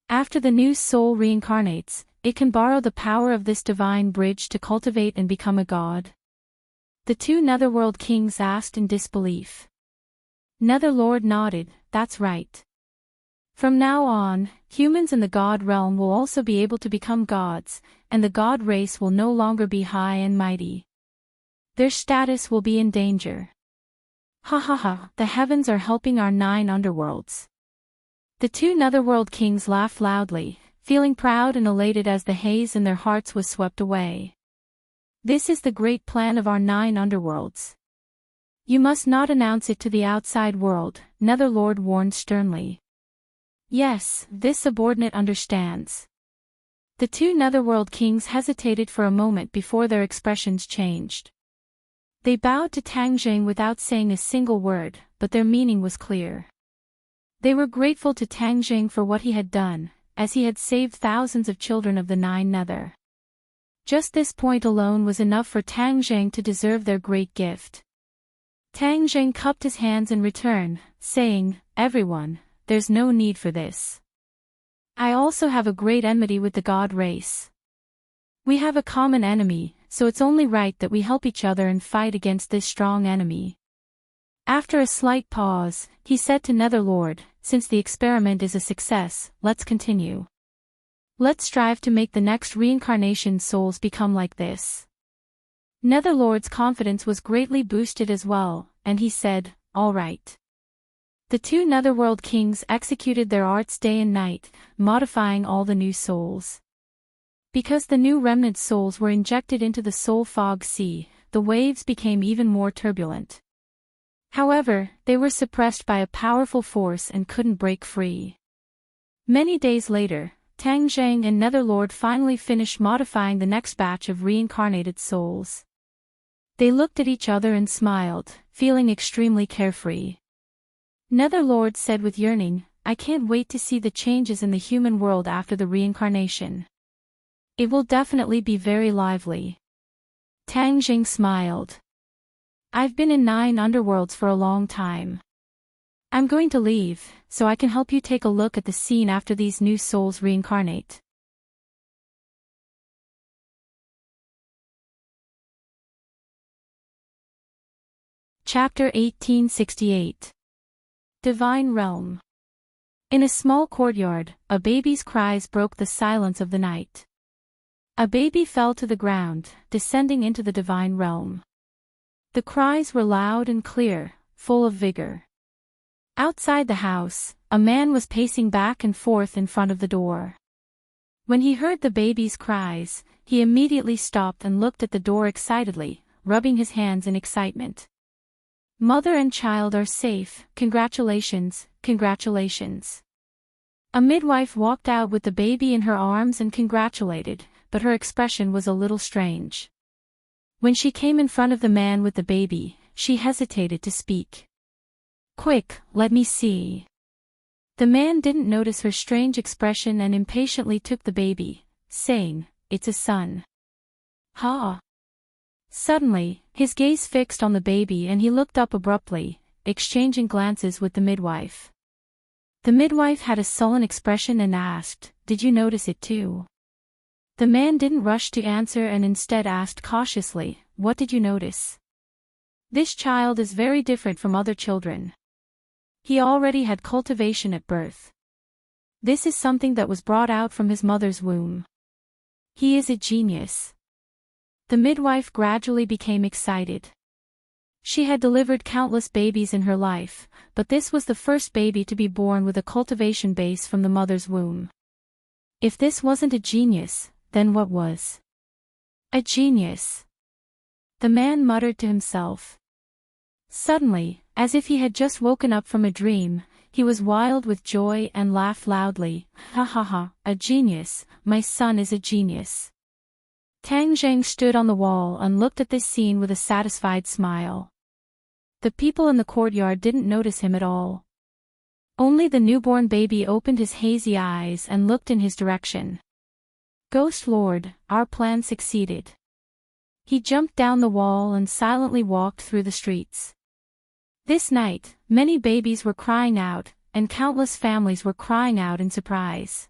After the new soul reincarnates, it can borrow the power of this divine bridge to cultivate and become a god. The 2 Netherworld Kings asked in disbelief. Netherlord nodded, "That's right. From now on, humans in the God realm will also be able to become gods, and the god race will no longer be high and mighty. Their status will be in danger." Ha ha ha, the heavens are helping our 9 underworlds. The 2 netherworld kings laughed loudly, feeling proud and elated as the haze in their hearts was swept away. This is the great plan of our 9 underworlds. You must not announce it to the outside world, Netherlord warned sternly. Yes, this subordinate understands. The 2 netherworld kings hesitated for a moment before their expressions changed. They bowed to Tang Jing without saying a single word, but their meaning was clear. They were grateful to Tang Jing for what he had done, as he had saved thousands of children of the 9 nether. Just this point alone was enough for Tang Jing to deserve their great gift. Tang Jing cupped his hands in return, saying, "Everyone, there's no need for this. I also have a great enmity with the god race. We have a common enemy, so it's only right that we help each other and fight against this strong enemy." After a slight pause, he said to Netherlord, "Since the experiment is a success, let's continue. Let's strive to make the next reincarnation souls become like this." Netherlord's confidence was greatly boosted as well, and he said, "All right." The 2 netherworld kings executed their arts day and night, modifying all the new souls. Because the new remnant souls were injected into the soul fog sea, the waves became even more turbulent. However, they were suppressed by a powerful force and couldn't break free. Many days later, Tang Jing and Netherlord finally finished modifying the next batch of reincarnated souls. They looked at each other and smiled, feeling extremely carefree. Netherlord said with yearning, "I can't wait to see the changes in the human world after the reincarnation. It will definitely be very lively." Tang Jing smiled. "I've been in 9 underworlds for a long time. I'm going to leave, so I can help you take a look at the scene after these new souls reincarnate." Chapter 1868. Divine Realm. In a small courtyard, a baby's cries broke the silence of the night. A baby fell to the ground, descending into the divine realm. The cries were loud and clear, full of vigor. Outside the house, a man was pacing back and forth in front of the door. When he heard the baby's cries, he immediately stopped and looked at the door excitedly, rubbing his hands in excitement. "Mother and child are safe, congratulations, congratulations." A midwife walked out with the baby in her arms and congratulated, but her expression was a little strange. When she came in front of the man with the baby, she hesitated to speak. "Quick, let me see." The man didn't notice her strange expression and impatiently took the baby, saying, "It's a son." "Ha!" Suddenly, his gaze fixed on the baby and he looked up abruptly, exchanging glances with the midwife. The midwife had a sullen expression and asked, "Did you notice it too?" The man didn't rush to answer and instead asked cautiously, "What did you notice?" "This child is very different from other children. He already had cultivation at birth. This is something that was brought out from his mother's womb. He is a genius." The midwife gradually became excited. She had delivered countless babies in her life, but this was the first baby to be born with a cultivation base from the mother's womb. If this wasn't a genius, then what was? A genius. The man muttered to himself. Suddenly, as if he had just woken up from a dream, he was wild with joy and laughed loudly. "Ha ha ha, a genius, my son is a genius." Tang Jing stood on the wall and looked at this scene with a satisfied smile. The people in the courtyard didn't notice him at all. Only the newborn baby opened his hazy eyes and looked in his direction. "Ghost Lord, our plan succeeded." He jumped down the wall and silently walked through the streets. This night, many babies were crying out, and countless families were crying out in surprise.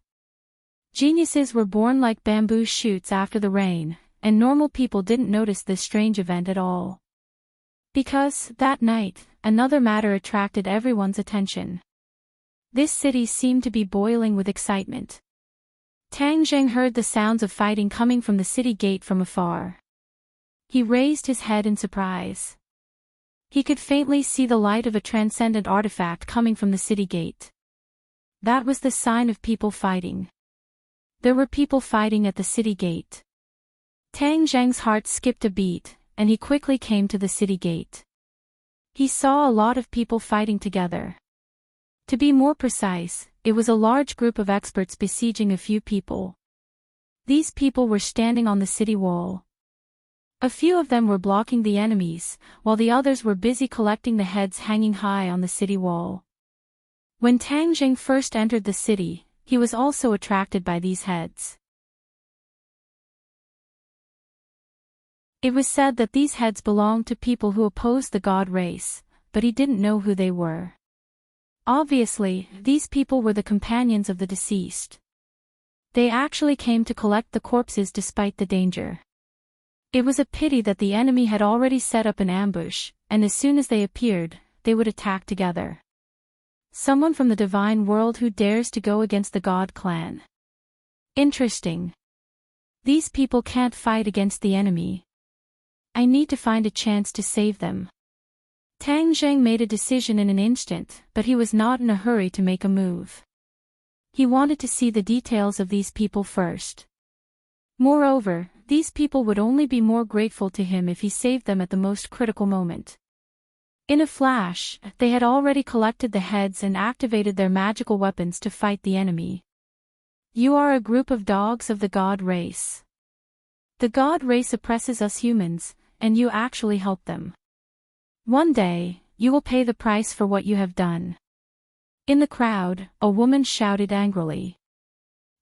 Geniuses were born like bamboo shoots after the rain, and normal people didn't notice this strange event at all. Because, that night, another matter attracted everyone's attention. This city seemed to be boiling with excitement. Tang Jing heard the sounds of fighting coming from the city gate from afar. He raised his head in surprise. He could faintly see the light of a transcendent artifact coming from the city gate. That was the sign of people fighting. There were people fighting at the city gate. Tang Zheng's heart skipped a beat, and he quickly came to the city gate. He saw a lot of people fighting together. To be more precise, it was a large group of experts besieging a few people. These people were standing on the city wall. A few of them were blocking the enemies, while the others were busy collecting the heads hanging high on the city wall. When Tang Zheng first entered the city, he was also attracted by these heads. It was said that these heads belonged to people who opposed the god race, but he didn't know who they were. Obviously, these people were the companions of the deceased. They actually came to collect the corpses despite the danger. It was a pity that the enemy had already set up an ambush, and as soon as they appeared, they would attack together. Someone from the divine world who dares to go against the god clan. Interesting. These people can't fight against the enemy. I need to find a chance to save them. Tang Zheng made a decision in an instant, but he was not in a hurry to make a move. He wanted to see the details of these people first. Moreover, these people would only be more grateful to him if he saved them at the most critical moment. In a flash, they had already collected the heads and activated their magical weapons to fight the enemy. You are a group of dogs of the god race. The god race oppresses us humans, and you actually help them. One day, you will pay the price for what you have done. In the crowd, a woman shouted angrily.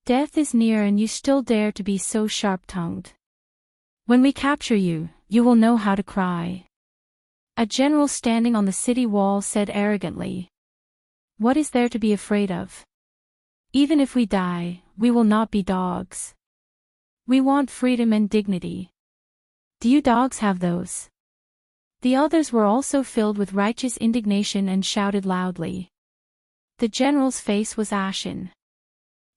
Death is near and you still dare to be so sharp-tongued. When we capture you, you will know how to cry. A general standing on the city wall said arrogantly. What is there to be afraid of? Even if we die, we will not be dogs. We want freedom and dignity. Do you dogs have those? The others were also filled with righteous indignation and shouted loudly. The general's face was ashen.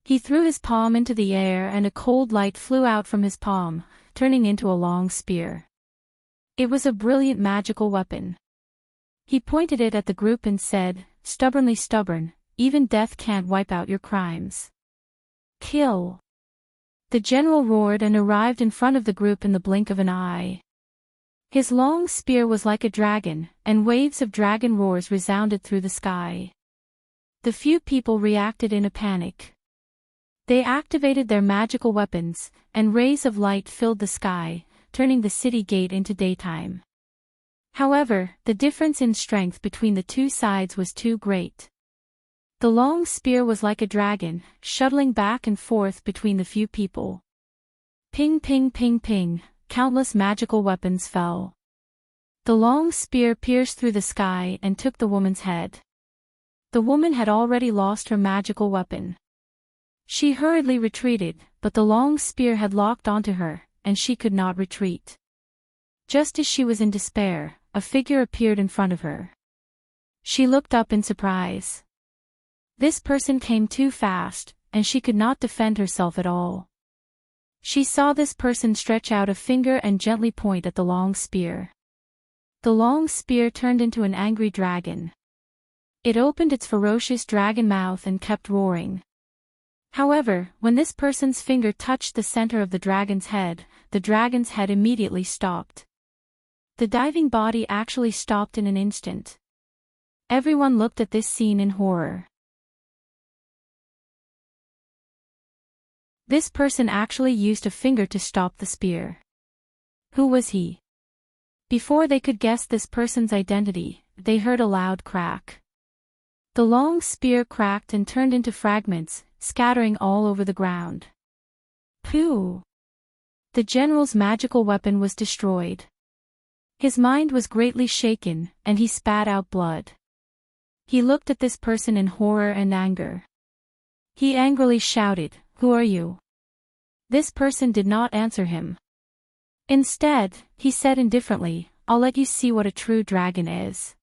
He threw his palm into the air and a cold light flew out from his palm, turning into a long spear. It was a brilliant magical weapon. He pointed it at the group and said, stubbornly stubborn, even death can't wipe out your crimes. Kill! The general roared and arrived in front of the group in the blink of an eye. His long spear was like a dragon, and waves of dragon roars resounded through the sky. The few people reacted in a panic. They activated their magical weapons, and rays of light filled the sky, turning the city gate into daytime. However, the difference in strength between the two sides was too great. The long spear was like a dragon, shuttling back and forth between the few people. Ping ping ping ping, countless magical weapons fell. The long spear pierced through the sky and took the woman's head. The woman had already lost her magical weapon. She hurriedly retreated, but the long spear had locked onto her, and she could not retreat. Just as she was in despair, a figure appeared in front of her. She looked up in surprise. This person came too fast, and she could not defend herself at all. She saw this person stretch out a finger and gently point at the long spear. The long spear turned into an angry dragon. It opened its ferocious dragon mouth and kept roaring. However, when this person's finger touched the center of the dragon's head immediately stopped. The diving body actually stopped in an instant. Everyone looked at this scene in horror. This person actually used a finger to stop the spear. Who was he? Before they could guess this person's identity, they heard a loud crack. The long spear cracked and turned into fragments, scattering all over the ground. Pooh! The general's magical weapon was destroyed. His mind was greatly shaken, and he spat out blood. He looked at this person in horror and anger. He angrily shouted, "Who are you?" This person did not answer him. Instead, he said indifferently, "I'll let you see what a true dragon is."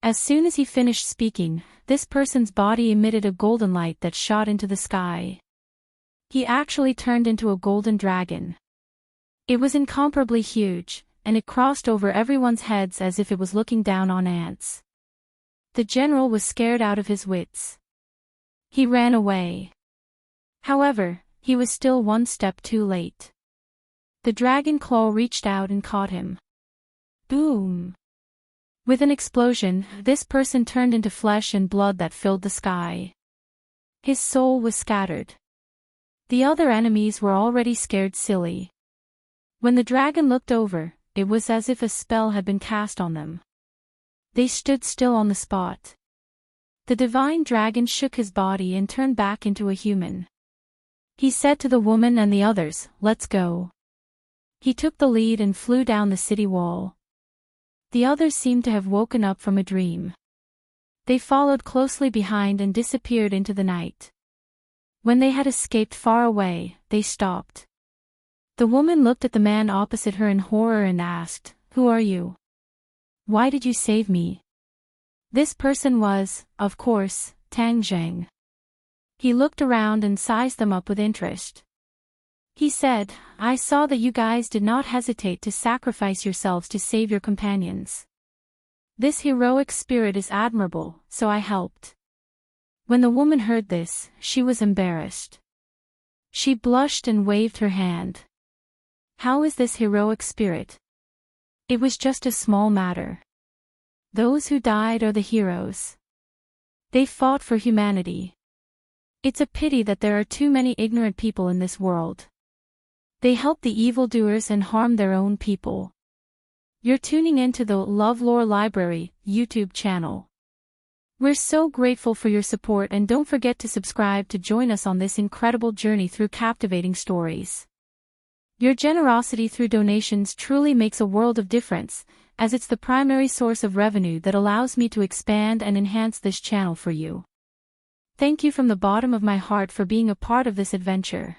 As soon as he finished speaking, this person's body emitted a golden light that shot into the sky. He actually turned into a golden dragon. It was incomparably huge, and it crossed over everyone's heads as if it was looking down on ants. The general was scared out of his wits. He ran away. However, he was still one step too late. The dragon claw reached out and caught him. Boom! With an explosion, this person turned into flesh and blood that filled the sky. His soul was scattered. The other enemies were already scared silly. When the dragon looked over, it was as if a spell had been cast on them. They stood still on the spot. The divine dragon shook his body and turned back into a human. He said to the woman and the others, "Let's go." He took the lead and flew down the city wall. The others seemed to have woken up from a dream. They followed closely behind and disappeared into the night. When they had escaped far away, they stopped. The woman looked at the man opposite her in horror and asked, "Who are you? Why did you save me?" This person was, of course, Tang Zheng. He looked around and sized them up with interest. He said, "I saw that you guys did not hesitate to sacrifice yourselves to save your companions. This heroic spirit is admirable, so I helped." When the woman heard this, she was embarrassed. She blushed and waved her hand. How is this heroic spirit? It was just a small matter. Those who died are the heroes. They fought for humanity. It's a pity that there are too many ignorant people in this world. They help the evildoers and harm their own people. You're tuning into the LoveLore Library YouTube channel. We're so grateful for your support, and don't forget to subscribe to join us on this incredible journey through captivating stories. Your generosity through donations truly makes a world of difference, as it's the primary source of revenue that allows me to expand and enhance this channel for you. Thank you from the bottom of my heart for being a part of this adventure.